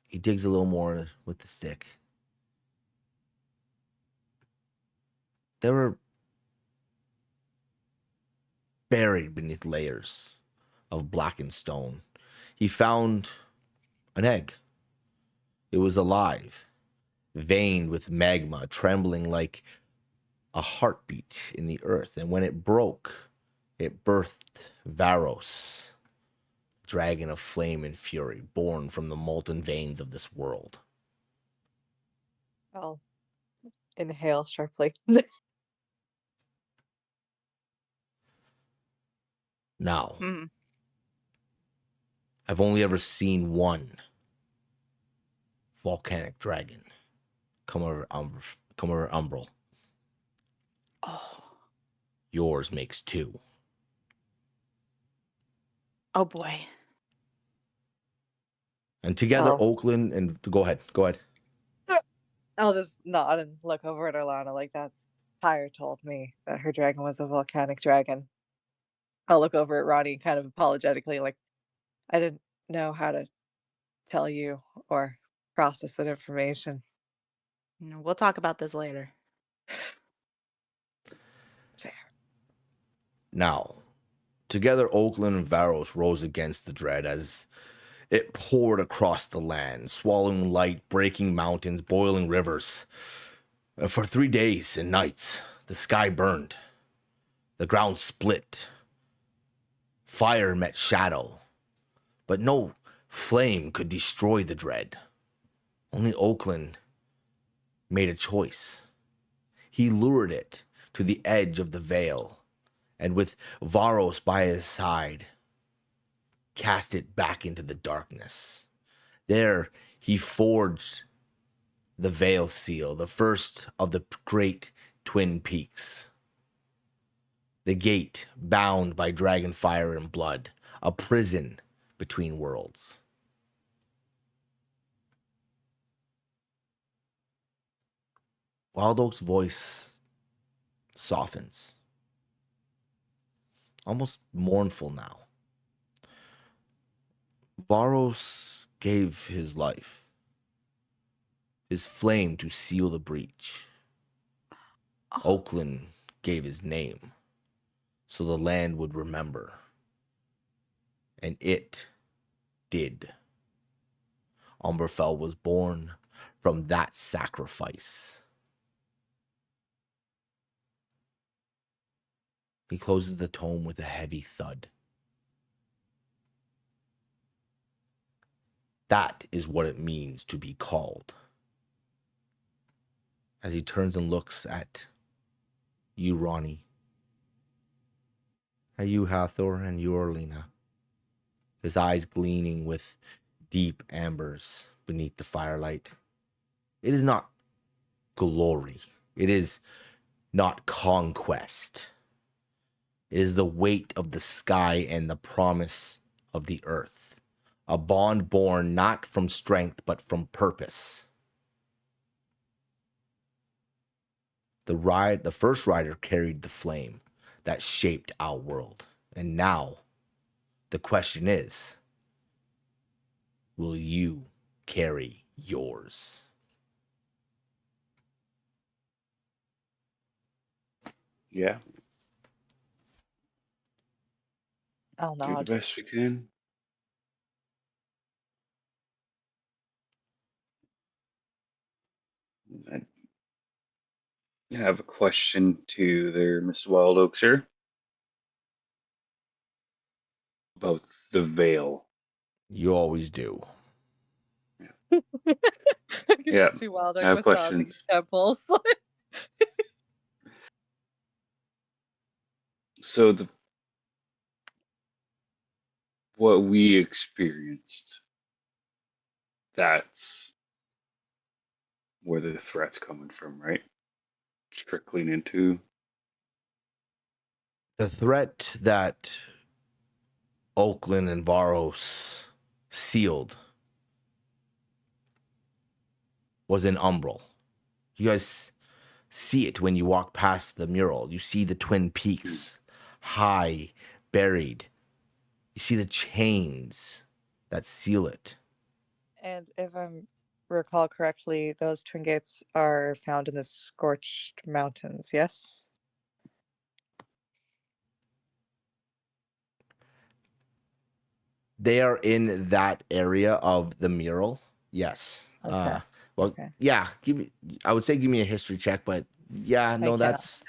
He digs a little more with the stick. They were buried beneath layers of blackened stone. He found an egg. It was alive, veined with magma, trembling like a heartbeat in the earth. And when it broke, it birthed Varos, dragon of flame and fury, born from the molten veins of this world.
I'll inhale sharply.
Now, I've only ever seen one volcanic dragon come over Umbral.
Oh.
Yours makes two.
Oh boy.
And together, Oakland and go ahead.
I'll just nod and look over at Orlana like that's Pyre told me that her dragon was a volcanic dragon. I'll look over at Ronnie kind of apologetically like, I didn't know how to tell you or process that information.
We'll talk about this later.
Fair.
Now, together, Oakland and Varos rose against the dread as it poured across the land, swallowing light, breaking mountains, boiling rivers. And for 3 days and nights, the sky burned. The ground split. Fire met shadow. But no flame could destroy the dread. Only Oakland made a choice. He lured it to the edge of the veil, and with Varos by his side, cast it back into the darkness. There he forged the Veil Seal, the first of the great twin peaks. The gate bound by dragon fire and blood, a prison between worlds. Wild Oak's voice softens, almost mournful now. Varos gave his life, his flame to seal the breach. Oakland gave his name, so the land would remember. And it did. Umberfell was born from that sacrifice. He closes the tome with a heavy thud. That is what it means to be called. As he turns and looks at you, Ronnie, at you, Hathor, and you, Orlina. His eyes gleaming with deep ambers beneath the firelight. It is not glory. It is not conquest. It is the weight of the sky and the promise of the earth. A bond born not from strength, but from purpose. The first rider carried the flame that shaped our world. And now, the question is, will you carry yours?
Yeah.
I'll
Do the
nod.
best we can. I have a question to there, Mr. Wild Oaks here. About the veil.
You always do.
I can
Yeah,
see Wild
I
Oak
have
massaging
questions.
temples.
So what we experienced, that's where the threat's coming from, right? Trickling into.
The threat that Oakland and Varos sealed was in Umbral. You guys see it when you walk past the mural. You see the Twin Peaks, high, buried. You see the chains that seal it.
And if I recall correctly, those twin gates are found in the scorched mountains, yes?
They are in that area of the mural. Yes.
Okay.
Well,
Okay.
yeah. I would say give me a history check, but yeah, no, that's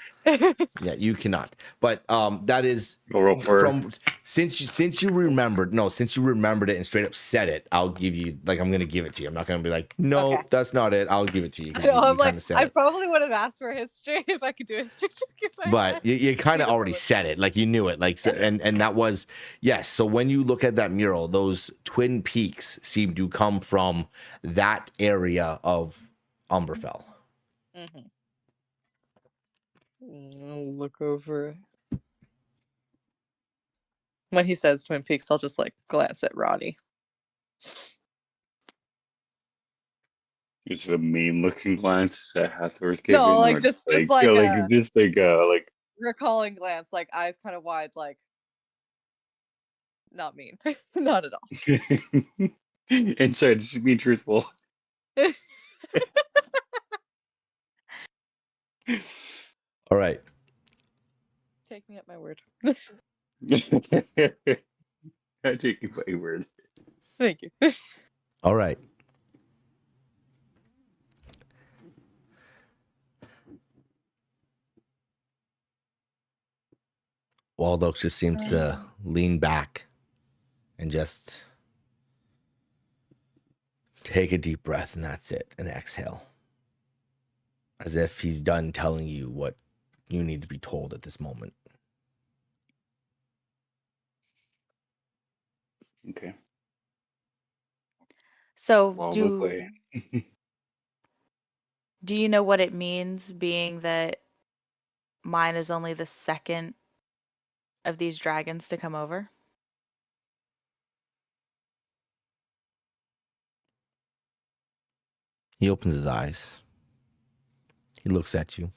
yeah, you cannot. But that is
I'll roll for
from since you remembered it and straight up said it. I'll give you I'm gonna give it to you. I'm not gonna be like, no,
Okay.
that's not it. I'll give it to you. 'Cause
I know,
you
I'm like,
kinda said
I
it.
probably would have asked for history if I could do a history check in my
But
head.
you kind of already
Beautiful.
said it, like you knew it, like so, and that was yes. So when you look at that mural, those twin peaks seem to come from that area of Umberfell.
Mm-hmm. I'll look over. When he says Twin Peaks, I'll just glance at Ronnie.
is it a mean looking glance that Hathor's giving?
No,
or
just like a
just like
recalling glance, eyes kind of wide, not mean, not at all.
and so just be truthful.
All right.
Take me at my word.
I take you by your word.
Thank you.
All right. Waldox just seems to lean back and just take a deep breath, and that's it, and exhale. As if he's done telling you what you need to be told at this moment.
Okay.
So
Waldo play.
do you know what it means, being that mine is only the second of these dragons to come over?
He opens his eyes. He looks at you.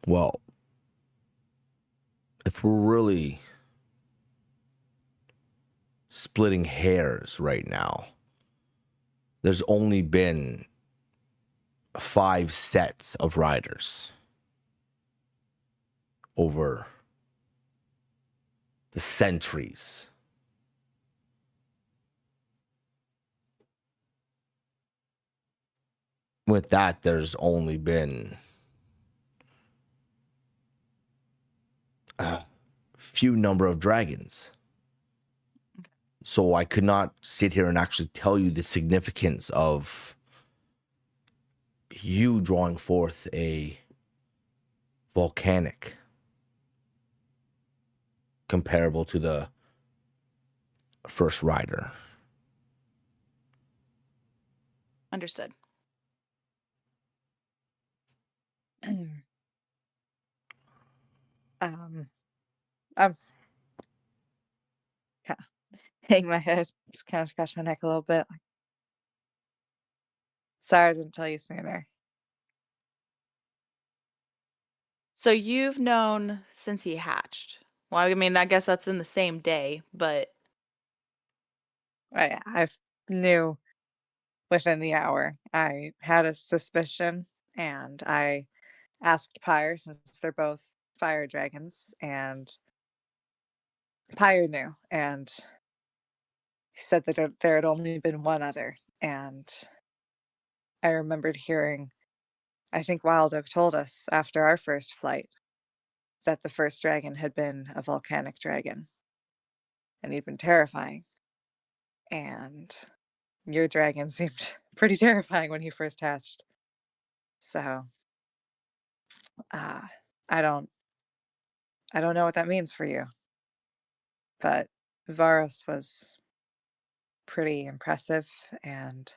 Well, if we're really splitting hairs right now, there's only been 5 sets of riders over the centuries. With that, there's only been a few number of dragons. So I could not sit here and actually tell you the significance of you drawing forth a volcanic comparable to the first rider.
Understood.
I'm kind of hang my head, just kind of scratch my neck a little bit. Sorry I didn't tell you sooner.
So you've known since he hatched. Well, I mean, I guess that's in the same day, but
I knew within the hour. I had a suspicion, and I asked Pyre, since they're both fire dragons, and Pyre knew, and he said that there had only been one other, and I remembered hearing, I think Wild Oak told us after our first flight, that the first dragon had been a volcanic dragon, and he'd been terrifying. And your dragon seemed pretty terrifying when he first hatched. So, I don't know what that means for you. But Varos was pretty impressive, and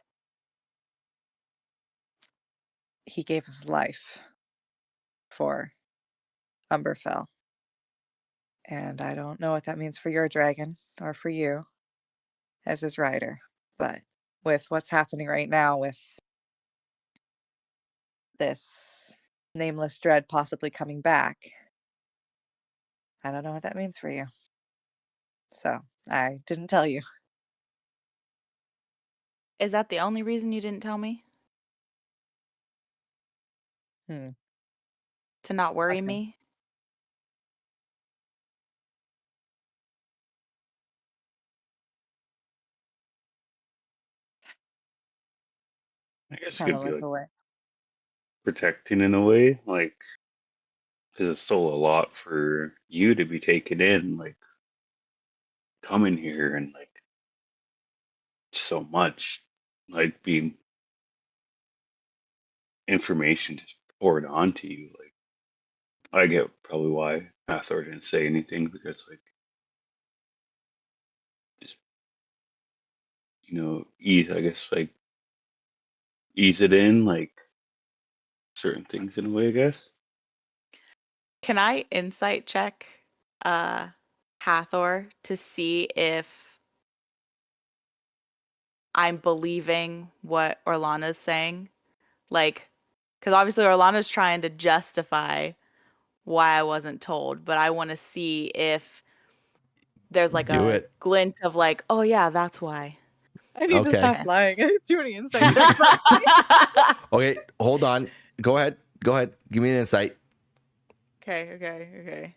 he gave his life for Umberfell. And I don't know what that means for your dragon or for you as his rider. But with what's happening right now with this nameless dread possibly coming back, I don't know what that means for you. So I didn't tell you.
is that the only reason you didn't tell me?
Hmm.
To not worry
Okay.
me?
I guess it
Kind
could
of
be
look
like
away.
protecting in a way, like because it's still a lot for you to be taken in, like coming here and like so much, like being information just poured onto you. Like I get probably why Hathor didn't say anything, because like just ease, I guess, like ease it in, like certain things in a way, I guess.
Can I insight check Hathor to see if I'm believing what Orlana's saying? Like, because obviously Orlana's trying to justify why I wasn't told, but I want to see if there's like
Do
a
it.
glint of like, oh yeah, that's why.
I need to
Okay.
stop lying. I have too many insight checks.
Okay, hold on. Go ahead. Give me an insight.
Okay.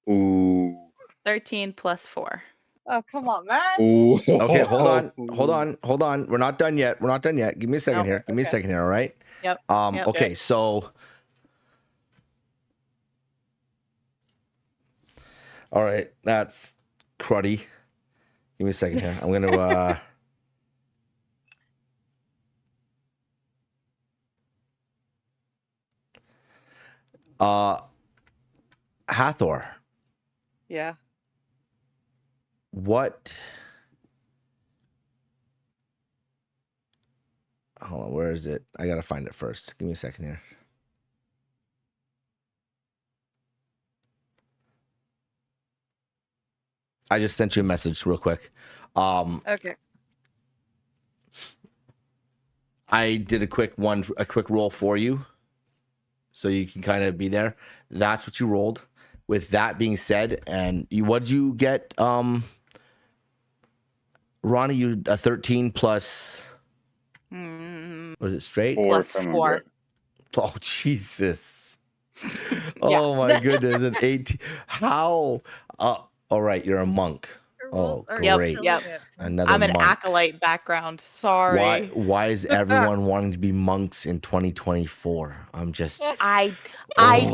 Ooh.
13 plus 4.
Oh, come on, man.
Ooh.
Okay, hold on. We're not done yet. Give me a second
Oh,
here. Give me a
okay.
second here, all right?
Yep. Yep.
Okay, so all right, that's cruddy. Give me a second here. I'm gonna Hathor,
Yeah.
what? Hold on, where is it? I gotta find it first. Give me a second here. I just sent you a message real quick.
Okay.
I did a quick roll for you, so you can kind of be there. That's what you rolled. With that being said, and what'd you get? Ronnie, you a 13 plus. Was it straight?
Plus
if I
4.
remember.
Oh Jesus! Oh my goodness, an 18. How? All right, you're a monk. Oh, great.
Yep.
Another
I'm an
monk.
acolyte background. Sorry.
Why is everyone wanting to be monks in 2024? I'm just.
I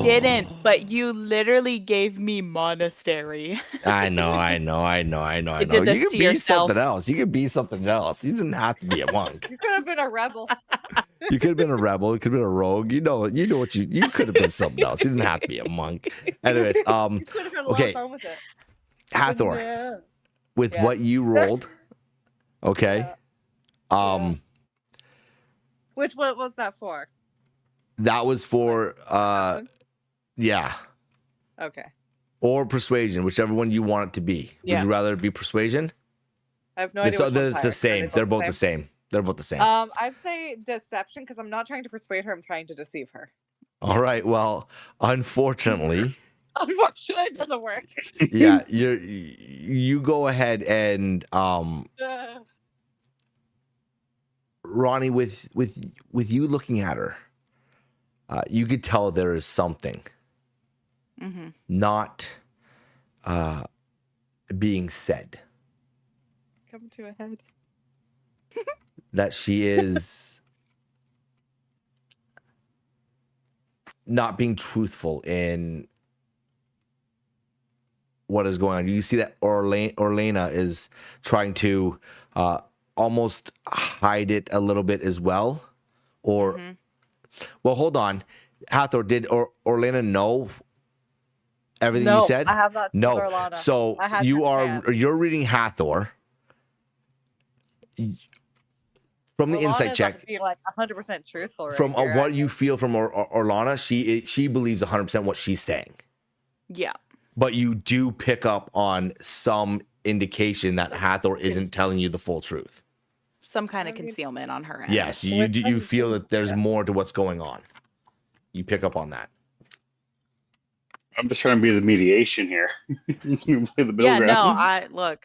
didn't, but you literally gave me monastery.
I know.
You did this
You
to
could be
yourself.
something else. You didn't have to be a monk.
You could have been a rebel.
You could have been a rebel. You could have been a rogue. You know what you could have been something else. You didn't have to be a monk. Anyways,
You could have had a lot
okay,
of fun with it.
Hathor,
No.
with
Yeah.
what you rolled, okay,
Yeah. Which what was that for?
that was for yeah,
Okay.
or persuasion, whichever one you want it to be. Would
Yeah.
you rather it be persuasion?
I have no idea. Which
It's the same. They're both the same. They're both the same.
I'd say deception because I'm not trying to persuade her. I'm trying to deceive her.
All right. Well, unfortunately,
it doesn't work.
yeah, you go ahead and Ronnie, with you looking at her, you could tell there is something not being said.
Come to a head.
That she is not being truthful in what is going on. You see that Orlena is trying to almost hide it a little bit as well. Or, well, hold on. Hathor, did Orlena know everything you said?
I have not.
No. So you're reading Hathor. From the insight check,
be like 100% truthful. Right
from
here,
what you feel from Orlana, she believes 100% what she's saying.
Yeah.
But you do pick up on some indication that Hathor isn't telling you the full truth.
Some kind of concealment on her end.
Yes, you feel that there's more to what's going on. You pick up on that.
I'm just trying to be the mediation here. You play the middle ground.
Look.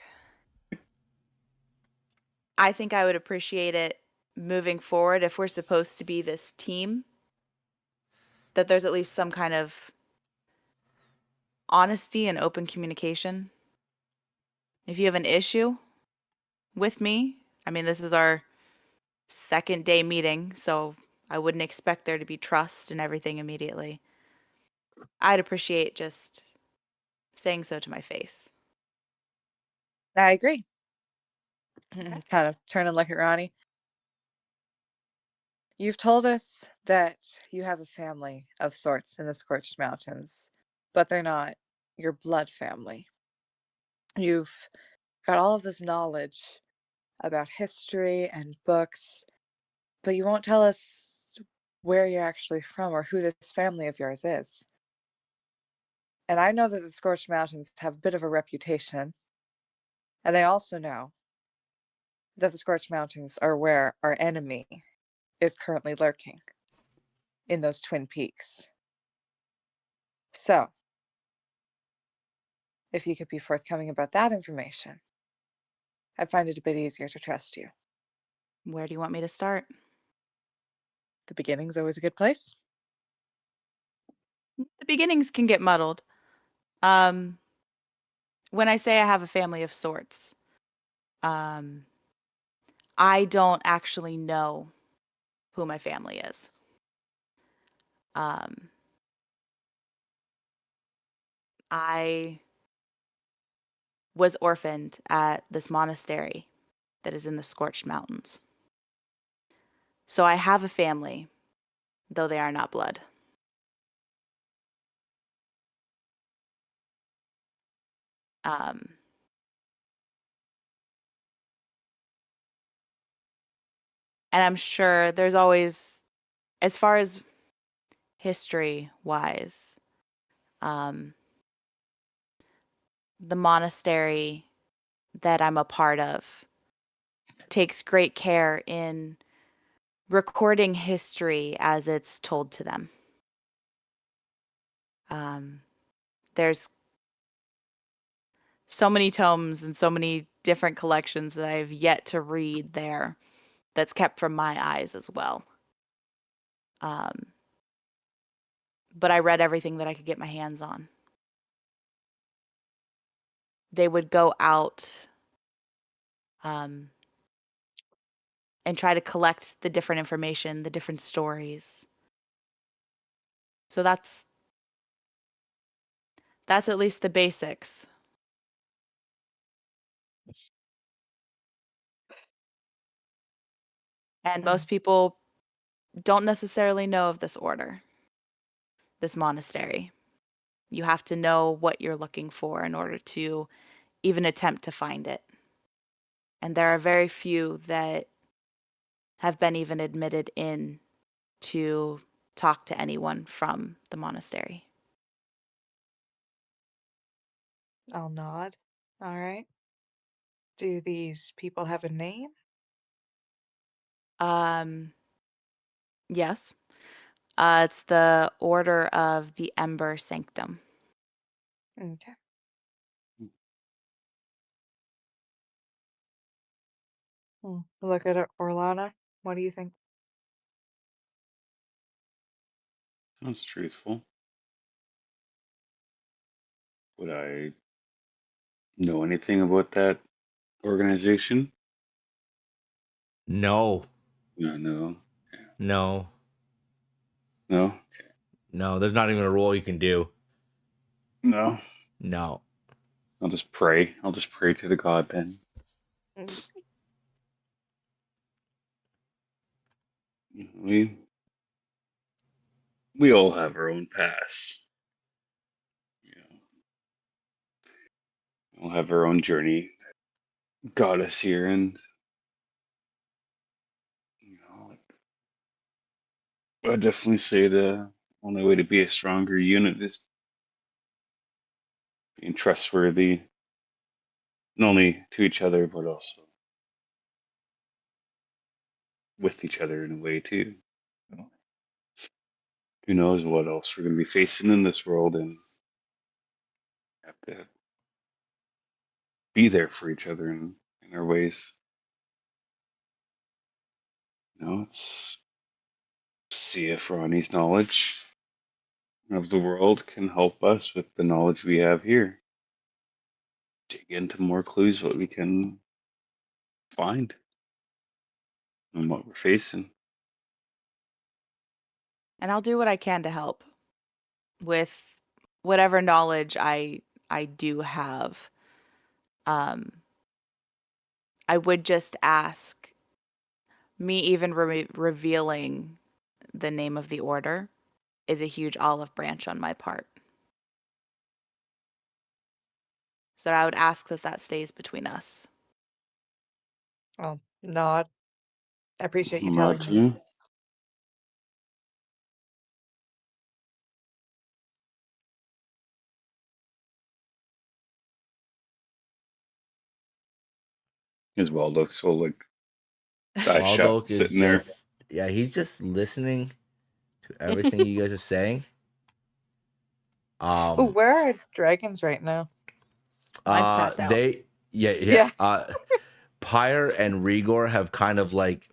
I think I would appreciate it moving forward if we're supposed to be this team, that there's at least some kind of honesty and open communication. If you have an issue with me, I mean, this is our second day meeting, so I wouldn't expect there to be trust and everything immediately. I'd appreciate just saying so to my face.
I agree. Kind of turn and look at Ronnie. You've told us that you have a family of sorts in the Scorched Mountains, but they're not your blood family. You've got all of this knowledge about history and books, but you won't tell us where you're actually from or who this family of yours is. And I know that the Scorched Mountains have a bit of a reputation, and I also know that the Scorched Mountains are where our enemy is currently lurking, in those Twin Peaks. So, if you could be forthcoming about that information, I'd find it a bit easier to trust you.
Where do you want me to start?
The beginning's always a good place.
The beginnings can get muddled. When I say I have a family of sorts, I don't actually know who my family is. I was orphaned at this monastery that is in the Scorched Mountains. So I have a family, though they are not blood. And I'm sure there's always, as far as history-wise, the monastery that I'm a part of takes great care in recording history as it's told to them. There's so many tomes and so many different collections that I have yet to read there that's kept from my eyes as well. But I read everything that I could get my hands on. They would go out and try to collect the different information, the different stories. So that's at least the basics. And most people don't necessarily know of this order, this monastery. You have to know what you're looking for in order to even attempt to find it. And there are very few that have been even admitted in to talk to anyone from the monastery.
I'll nod. All right. Do these people have a name?
Yes. It's the Order of the Ember Sanctum.
Okay. Look at it, Orlana. What do you think?
Sounds truthful. Would I know anything about that organization?
No,
No, no,
no,
no,
no. There's not even a roll you can do.
no.
No.
I'll just pray. I'll just pray to the god then.
Mm,
We all have our own past. You know, we'll have our own journey. Got us here, and like, I'd definitely say the only way to be a stronger unit is being trustworthy, not only to each other but also with each other in a way too. Who knows what else we're going to be facing in this world, and have to be there for each other in our ways. Let's see if Ronnie's knowledge of the world can help us with the knowledge we have here. Dig into more clues what we can find and what we're facing.
And I'll do what I can to help with whatever knowledge I do have. I would just ask, me even revealing the name of the order is a huge olive branch on my part. So I would ask that stays between us.
I'll nod. I appreciate you
Not
telling me.
you. As well looks so like eyes shut,
Waldo is
sitting there.
just, yeah, he's just listening to everything you guys are saying.
Oh, where are dragons right now?
Mine's passed out.
Yeah. Pyre and Rigor have kind of like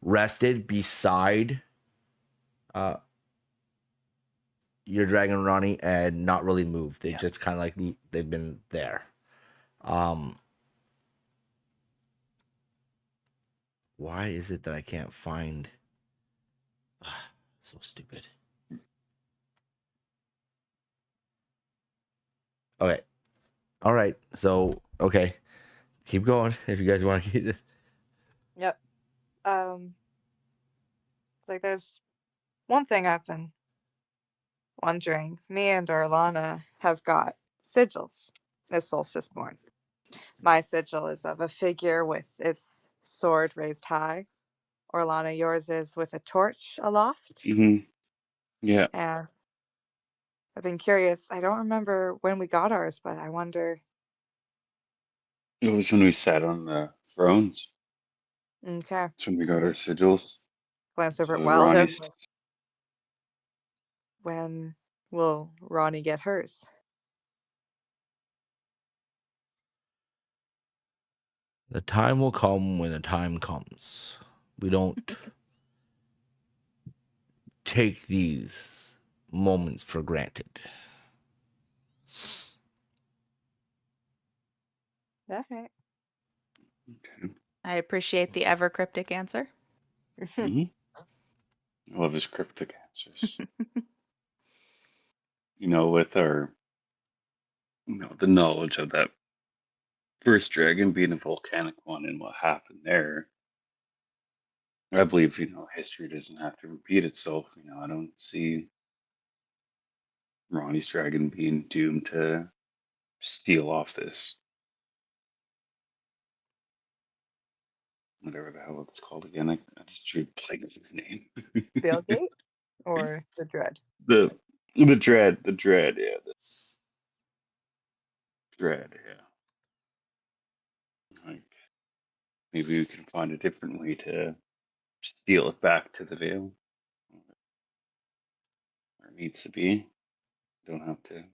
rested beside your dragon, Ronnie, and not really moved. They just kind of like they've been there. Why is it that I can't find? So stupid. Okay. All right. So, okay. Keep going if you guys want to keep it.
Yep. It's like there's one thing I've been wondering. Me and Orlana have got sigils as solstice born. My sigil is of a figure with its sword raised high. Orlana, yours is with a torch aloft.
Mm-hmm. Yeah.
And I've been curious. I don't remember when we got ours, but I wonder.
It was when we sat on the thrones.
Okay.
That's when we got our sigils.
Glance over at
So
Wilder.
Ronnie's,
When will Ronnie get hers?
The time will come when the time comes. We don't take these moments for granted.
Okay.
okay.
I appreciate the ever cryptic answer.
Mm-hmm. I love his cryptic answers. With our, the knowledge of that first dragon being a volcanic one and what happened there, I believe, history doesn't have to repeat itself. I don't see Ronnie's dragon being doomed to steal off this, whatever the hell it's called again. I just drew blank of the name.
Fieldgate or the Dread?
The dread, yeah, the dread, yeah. Like maybe we can find a different way to steal it back to the Vale where it needs to be. Don't have to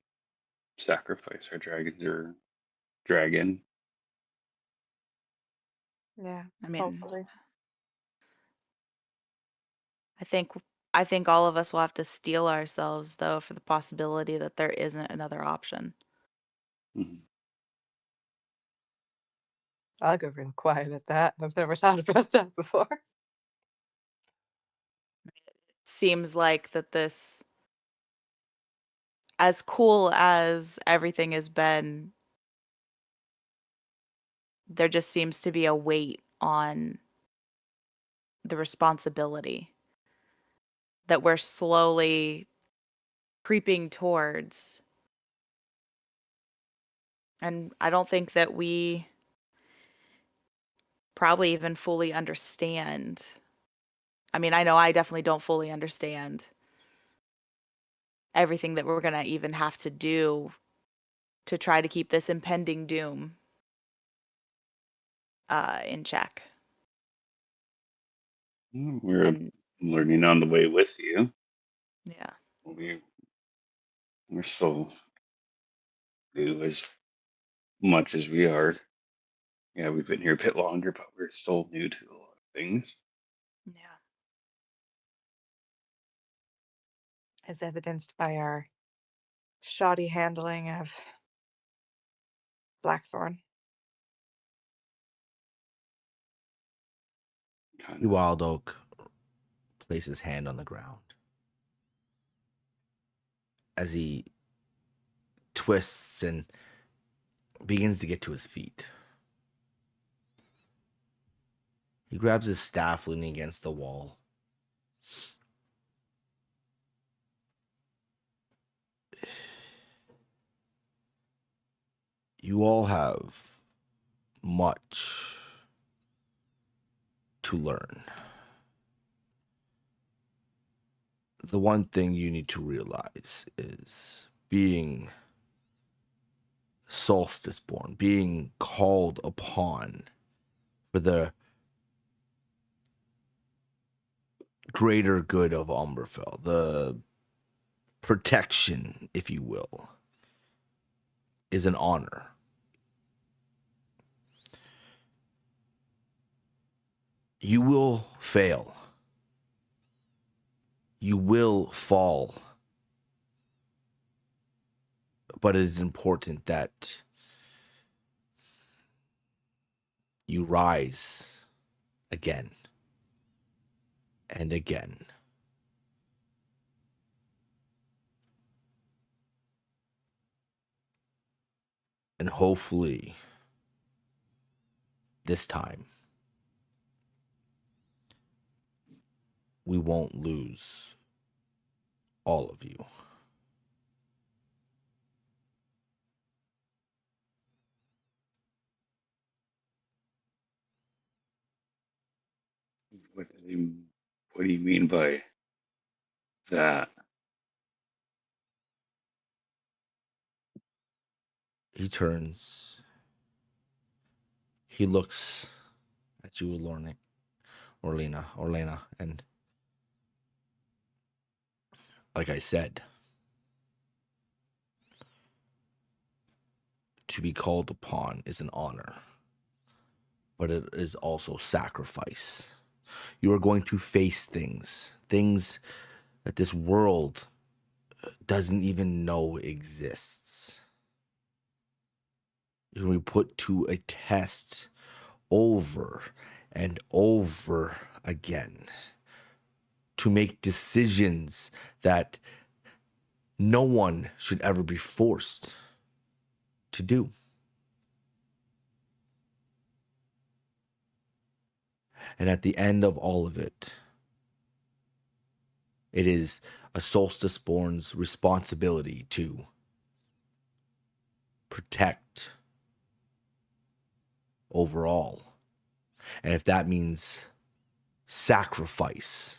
sacrifice our dragons or dragon.
Yeah,
I mean,
hopefully.
I think all of us will have to steel ourselves though for the possibility that there isn't another option.
Mhm.
I'll go real quiet at that. I've never thought about that before.
Seems like that this, as cool as everything has been, there just seems to be a weight on the responsibility that we're slowly creeping towards. And I don't think that we probably even fully understand. I mean, I know I definitely don't fully understand everything that we're going to even have to do to try to keep this impending doom in check.
We're
And
learning on the way with you.
yeah,
We're still new as much as we are. Yeah, we've been here a bit longer, but we're still new to a lot of things.
yeah.
As evidenced by our shoddy handling of Blackthorn.
Wild Oak places his hand on the ground as he twists and begins to get to his feet. He grabs his staff, leaning against the wall. You all have much to learn. The one thing you need to realize is being solstice born, being called upon for the greater good of Umberfell, the protection, if you will, is an honor. You will fail. You will fall. But it is important that you rise again and again. And hopefully, this time, we won't lose all of you.
What do you mean by that?
He turns. He looks at you, Orlena, and like I said, to be called upon is an honor, but it is also sacrifice. You are going to face things that this world doesn't even know exists. You're going to be put to a test over and over again to make decisions that no one should ever be forced to do. And at the end of all of it, it is a solstice born's responsibility to protect overall. And if that means sacrifice,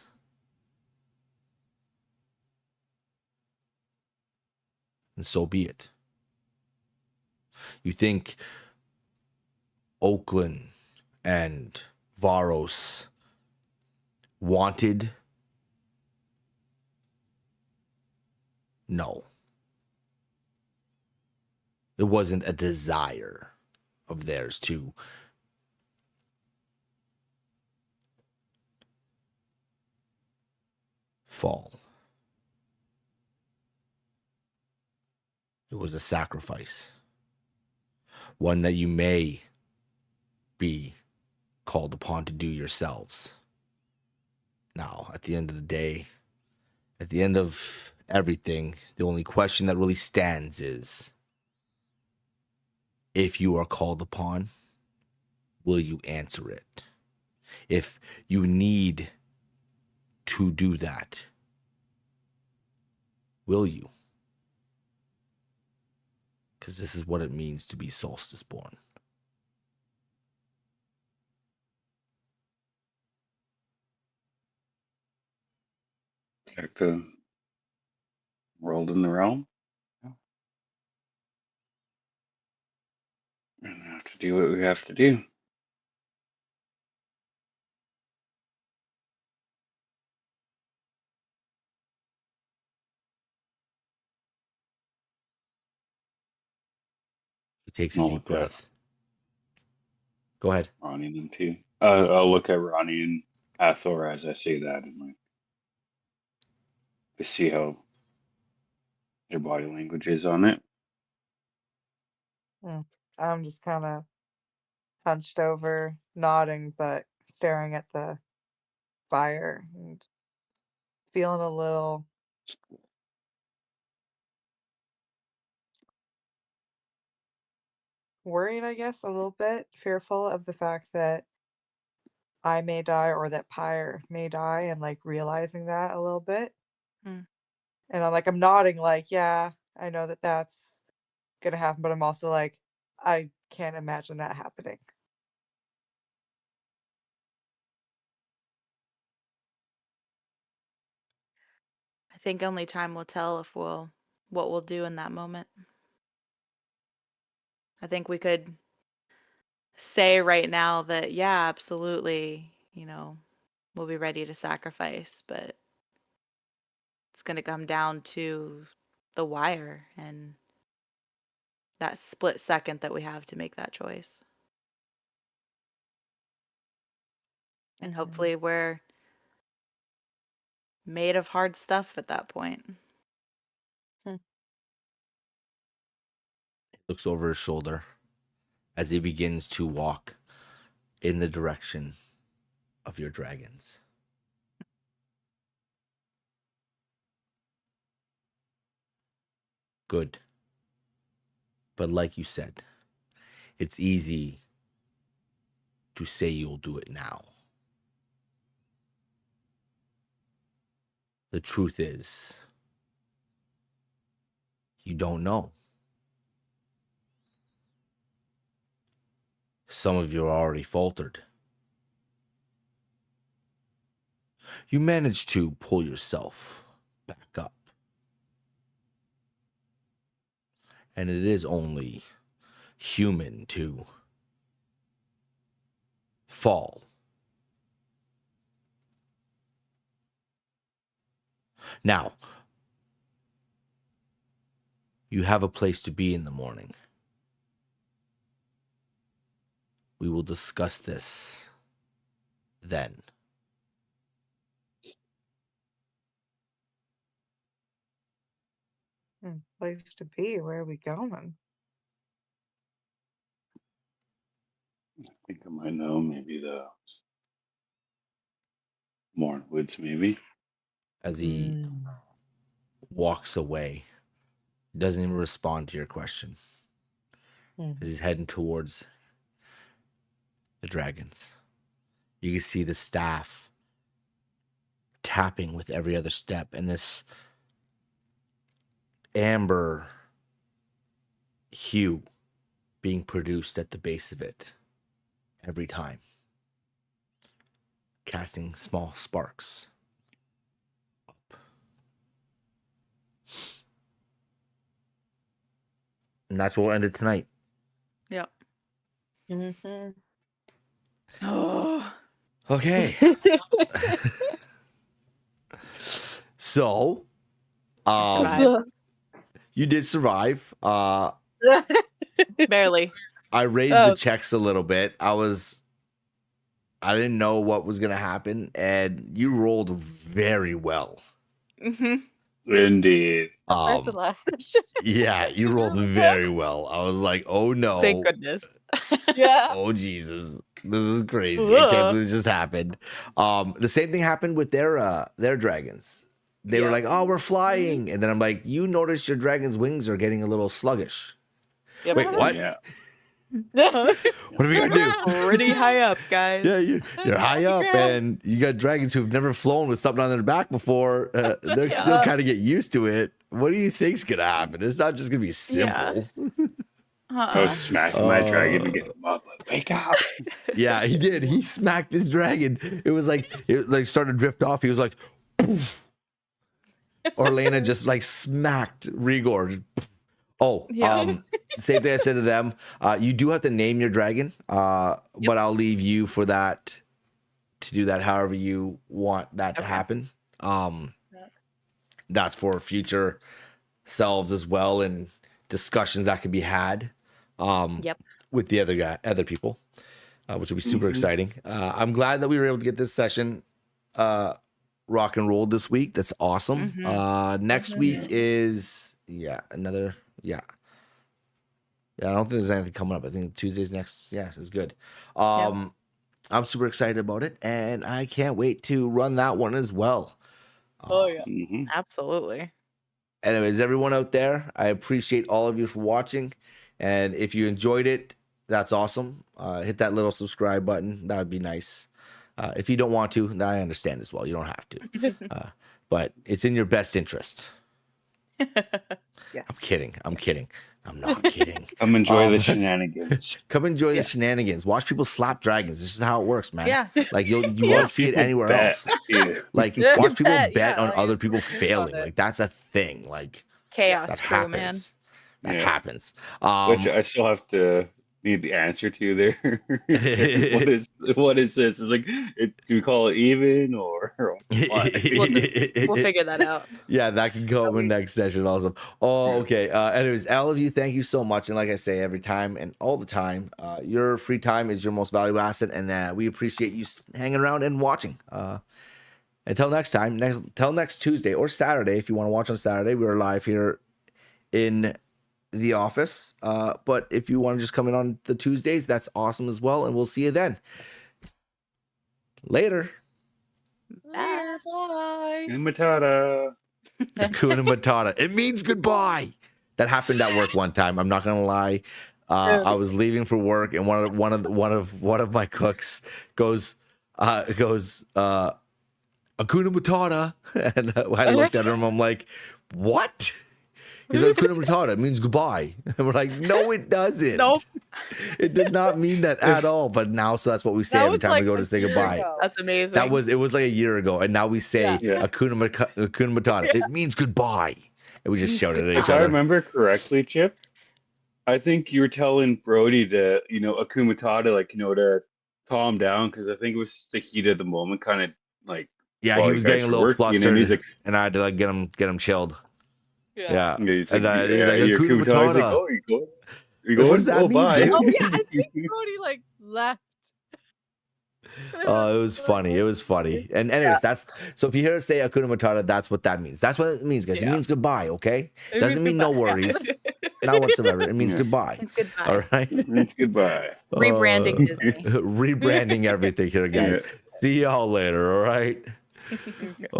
then so be it. You think Oakland and Varos wanted? No. It wasn't a desire of theirs to fall. It was a sacrifice. One that you may be called upon to do yourselves. Now, at the end of the day, at the end of everything, the only question that really stands is, if you are called upon, will you answer it? If you need to do that, will you? Because this is what it means to be solstice born.
Back to world in the realm. And have to do what we have to do.
He takes a deep breath. Go ahead.
Ronnie and them too. I'll look at Ronnie and Hathor as I say that, and like to see how their body language is on it.
I'm just kind of hunched over, nodding, but staring at the fire and feeling a little worried, I guess, a little bit fearful of the fact that I may die or that Pyre may die, and like realizing that a little bit.
Hmm.
And I'm nodding, like, yeah, I know that that's gonna happen, but I'm also like, I can't imagine that happening.
I think only time will tell if what we'll do in that moment. I think we could say right now that, yeah, absolutely, we'll be ready to sacrifice, but it's going to come down to the wire and that split second that we have to make that choice. And hopefully we're made of hard stuff at that point.
Hmm.
He looks over his shoulder as he begins to walk in the direction of your dragons. Good. But like you said, it's easy to say you'll do it now. The truth is, you don't know. Some of you are already faltered. You managed to pull yourself back up. And it is only human to fall. Now, you have a place to be in the morning. We will discuss this then.
Place to be. Where are we going?
I think I might know. Maybe the Morn Woods, maybe.
As he walks away, doesn't even respond to your question. As he's heading towards the dragons. You can see the staff tapping with every other step, and this amber hue being produced at the base of it every time, casting small sparks up. And that's where we'll end it tonight.
Yep.
Mm-hmm.
Oh.
Okay. So,
Survived.
you did survive.
Barely.
I raised the checks a little bit. I didn't know what was gonna happen, and you rolled very well.
Mm-hmm.
Indeed.
Like the last session.
Yeah, you rolled very well. I was like, oh no.
Thank goodness.
Yeah.
Oh Jesus. This is crazy. I can't believe this just happened. The same thing happened with their dragons. They were like, oh, we're flying. And then I'm like, you notice your dragon's wings are getting a little sluggish.
Yep.
Wait, what?
Yeah.
What are we gonna do?
Pretty high up, guys.
Yeah, you're high up, and you got dragons who've never flown with something on their back before. They're still kind of get used to it. What do you think's gonna happen? It's not just gonna be simple.
I was smacking my dragon to get him up. Like, wake up.
Yeah, he did. He smacked his dragon. It started to drift off. He was like, poof. Orlena just like smacked Rigor. Oh,
Yeah.
same thing I said to them. You do have to name your dragon, but I'll leave you for that to do that however you want that to happen. That's for future selves as well, and discussions that can be had with the other people, which will be super exciting. I'm glad that we were able to get this session rock and rolled this week. That's awesome. Next week is another. Yeah, I don't think there's anything coming up. I think Tuesday's next. Yeah, is good. I'm super excited about it, and I can't wait to run that one as well.
Oh yeah.
Mm-hmm.
Absolutely.
Anyways, everyone out there, I appreciate all of you for watching, and if you enjoyed it, that's awesome. Hit that little subscribe button. That would be nice. If you don't want to, I understand as well. You don't have to, but it's in your best interest.
Yes.
I'm kidding. I'm not kidding.
Come enjoy the shenanigans.
Come enjoy the shenanigans. Watch people slap dragons. This is how it works, man.
Yeah.
Like you won't see it anywhere else. Like watch people bet on other people failing. Like that's a thing. Like
Chaos
that
crew, man.
happens. That
Yeah.
happens.
Which I still have to need the answer to there. what is this? It's like, do we call it even or what?
We'll figure that out.
Yeah, that can come in next session also. Oh, okay. Anyways, all of you, thank you so much. And like I say every time and all the time, your free time is your most valuable asset, and we appreciate you hanging around and watching. Until next time, until next Tuesday or Saturday, if you want to watch on Saturday, we're live here in the office. But if you want to just come in on the Tuesdays, that's awesome as well. And we'll see you then. Later.
Bye.
Matata.
Hakuna Matata. It means goodbye. That happened at work one time. I'm not gonna lie. I was leaving for work, and one of my cooks goes Hakuna Matata, and I looked at him. I'm like, what? He's like, Hakuna Matata. It means goodbye. And we're like, no, it doesn't.
Nope.
It does not mean that at all. But now, so that's what we say every time we go to say goodbye.
That's amazing.
It was like a year ago, and now we say Hakuna Matata. It means goodbye, and we just shouted at each
If I
other.
remember correctly, Chip, I think you were telling Brody to, Hakuna Matata, like, to calm down, because I think it was the heat of the moment, kind of like.
Yeah,
while
he
you
was
guys
getting a
were
little
working,
flustered,
and he's like,
and I had to like get him chilled. Yeah.
he's
And
like,
he's like,
your
Hakuna
Hakuna Matata's like,
Matata.
oh, you
What
going?
does that
Oh,
mean,
bye.
dude?
Oh yeah, I think Brody like left.
Oh, it was funny. It was funny. And anyways, that's so if you hear us say Hakuna Matata, that's what that means. That's what it means, guys. It means goodbye, okay?
It
Doesn't
means
mean no
goodbye.
worries. Not whatsoever. It means goodbye.
It's goodbye.
All right.
It's goodbye.
Rebranding Disney.
Rebranding everything here, guys.
Yeah.
See y'all later, all right?
Okay.